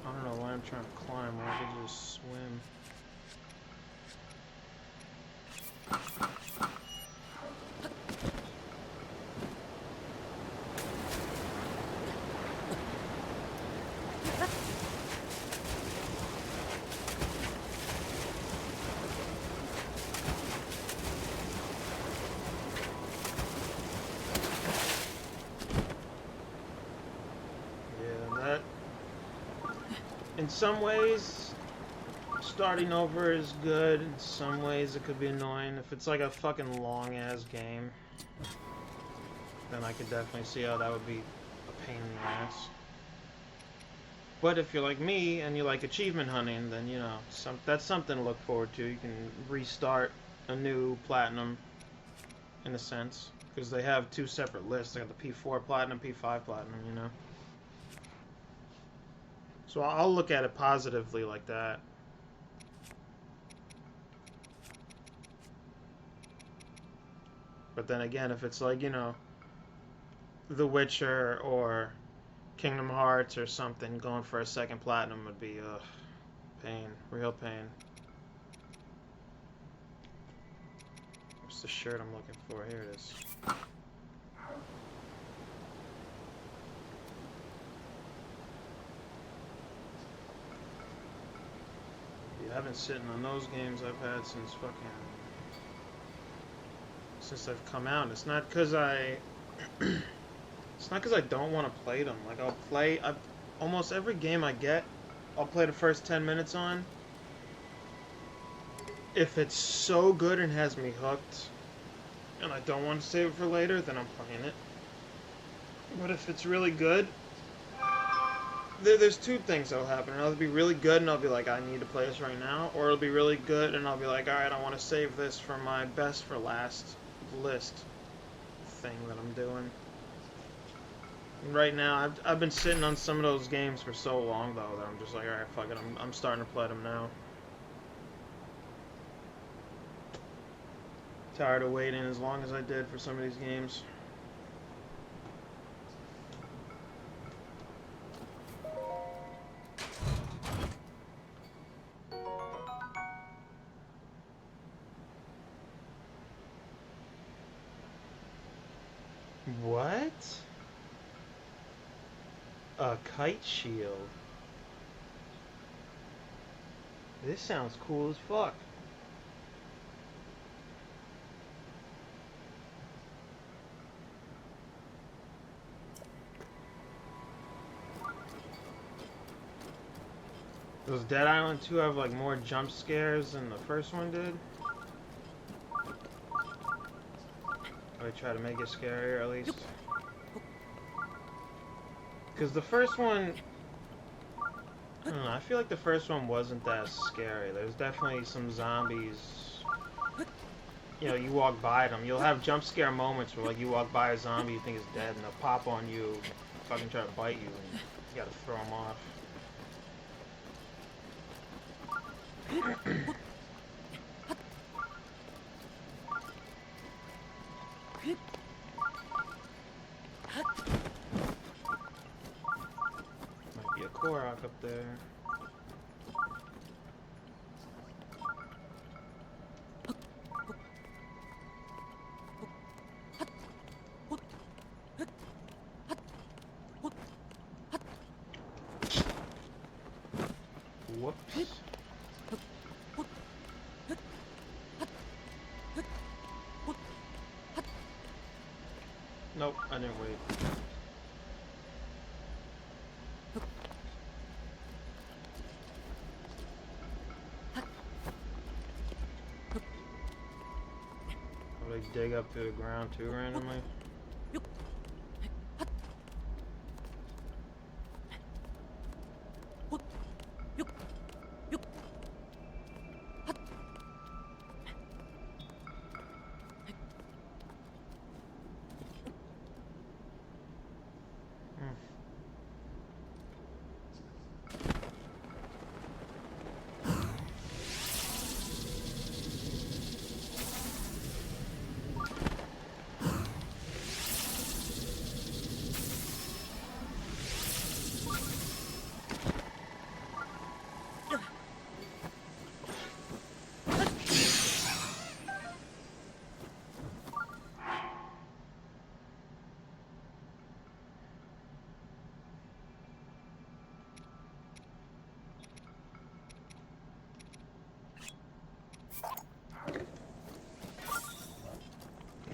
I don't know why I'm trying to climb when I could just swim. Yeah, that... In some ways, starting over is good. In some ways, it could be annoying. If it's like a fucking long-ass game, then I could definitely see how that would be a pain in the ass. But if you're like me and you like achievement hunting, then you know that's something to look forward to. You can restart a new platinum, in a sense, because they have two separate lists. They got the P4 platinum, P5 platinum. You know. So I'll look at it positively like that. But then again, if it's like, you know, The Witcher or Kingdom Hearts or something, going for a second platinum would be, pain. Real pain. What's the shirt I'm looking for? Here it is. I've been sitting on those games I've had since they've come out. It's not because I don't want to play them. Like almost every game I get, I'll play the first 10 minutes on. If it's so good and has me hooked, and I don't want to save it for later, then I'm playing it. But if it's really good, there's two things that'll happen. It'll either be really good and I'll be like, I need to play this right now, or it'll be really good and I'll be like, alright, I want to save this for my best for last list thing that I'm doing. And right now, I've been sitting on some of those games for so long though that I'm just like, alright, fuck it, I'm starting to play them now. Tired of waiting as long as I did for some of these games. What? A kite shield. This sounds cool as fuck. Does Dead Island 2 have like more jump scares than the first one did? Or try to make it scarier at least? Because the first one, I don't know, I feel like the first one wasn't that scary. There's definitely some zombies, you know, you walk by them. You'll have jump scare moments where like you walk by a zombie you think is dead and they'll pop on you, fucking try to bite you, and you gotta throw them off. Might be a Korok up there. Whoops. Nope, I didn't wait. Would I dig up through the ground too randomly?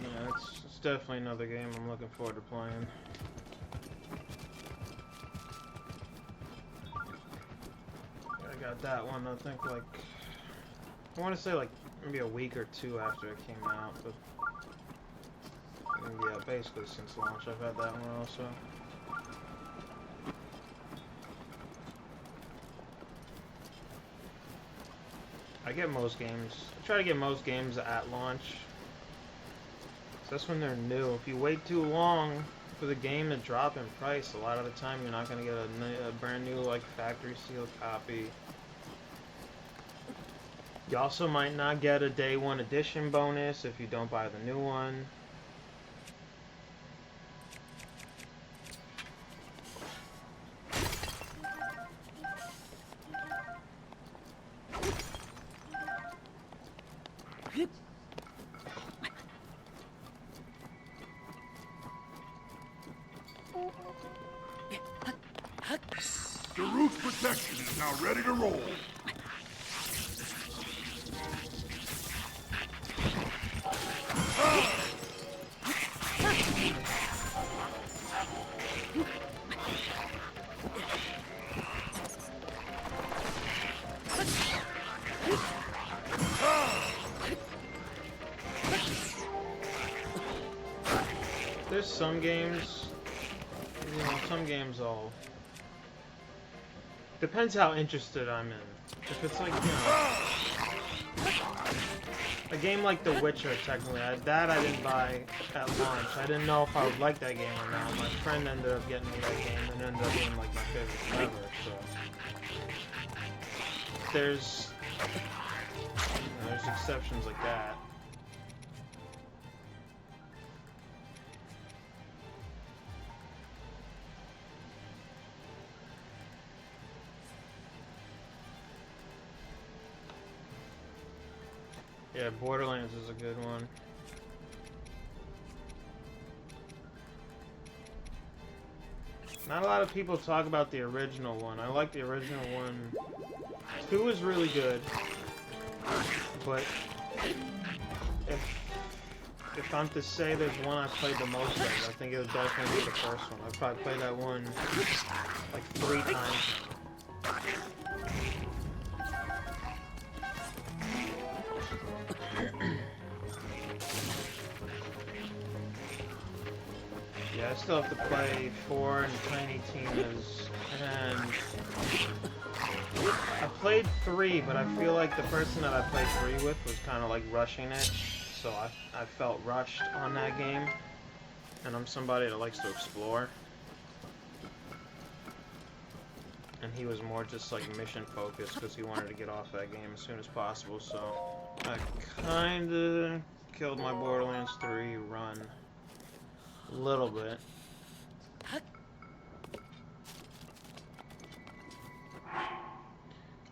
Yeah, it's definitely another game I'm looking forward to playing. I got that one, I think, like, I want to say, like, maybe a week or two after it came out, but yeah, basically since launch I've had that one also. I get most games, I try to get most games at launch. So that's when they're new. If you wait too long for the game to drop in price, a lot of the time you're not going to get a brand new, like, factory sealed copy. You also might not get a day one edition bonus if you don't buy the new one. Daruk's protection is now ready to roll. There's some games, you know, some games I'll... Depends how interested I'm in. If it's like, you know, a game like The Witcher, technically, that I didn't buy at launch. I didn't know if I would like that game or not. My friend ended up getting me that game and ended up being like my favorite ever, so... There's exceptions like that. Yeah, Borderlands is a good one. Not a lot of people talk about the original one. I like the original one. 2 is really good, but if I'm to say there's one I played the most of, I think it would definitely be the first one. I've probably played that one like 3 times now. Yeah, I still have to play 4 and Tiny Tina's, and I played 3, but I feel like the person that I played 3 with was kind of like rushing it, so I felt rushed on that game, and I'm somebody that likes to explore, and he was more just like mission focused because he wanted to get off that game as soon as possible, so I kinda killed my Borderlands 3 run a little bit.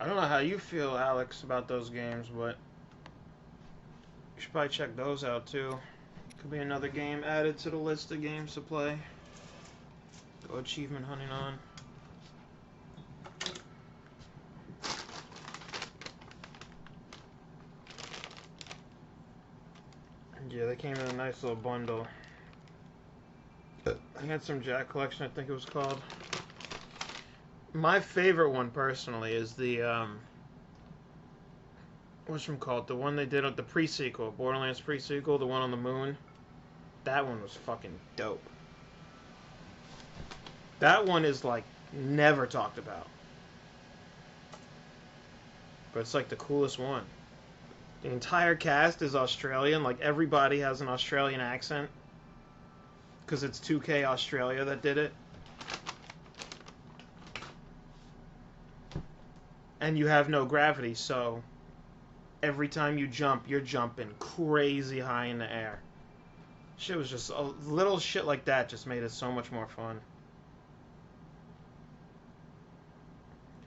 I don't know how you feel, Alex, about those games, but you should probably check those out too. Could be another game added to the list of games to play. Go achievement hunting on. Yeah, they came in a nice little bundle. I had some Jack Collection, I think it was called. My favorite one, personally, is the, what's it called? The one they did on the pre-sequel, Borderlands pre-sequel, the one on the moon. That one was fucking dope. That one is, like, never talked about. But it's, like, the coolest one. The entire cast is Australian. Like, everybody has an Australian accent. Because it's 2K Australia that did it. And you have no gravity, so every time you jump, you're jumping crazy high in the air. Shit was just a little shit like that just made it so much more fun.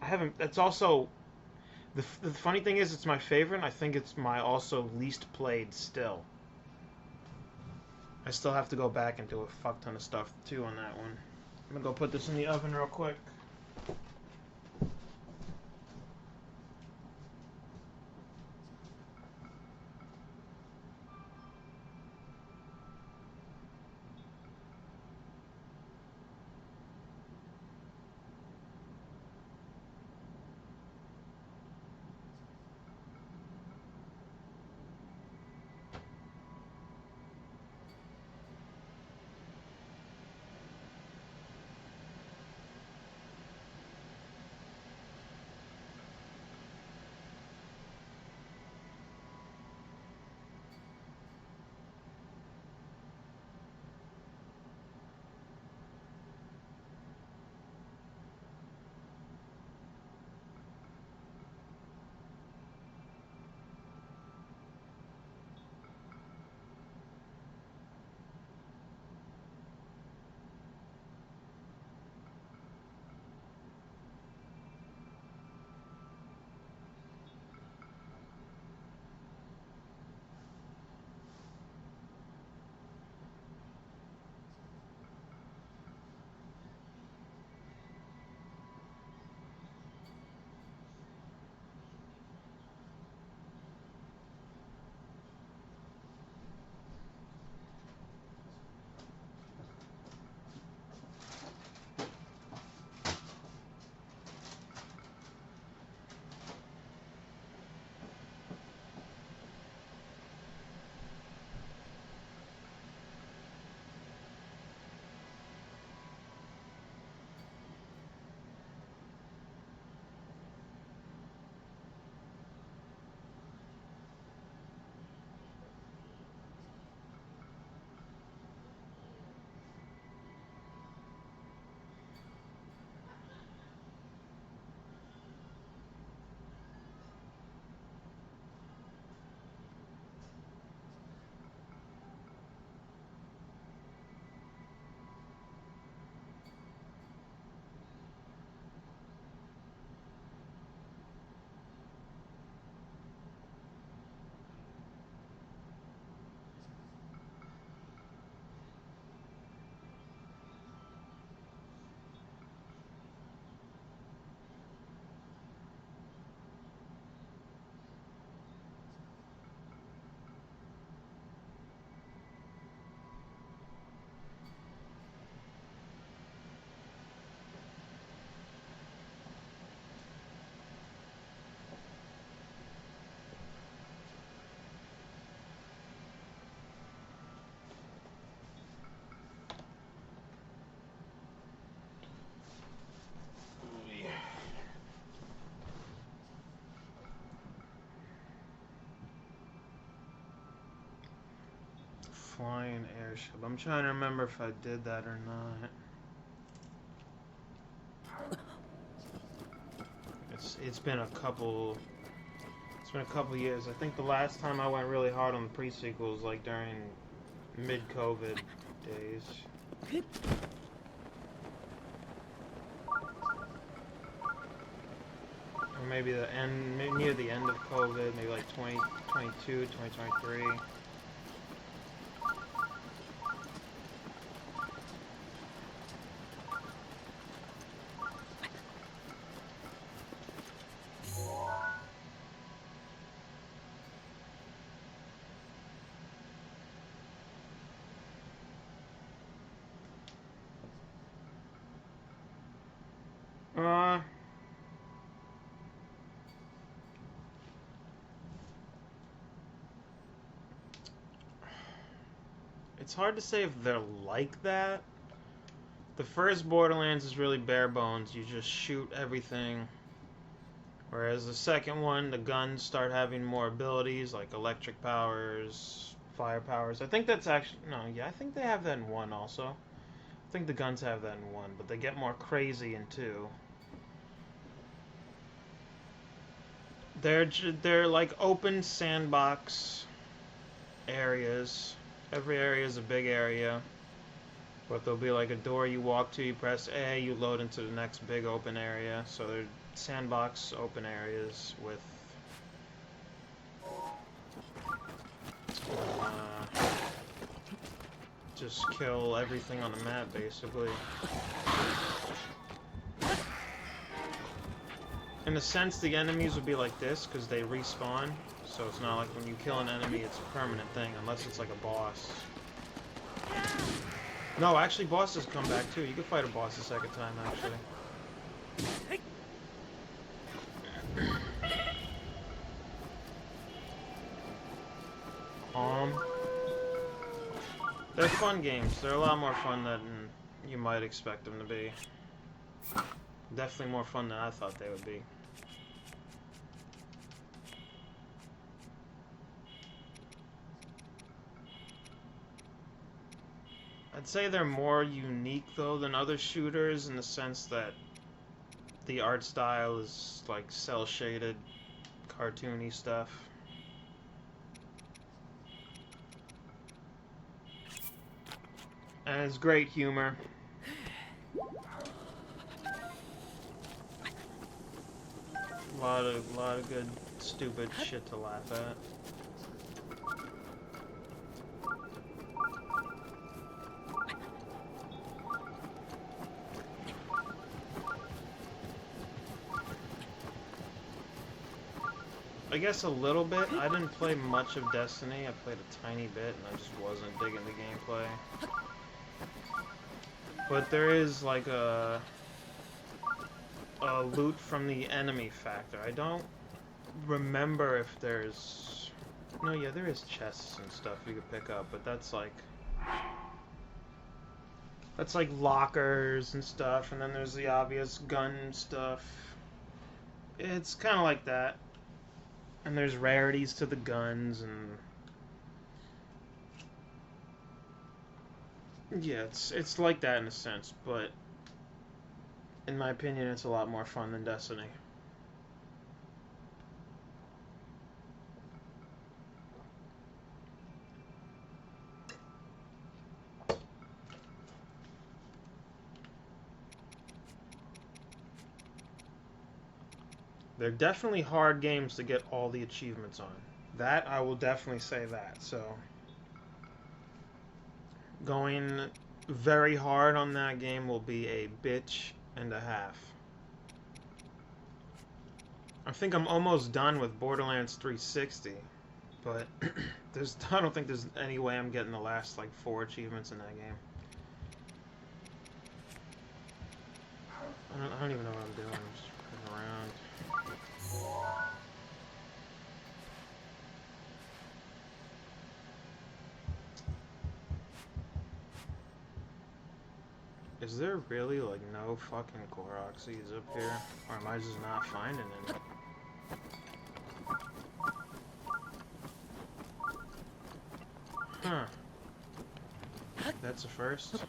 I haven't. That's also the funny thing is it's my favorite. And I think it's my also least played still. I still have to go back and do a fuck ton of stuff too on that one. I'm gonna go put this in the oven real quick. Flying airship. I'm trying to remember if I did that or not. It's been a couple. It's been a couple years. I think the last time I went really hard on the pre-sequel was like during mid-COVID days. Or maybe near the end of COVID, maybe like 2022, 2023. It's hard to say if they're like that. The first Borderlands is really bare bones. You just shoot everything. Whereas the second one, the guns start having more abilities, like electric powers, fire powers. I think that's actually... No, yeah, I think they have that in 1 also. I think the guns have that in 1, but they get more crazy in 2. They're like open sandbox areas. Every area is a big area. But there'll be like a door you walk to, you press A, you load into the next big open area. So they're sandbox open areas with just kill everything on the map basically. In a sense, the enemies would be like this because they respawn. So it's not like when you kill an enemy, it's a permanent thing, unless it's like a boss. No, actually, bosses come back too. You can fight a boss a second time, actually. They're fun games. They're a lot more fun than you might expect them to be. Definitely more fun than I thought they would be. I'd say they're more unique, though, than other shooters in the sense that the art style is, like, cel-shaded, cartoony stuff. And it's great humor. A lot of good, stupid shit to laugh at. I guess a little bit. I didn't play much of Destiny. I played a tiny bit, and I just wasn't digging the gameplay. But there is like a loot from the enemy factor. I don't remember if there's... No, yeah, there is chests and stuff you could pick up, but that's like lockers and stuff, and then there's the obvious gun stuff. It's kind of like that. And there's rarities to the guns, and yeah, it's like that in a sense, but in my opinion, it's a lot more fun than Destiny. They're definitely hard games to get all the achievements on. That, I will definitely say that. So, going very hard on that game will be a bitch and a half. I think I'm almost done with Borderlands 360, but I don't think there's any way I'm getting the last, like, 4 achievements in that game. I don't even know what I'm doing. I'm just fucking around. Is there really, like, no fucking Koroxes up here? Or am I just not finding any? Huh. That's a first.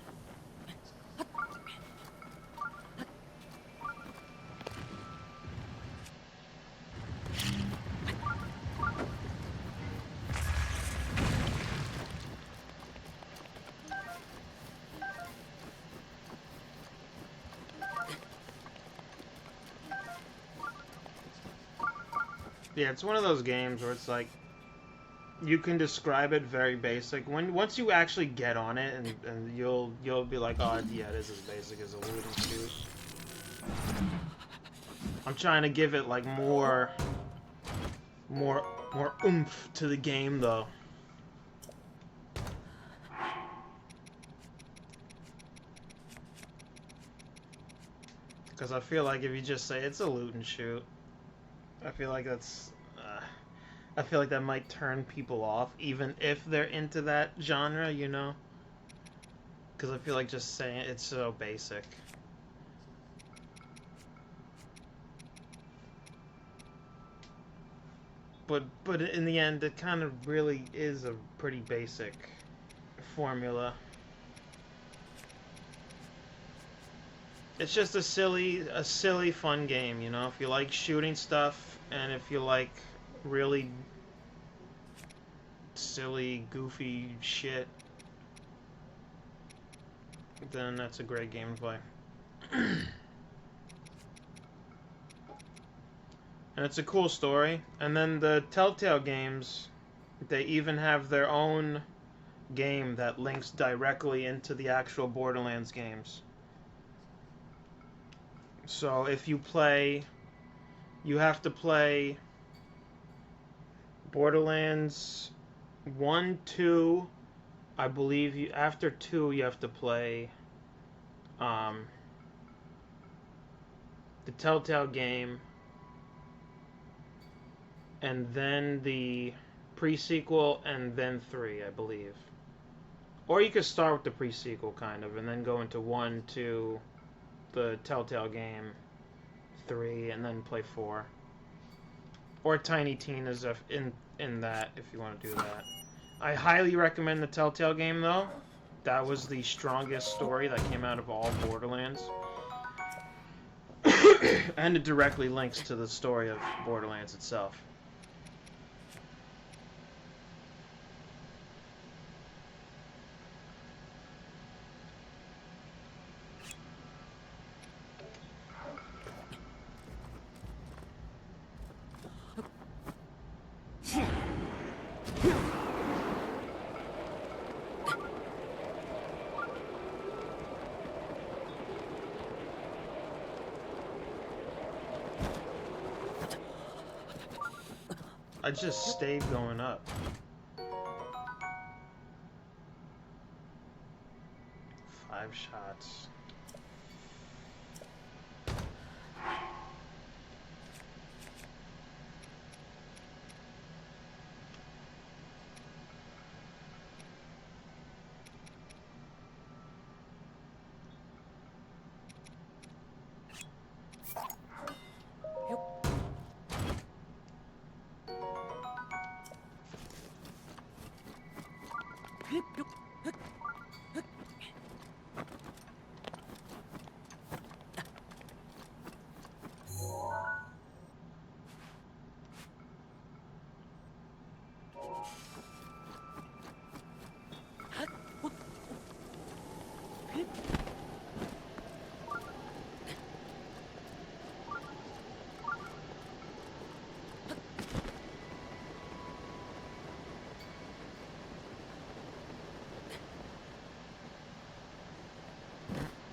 Yeah, it's one of those games where it's like you can describe it very basic. Once you actually get on it, and you'll be like, oh yeah, this is as basic as a loot and shoot. I'm trying to give it like more oomph to the game though. Because I feel like if you just say it's a loot and shoot, I feel like that's I feel like that might turn people off, even if they're into that genre, you know? Because I feel like just saying it's so basic. But in the end, it kind of really is a pretty basic formula. It's just a silly fun game, you know? If you like shooting stuff, and if you like really silly, goofy shit, then that's a great game to play. And it's a cool story. And then the Telltale games, they even have their own game that links directly into the actual Borderlands games. So if you play, you have to play Borderlands 1, 2, I believe you, after 2 you have to play the Telltale game, and then the pre-sequel, and then 3, I believe. Or you could start with the pre-sequel, kind of, and then go into 1, 2, the Telltale game, 3, and then play 4. Or Tiny Tina's in that, if you want to do that. I highly recommend the Telltale game, though. That was the strongest story that came out of all Borderlands. And it directly links to the story of Borderlands itself. I just stayed going up. 5 shots.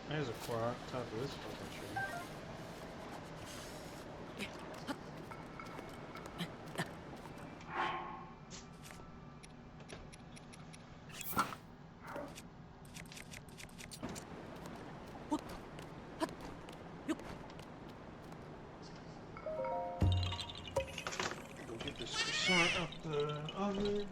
There's a core on top of this fucking tree. Go get this croissant up the oven.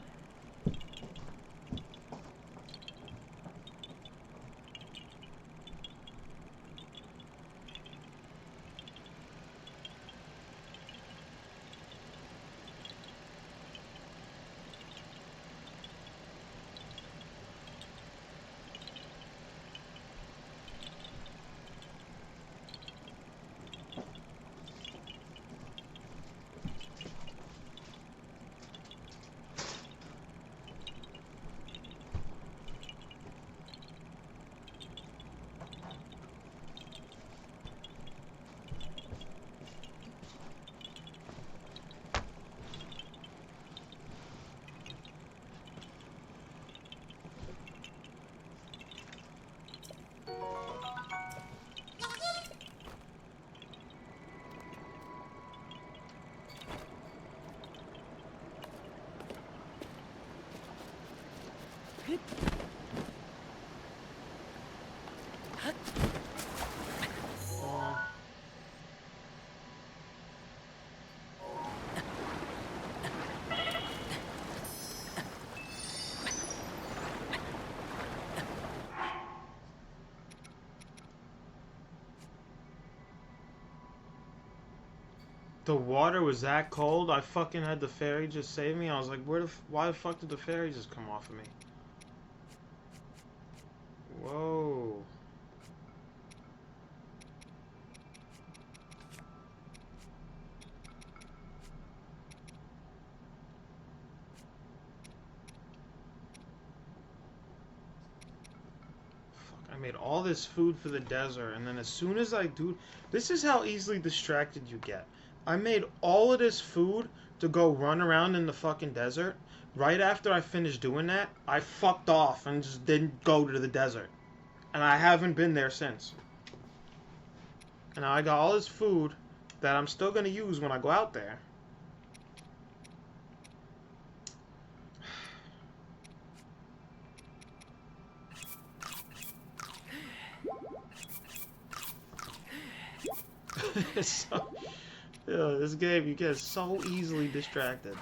The water was that cold? I fucking had the fairy just save me? I was like, why the fuck did the fairy just come off of me? Whoa. Fuck, I made all this food for the desert, and then as soon as I do... This is how easily distracted you get. I made all of this food to go run around in the fucking desert. Right after I finished doing that, I fucked off and just didn't go to the desert. And I haven't been there since. And now I got all this food that I'm still gonna use when I go out there. So, yeah, this game, you get so easily distracted.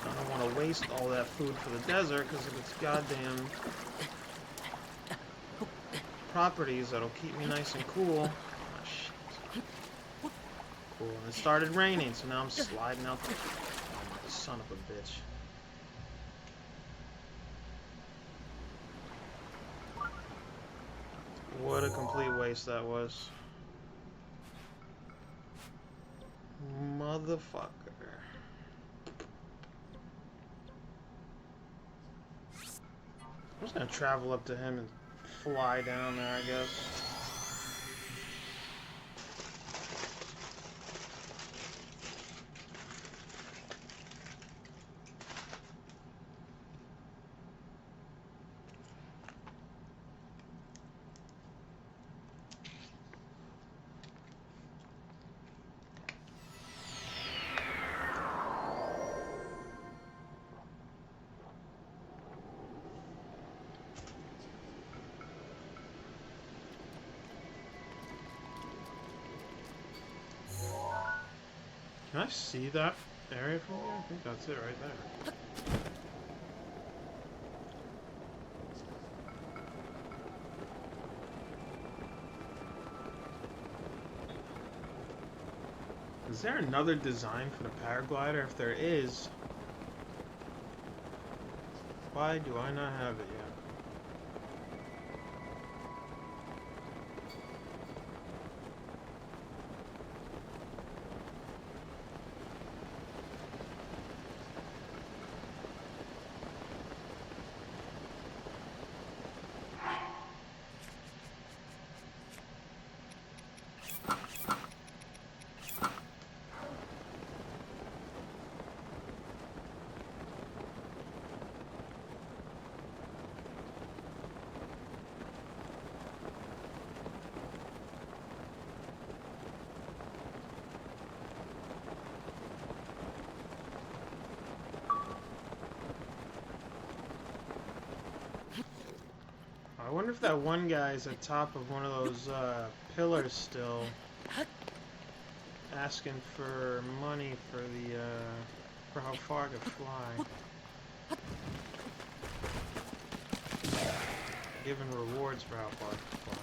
I don't want to waste all that food for the desert because of its goddamn properties that'll keep me nice and cool. Oh, shit. Cool. And it started raining, so now I'm sliding out the... Oh, son of a bitch. What a complete waste that was. Motherfucker. I'm just gonna travel up to him and fly down there, I guess. Can I see that area from here? I think that's it right there. Is there another design for the paraglider? If there is, why do I not have it yet? I wonder if that one guy's at top of one of those pillars still, asking for money for the for how far I could fly. Giving rewards for how far I could fly.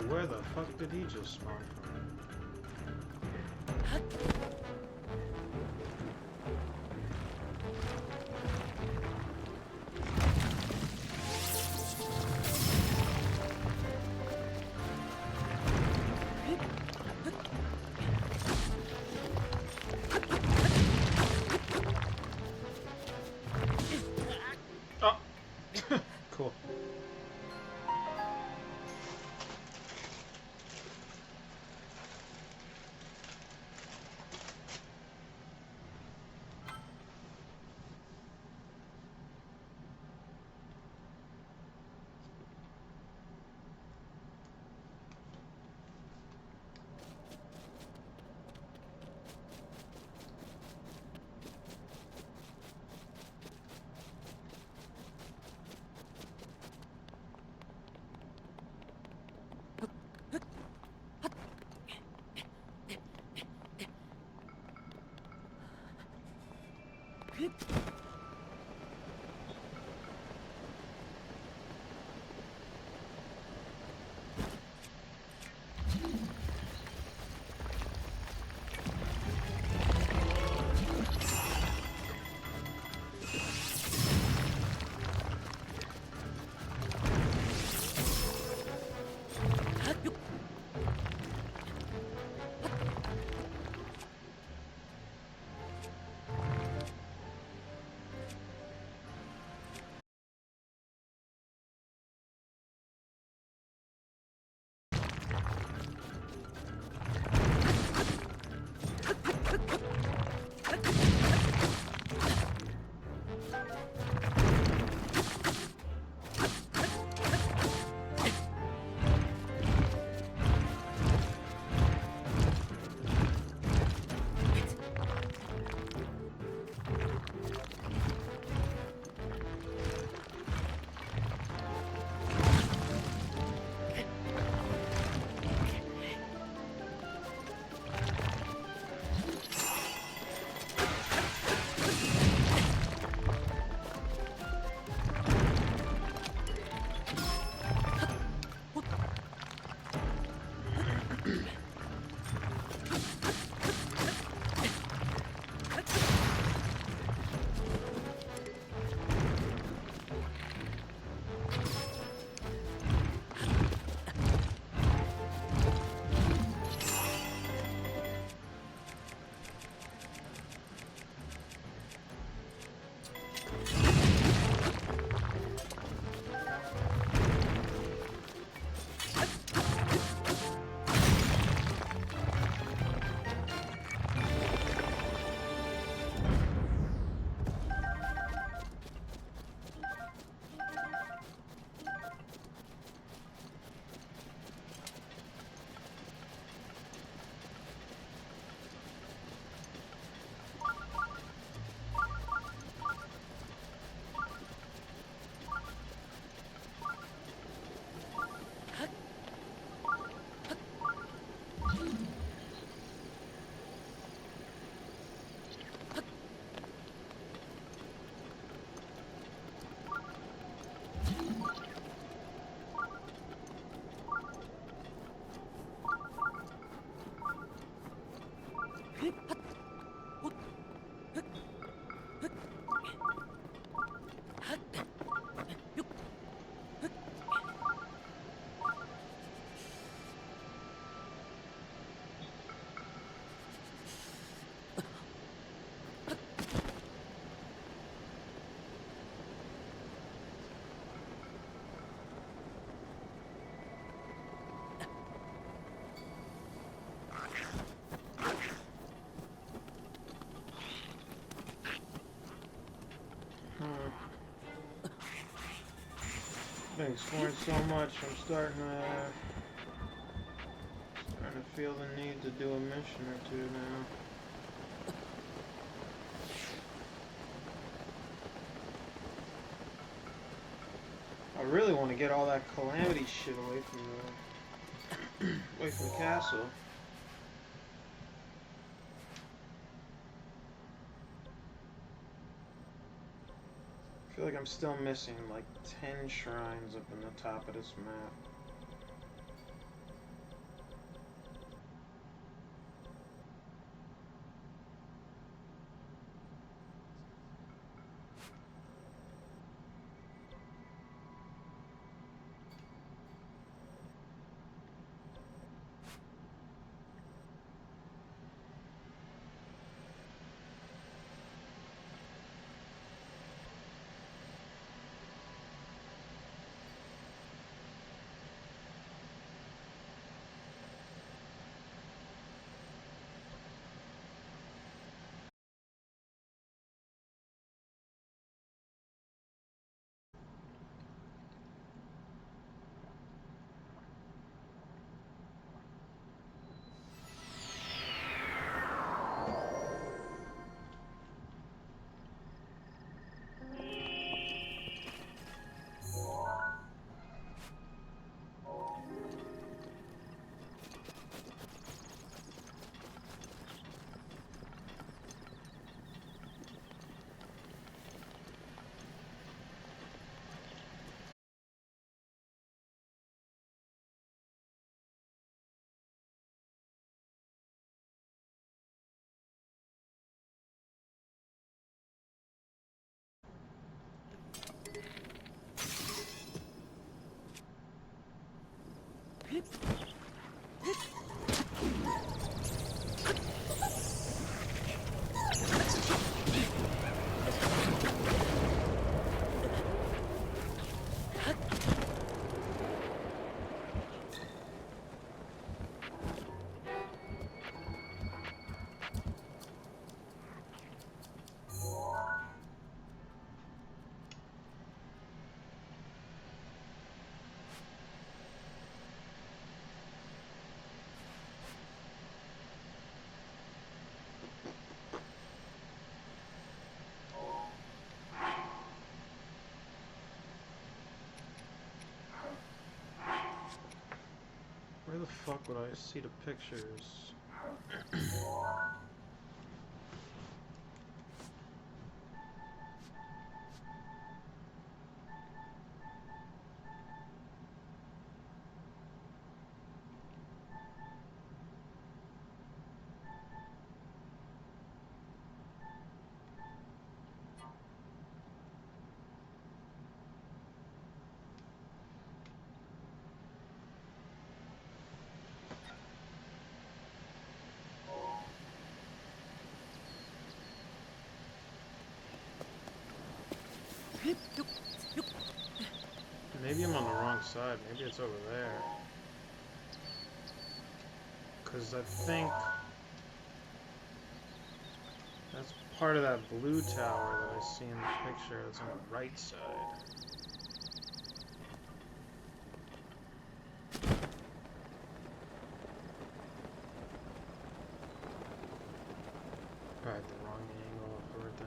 where the fuck did he just spawn from? Oh! Cool. Been exploring so much, I'm starting to feel the need to do a mission or two now. I really want to get all that calamity shit away from the castle. I feel like I'm still missing like 10 shrines up in the top of this map. fuck would I see the pictures? Maybe I'm on the wrong side. Maybe it's over there. Because I think that's part of that blue tower that I see in the picture that's on the right side. Probably the wrong angle for it then.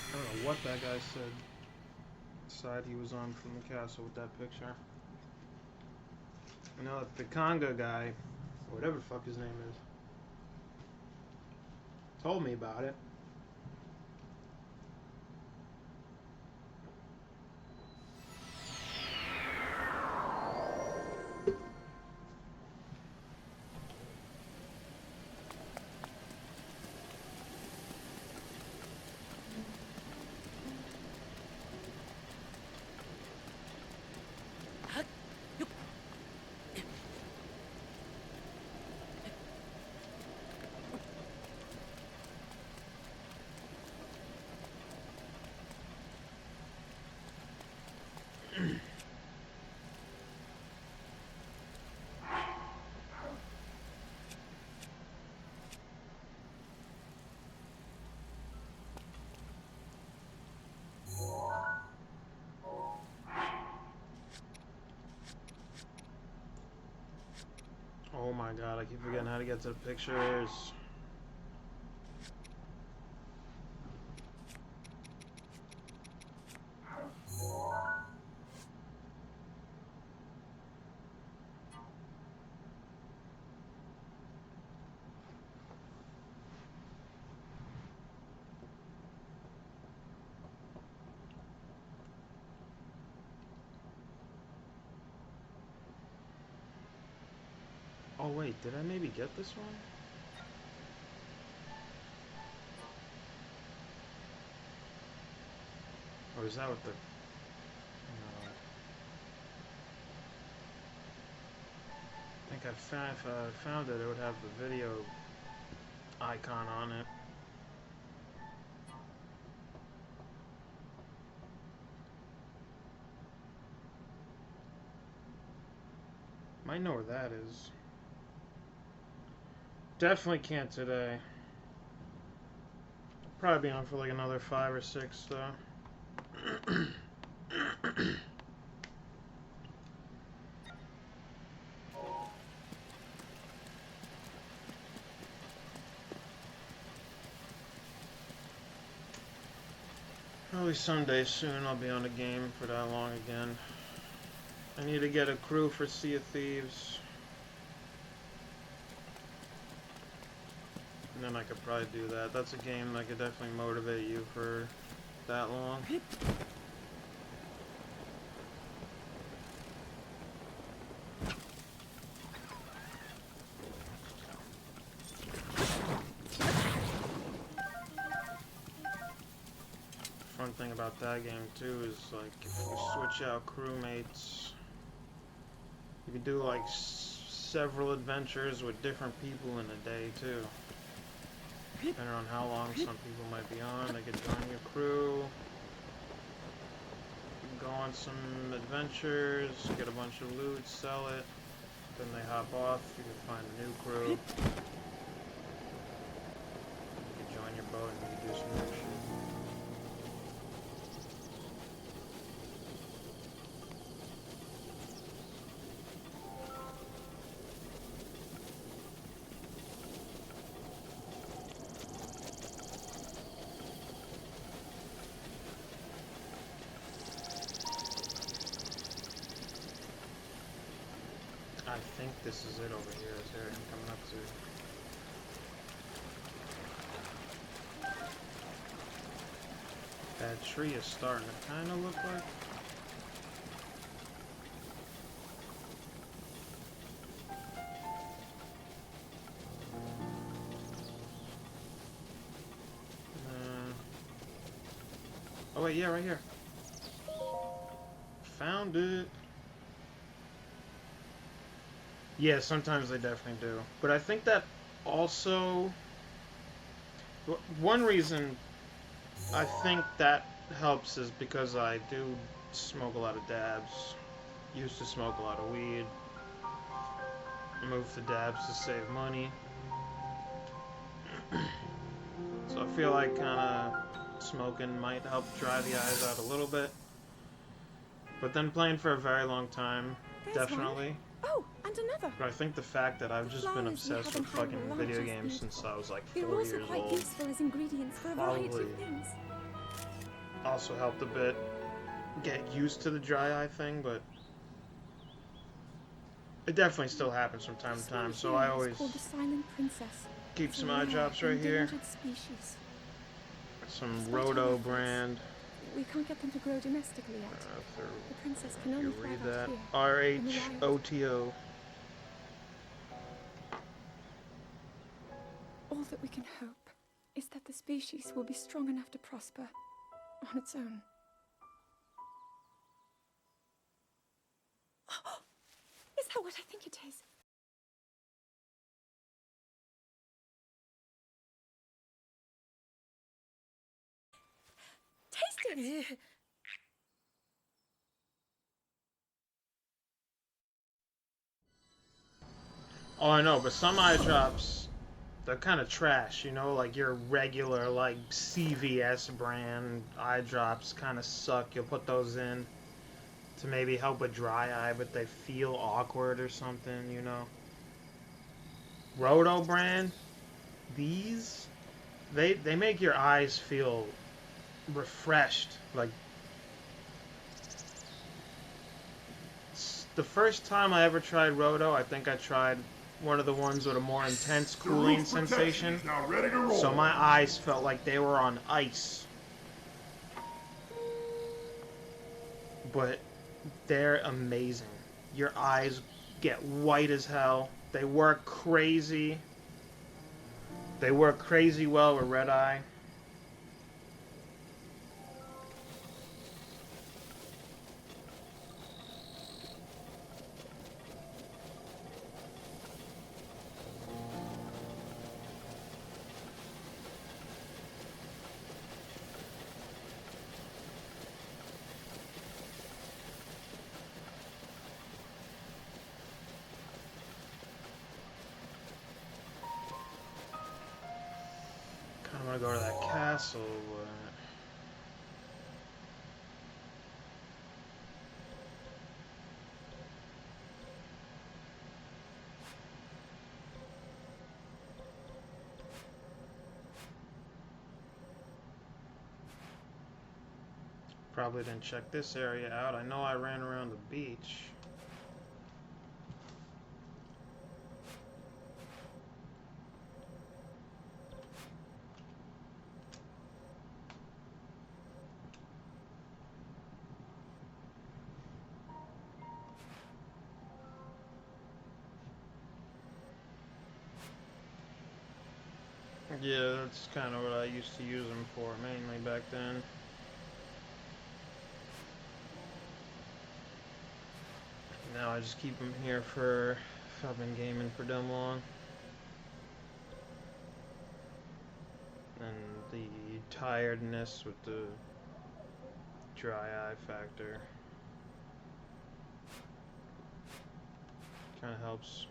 I don't know what that guy said. Side he was on from the castle with that picture. I know that the Conga guy, or whatever the fuck his name is, told me about it. Oh my god, I keep forgetting how to get to the pictures. Oh wait, did I maybe get this one? Or is that what the... No. I think if I found it, it would have the video icon on it. Might know where that is. Definitely can't today. Probably be on for like another 5 or 6 though. Probably someday soon I'll be on a game for that long again. I need to get a crew for Sea of Thieves. And then I could probably do that. That's a game that could definitely motivate you for that long. Fun thing about that game too is like if you switch out crewmates, you can do like several adventures with different people in a day too. Depending on how long some people might be on, they could join your crew. You can go on some adventures, get a bunch of loot, sell it. Then they hop off, you can find a new crew. You can join your boat and you can do some new shit. I think this is it over here. Is there I'm coming up to? That tree is starting to kind of look like. Oh wait, yeah, right here. Found it. Yeah, sometimes they definitely do. But I think that also... One reason I think that helps is because I do smoke a lot of dabs. Used to smoke a lot of weed. Moved to dabs to save money. So I feel like kind of smoking might help dry the eyes out a little bit. But then playing for a very long time, definitely. One. Oh, and another. But I think the fact that I've just been obsessed with fucking video games since I was like 4 years quite old useful as ingredients for a variety probably of things. also helped a bit get used to the dry eye thing, but it definitely still happens from time to time, so I always called the Silent Princess. keep some eye drops right here. Species. Some Roto brand. We can't get them to grow domestically yet. The princess can You only read thrive that? out here. RHOTO. All that we can hope is that the species will be strong enough to prosper on its own. Is that what I think it is? Taste it! Oh, I know, but some eye drops, they're kind of trash, you know? Like your regular, like, CVS brand eye drops kind of suck. You'll put those in to maybe help with dry eye, but they feel awkward or something, you know? Roto brand, these, they make your eyes feel refreshed. Like, the first time I ever tried Roto, I think I tried one of the ones with a more intense cooling sensation. So my eyes felt like they were on ice. But they're amazing. Your eyes get white as hell. They work crazy. They work crazy well with red eye. want to go to that castle, but... Probably didn't check this area out. I know I ran around the beach. Yeah, that's kind of what I used to use them for, mainly back then. Now I just keep them here for if I've been gaming for dumb long. And the tiredness with the dry eye factor kind of helps.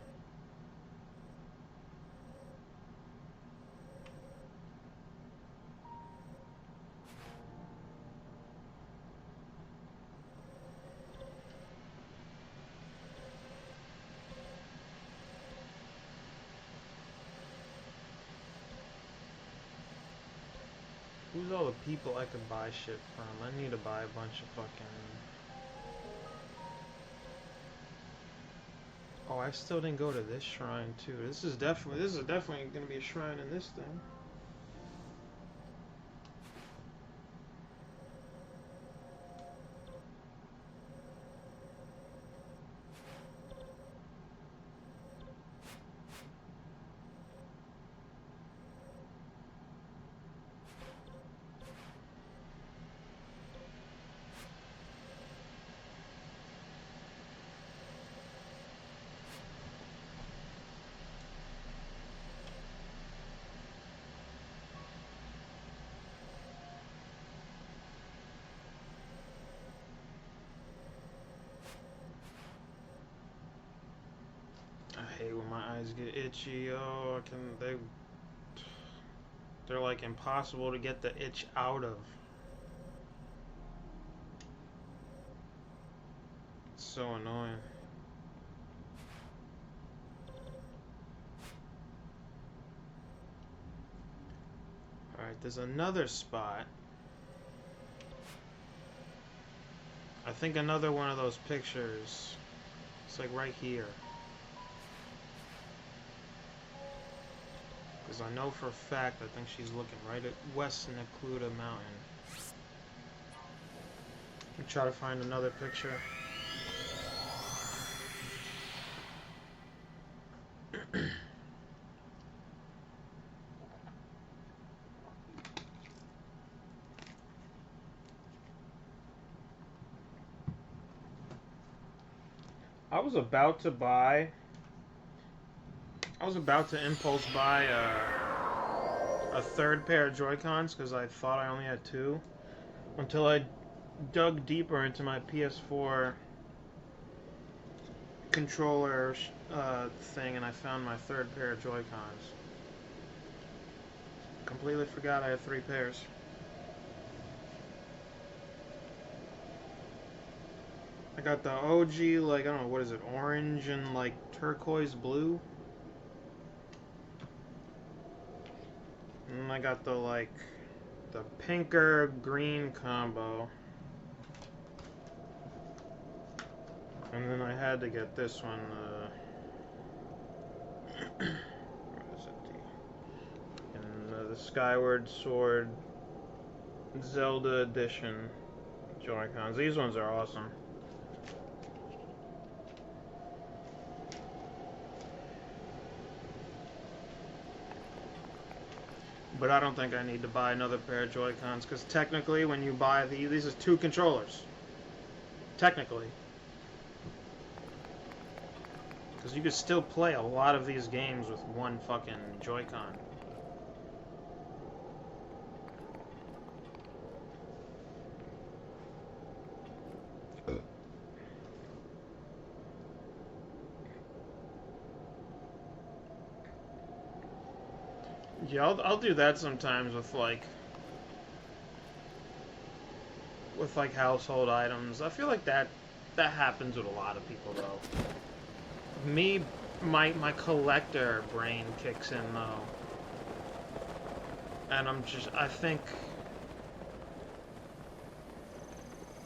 Who's all the people I could buy shit from? I need to buy a bunch of fucking... Oh, I still didn't go to this shrine too. This is definitely gonna be a shrine in this thing. I hate when my eyes get itchy. Oh, they're like impossible to get the itch out of. It's so annoying. Alright, there's another spot. I think another one of those pictures. It's like right here. Because I know for a fact, I think she's looking right at West Necluda Mountain. Let me try to find another picture. I was about to impulse buy a third pair of Joy-Cons because I thought I only had two, until I dug deeper into my PS4 controller thing and I found my third pair of Joy-Cons. Completely forgot I had three pairs. I got the OG, like, I don't know, what is it, orange and, like, turquoise blue? And I got the, like, the pinker green combo. And then I had to get this one, where is it? And the Skyward Sword Zelda Edition Joy-Cons. These ones are awesome. But I don't think I need to buy another pair of Joy-Cons, because technically when you buy these is two controllers. Technically. Because you could still play a lot of these games with one fucking Joy-Con. Yeah, I'll do that sometimes with like household items. I feel like that happens with a lot of people though. Me, my collector brain kicks in though, and I think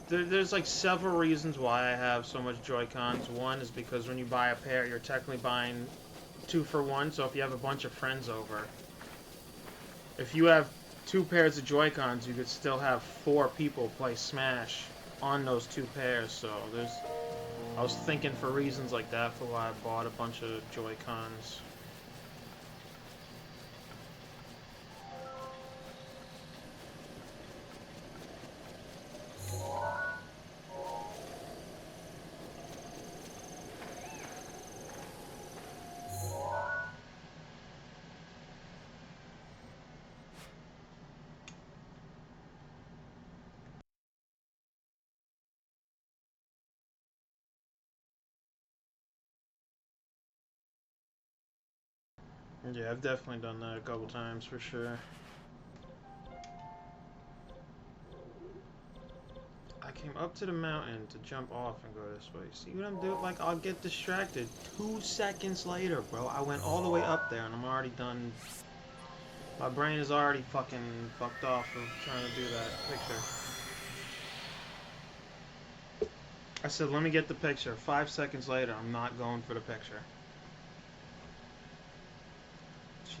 there's like several reasons why I have so much Joy-Cons. One is because when you buy a pair, you're technically buying 2 for 1. So if you have a bunch of friends over, if you have 2 pairs of Joy-Cons, you could still have 4 people play Smash on those 2 pairs. So I was thinking for reasons like that for why I bought a bunch of Joy-Cons. Yeah, I've definitely done that a couple times for sure. I came up to the mountain to jump off and go this way. See what I'm doing? Like, I'll get distracted. 2 seconds later, bro. I went all the way up there and I'm already done. My brain is already fucking fucked off of trying to do that picture. I said, let me get the picture. 5 seconds later, I'm not going for the picture.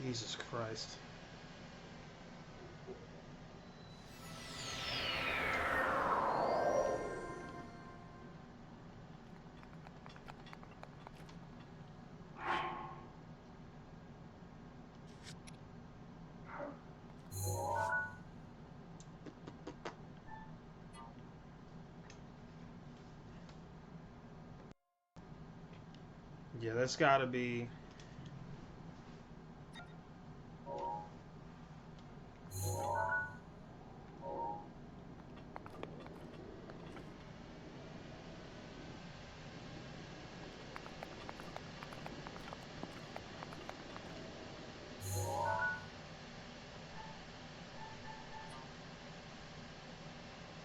Jesus Christ. Yeah, that's gotta be...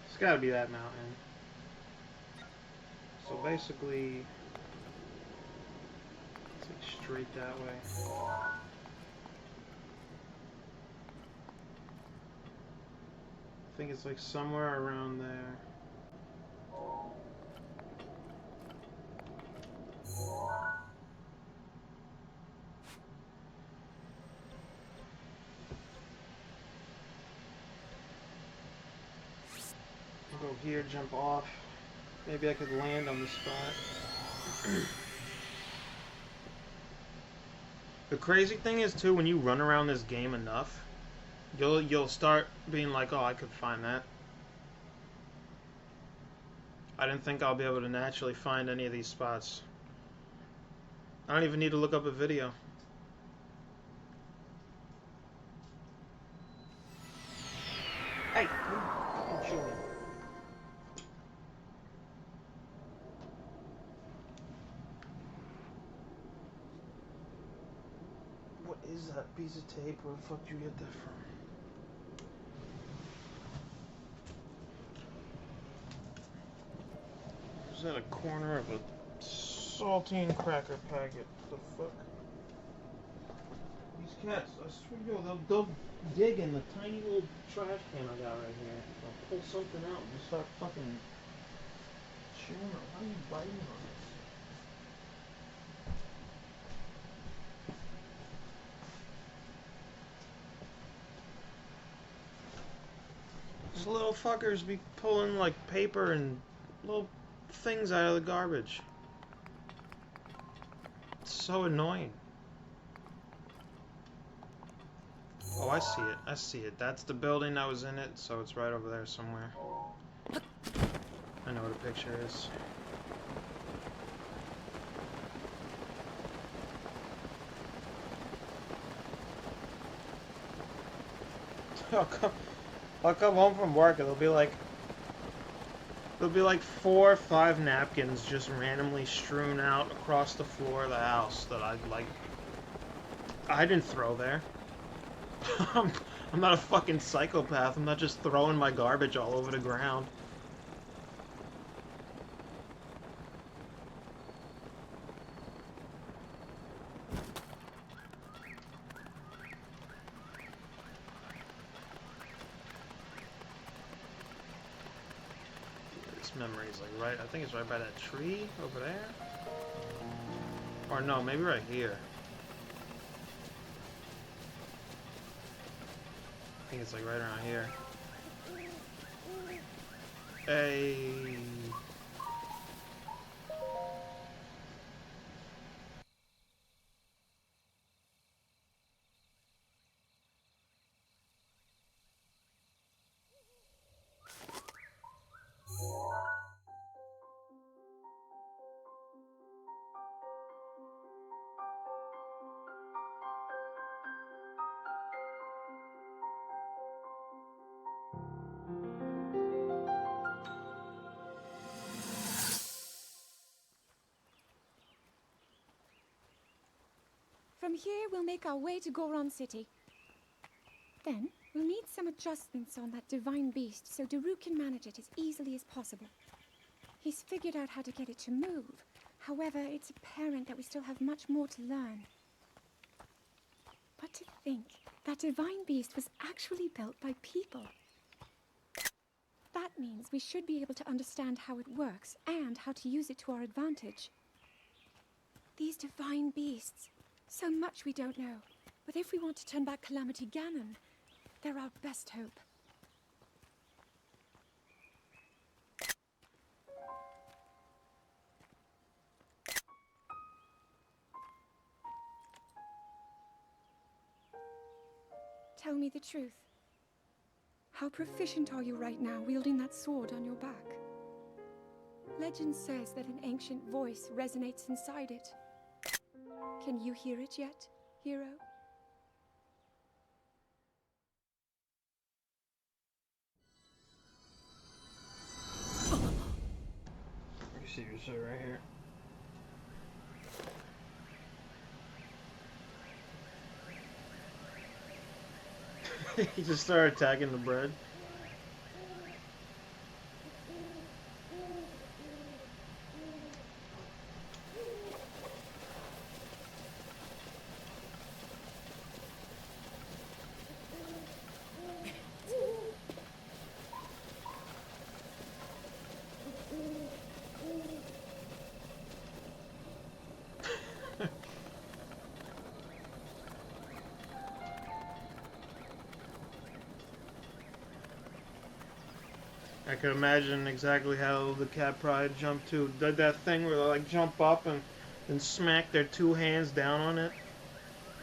It's gotta be that mountain. So basically... it's like straight that way. I think it's like somewhere around there. I'll go here, jump off. Maybe I could land on the spot. The crazy thing is too, when you run around this game enough, you'll start being like, oh, I could find that. I didn't think I'll be able to naturally find any of these spots. I don't even need to look up a video. Hey, you chewing. What is that piece of tape? Where the fuck did you get that from? Is that a corner of a saltine cracker packet? The fuck? These cats, I swear to God, they'll dig in the tiny little trash can I got right here. They'll pull something out and just start fucking chewing on. Why are you biting on this? These little fuckers be pulling like paper and little things out of the garbage. It's so annoying. Oh, I see it. I see it. That's the building that was in it, so it's right over there somewhere. I know what a picture is. I'll come home from work and there'll be like 4 or 5 napkins just randomly strewn out across the floor of the house that I didn't throw there. I'm, I'm not a fucking psychopath. I'm not just throwing my garbage all over the ground. This memory is like right, I think it's right by that tree over there. Or no, maybe right here. I think it's like right around here. Hey. From here, we'll make our way to Goron City. Then, we'll need some adjustments on that divine beast so Daru can manage it as easily as possible. He's figured out how to get it to move. However, it's apparent that we still have much more to learn. But to think, that divine beast was actually built by people. That means we should be able to understand how it works and how to use it to our advantage. These divine beasts, so much we don't know. But if we want to turn back Calamity Ganon, they're our best hope. Tell me the truth. How proficient are you right now wielding that sword on your back? Legend says that an ancient voice resonates inside it. Can you hear it yet, hero? You see your shit right here. He just started attacking the bread. I could imagine exactly how the cat probably jumped too. Did that thing where they like jump up and smack their two hands down on it.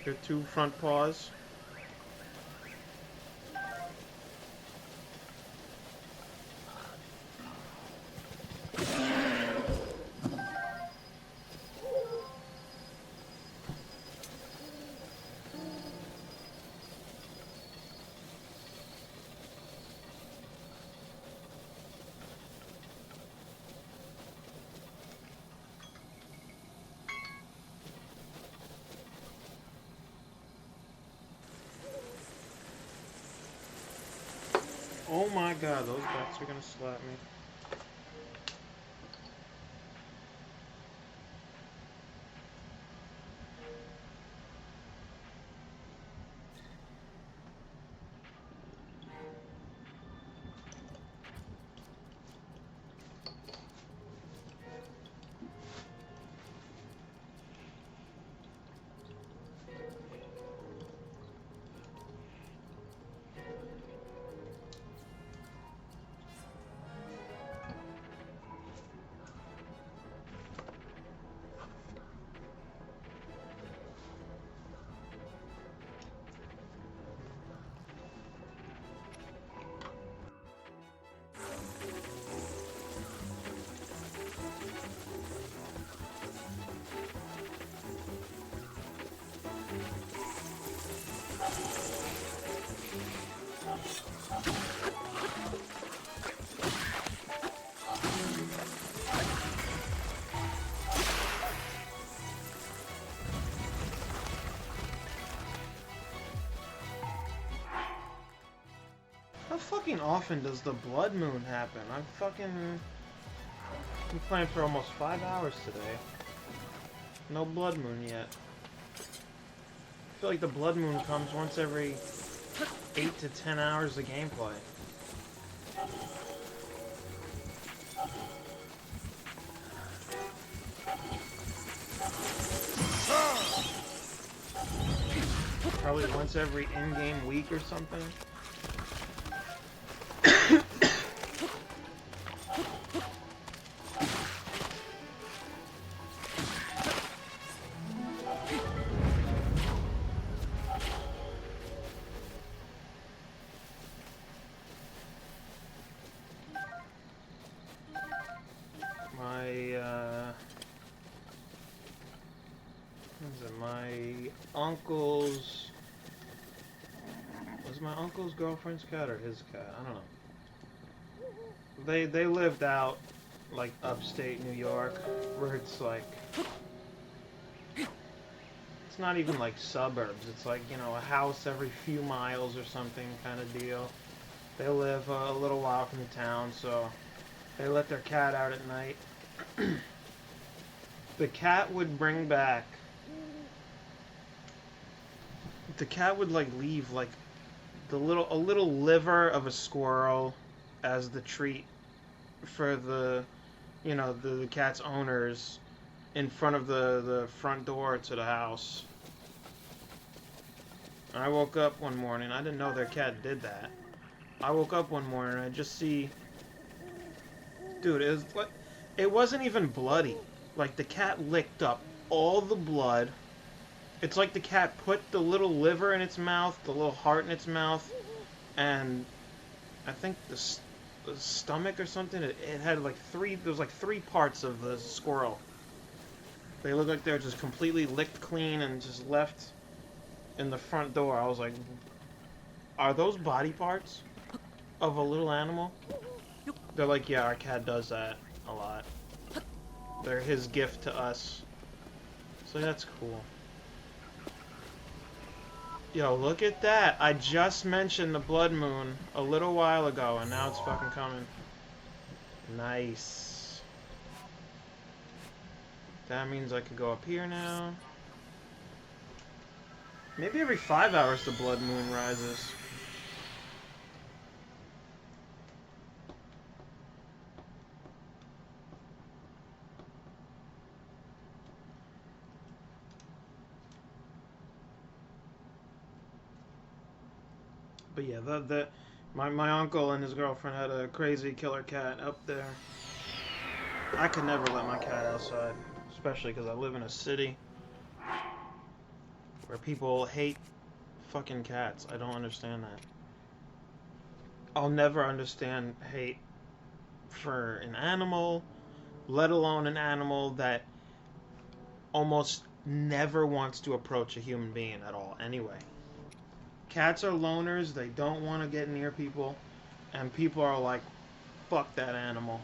Their two front paws. Oh my god, those bats are gonna slap me. How fucking often does the blood moon happen? I'm fucking... been playing for almost 5 hours today. No blood moon yet. I feel like the blood moon comes once every 8 to 10 hours of gameplay. Probably once every in-game week or something. My uncle's... Was my uncle's girlfriend's cat or his cat? I don't know. They lived out, like, upstate New York, where it's like... It's not even like suburbs. It's like, you know, a house every few miles or something kind of deal. They live a little while from the town, so they let their cat out at night. The cat would bring back... The cat would, like, leave, like, a little liver of a squirrel as the treat for the, you know, the cat's owners in front of the front door to the house. And I woke up one morning, I didn't know their cat did that. I woke up one morning and I just see... Dude, it wasn't even bloody. Like, the cat licked up all the blood. It's like the cat put the little liver in its mouth, the little heart in its mouth, and I think the stomach or something. It had like there was like 3 parts of the squirrel. They looked like they were just completely licked clean and just left in the front door. I was like, are those body parts of a little animal? They're like, yeah, our cat does that a lot. They're his gift to us. So that's cool. Yo, look at that. I just mentioned the blood moon a little while ago, and now it's fucking coming. Nice. That means I could go up here now. Maybe every 5 hours the blood moon rises. But yeah, my uncle and his girlfriend had a crazy killer cat up there. I could never let my cat outside, especially because I live in a city where people hate fucking cats. I don't understand that. I'll never understand hate for an animal, let alone an animal that almost never wants to approach a human being at all anyway. Cats are loners, they don't want to get near people, and people are like, fuck that animal.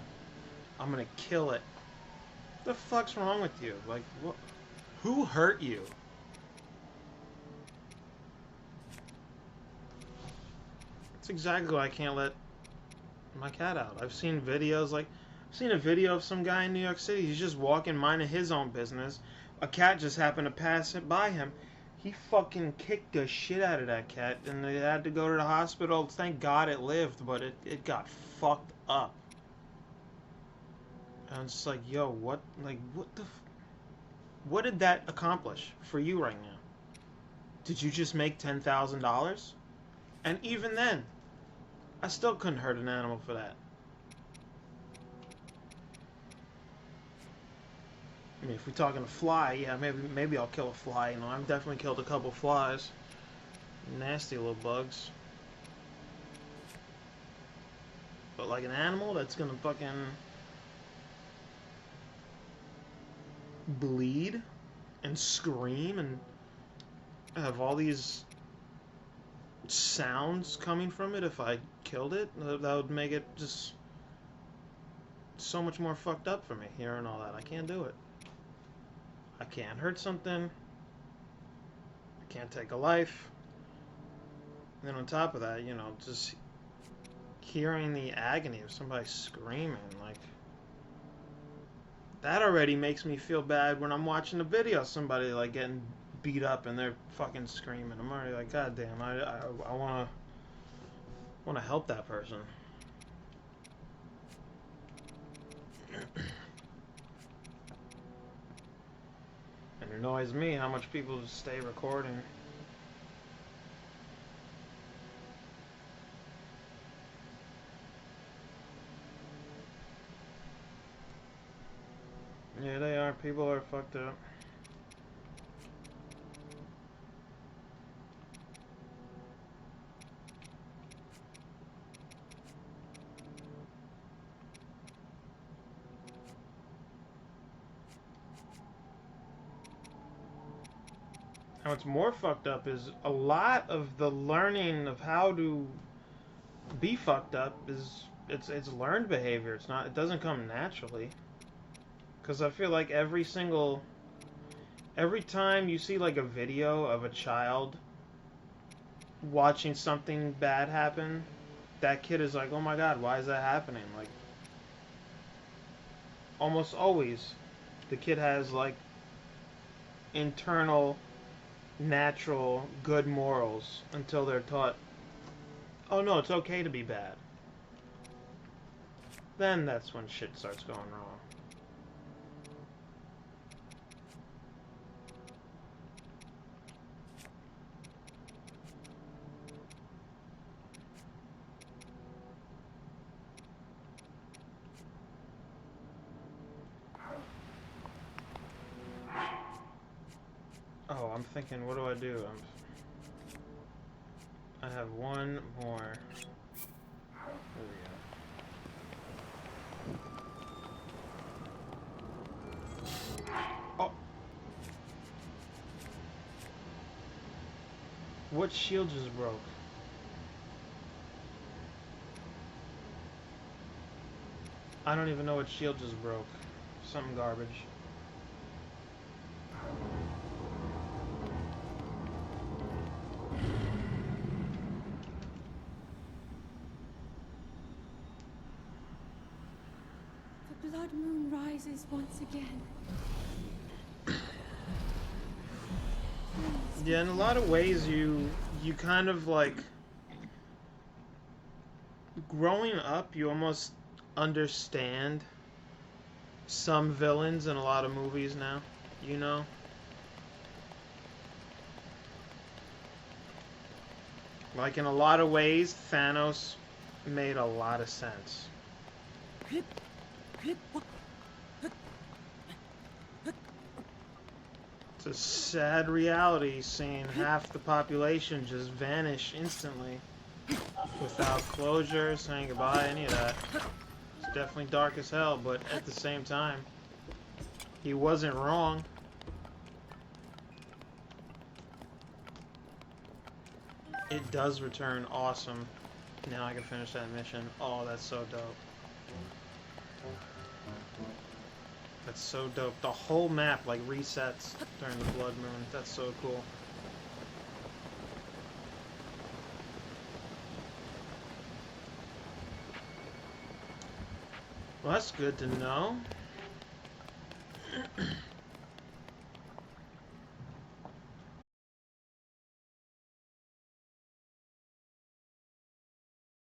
I'm gonna kill it. What the fuck's wrong with you? Like, what? Who hurt you? That's exactly why I can't let my cat out. I've seen videos, like, I've seen a video of some guy in New York City, he's just walking, minding his own business. A cat just happened to pass it by him. He fucking kicked the shit out of that cat, and they had to go to the hospital. Thank God it lived, but it got fucked up. And it's like, yo, what what did that accomplish for you right now? Did you just make $10,000? And even then, I still couldn't hurt an animal for that. I mean, if we're talking a fly, yeah, maybe I'll kill a fly. You know, I've definitely killed a couple flies. Nasty little bugs. But like an animal that's gonna fucking bleed and scream and have all these sounds coming from it if I killed it, that would make it just so much more fucked up for me, hearing all that. I can't do it. I can't hurt something. I can't take a life. And then on top of that, you know, just hearing the agony of somebody screaming, like, that already makes me feel bad when I'm watching a video of somebody like getting beat up and they're fucking screaming. I'm already like, God damn, I wanna help that person. And it annoys me how much people just stay recording. Yeah, they are. People are fucked up. And what's more fucked up is a lot of the learning of how to be fucked up is it's learned behavior. It doesn't come naturally. Because I feel like every time you see like a video of a child watching something bad happen, that kid is like, oh my god, why is that happening? Like, almost always, the kid has like internal, natural, good morals until they're taught, oh no, it's okay to be bad. Then that's when shit starts going wrong. Oh, I'm thinking, what do I do? I have one more. There we go. Oh! What shield just broke? I don't even know what shield just broke. Something garbage. The blood moon rises once again. Yeah, in a lot of ways you kind of like growing up, you almost understand some villains in a lot of movies now, you know? Like in a lot of ways, Thanos made a lot of sense. It's a sad reality seeing half the population just vanish instantly without closure, saying goodbye, any of that. It's definitely dark as hell, but at the same time, he wasn't wrong. It does return awesome. Now I can finish that mission. Oh, that's so dope. That's so dope. The whole map like resets during the blood moon. That's so cool. Well, that's good to know.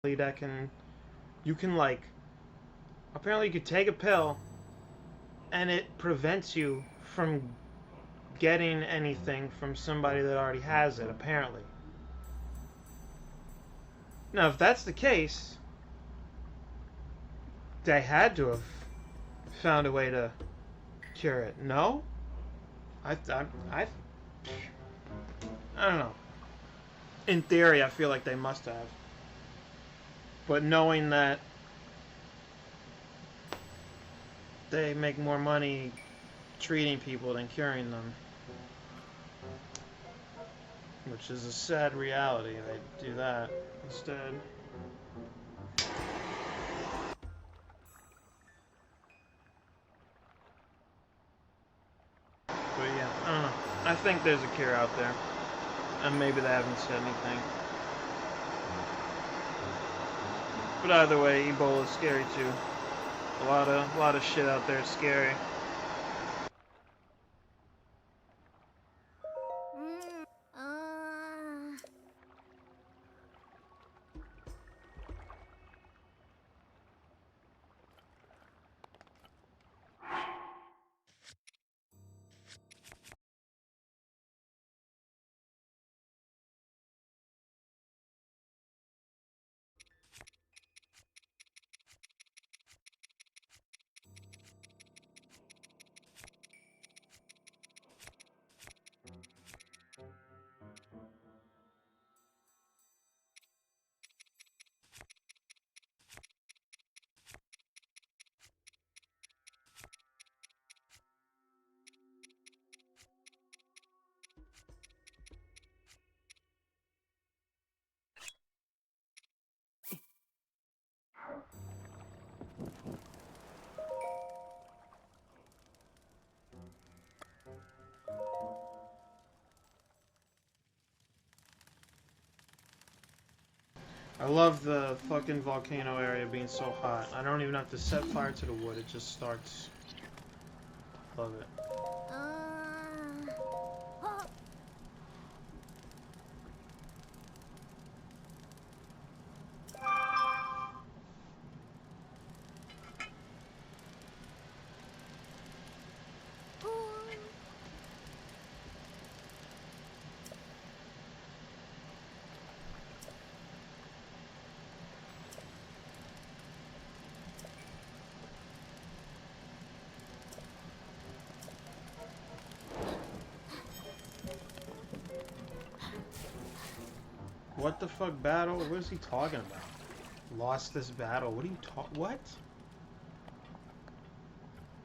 That you can like, apparently you could take a pill and it prevents you from getting anything from somebody that already has it, apparently. Now, if that's the case, they had to have found a way to cure it. No? I don't know. In theory, I feel like they must have. But knowing that they make more money treating people than curing them, which is a sad reality, they do that instead. But yeah, I don't know. I think there's a cure out there. And maybe they haven't said anything. But either way, Ebola is scary too. A lot of shit out there is scary. Mm, uh, I love the fucking volcano area being so hot. I don't even have to set fire to the wood, it just starts. Love it. huh. What the fuck battle? What is he talking about? Lost this battle. What are you what?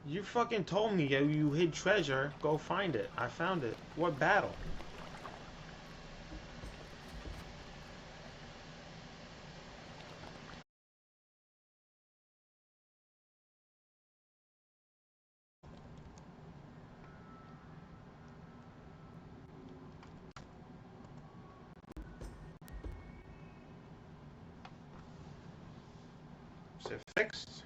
You fucking told me you hid treasure. Go find it. I found it. What battle? Is it fixed?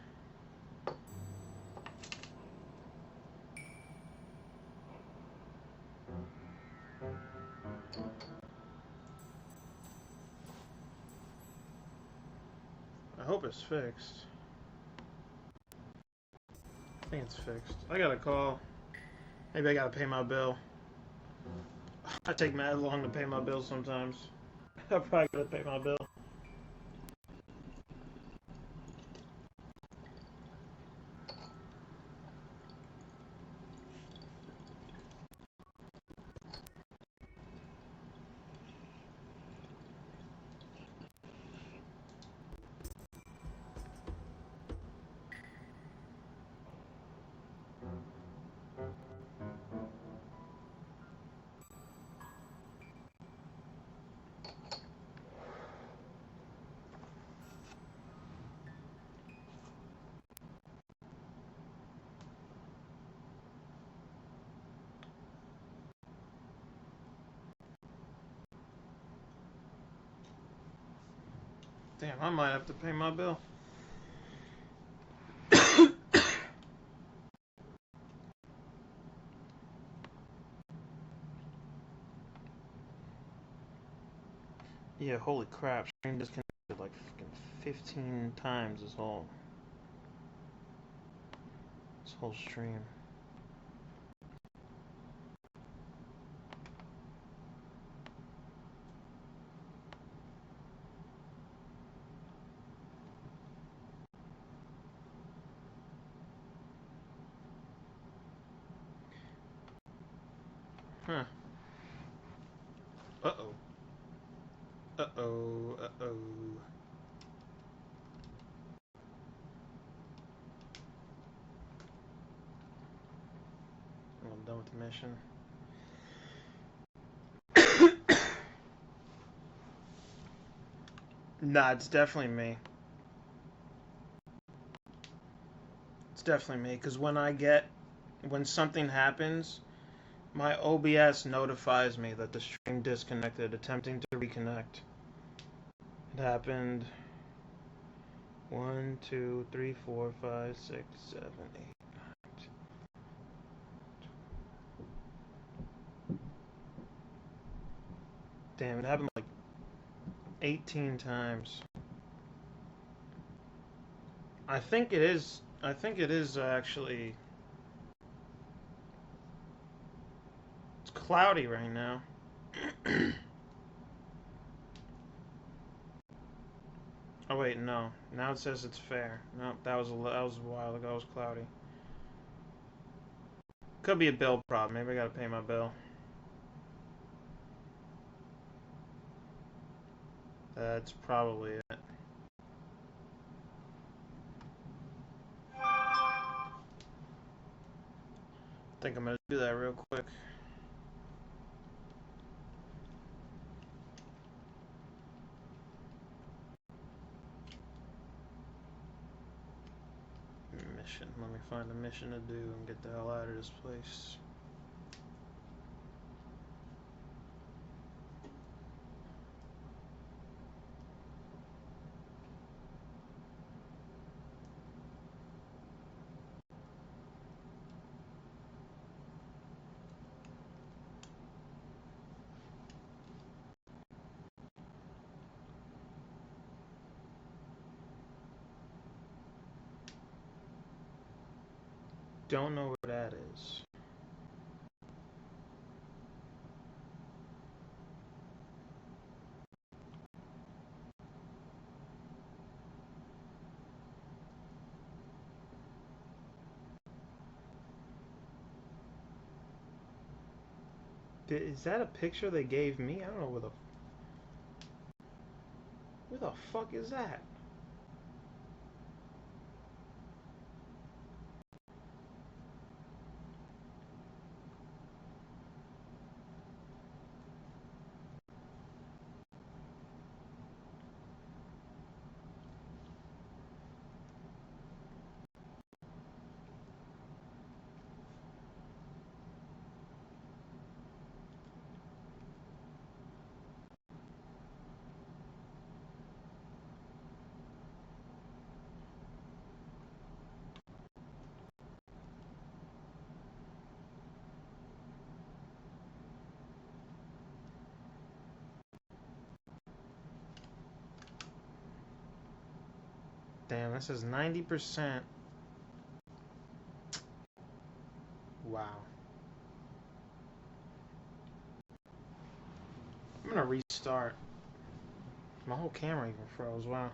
I hope it's fixed. I think it's fixed. I got a call. Maybe I gotta pay my bill. I take mad long to pay my bill sometimes. I probably gotta pay my bill. Damn, I might have to pay my bill. Yeah, holy crap. Stream disconnected like fucking 15 times this whole stream. Huh. Uh-oh. Uh-oh. Uh-oh. I'm done with the mission. Nah, it's definitely me. It's definitely me, because when something happens, my OBS notifies me that the stream disconnected, attempting to reconnect. It happened 1, 2, 3, 4, 5, 6, 7, 8. Damn, it happened like 18 times. I think it is. I think it is actually. It's cloudy right now. Oh wait, no. Now it says it's fair. No, that was a while ago. It was cloudy. Could be a bill problem. Maybe I gotta pay my bill. That's probably it. I think I'm gonna do that real quick. Mission. Let me find a mission to do and get the hell out of this place. Don't know where that is. Is that a picture they gave me? I don't know where the fuck is that? Damn, that says 90%. Wow. I'm gonna restart. My whole camera even froze. Wow.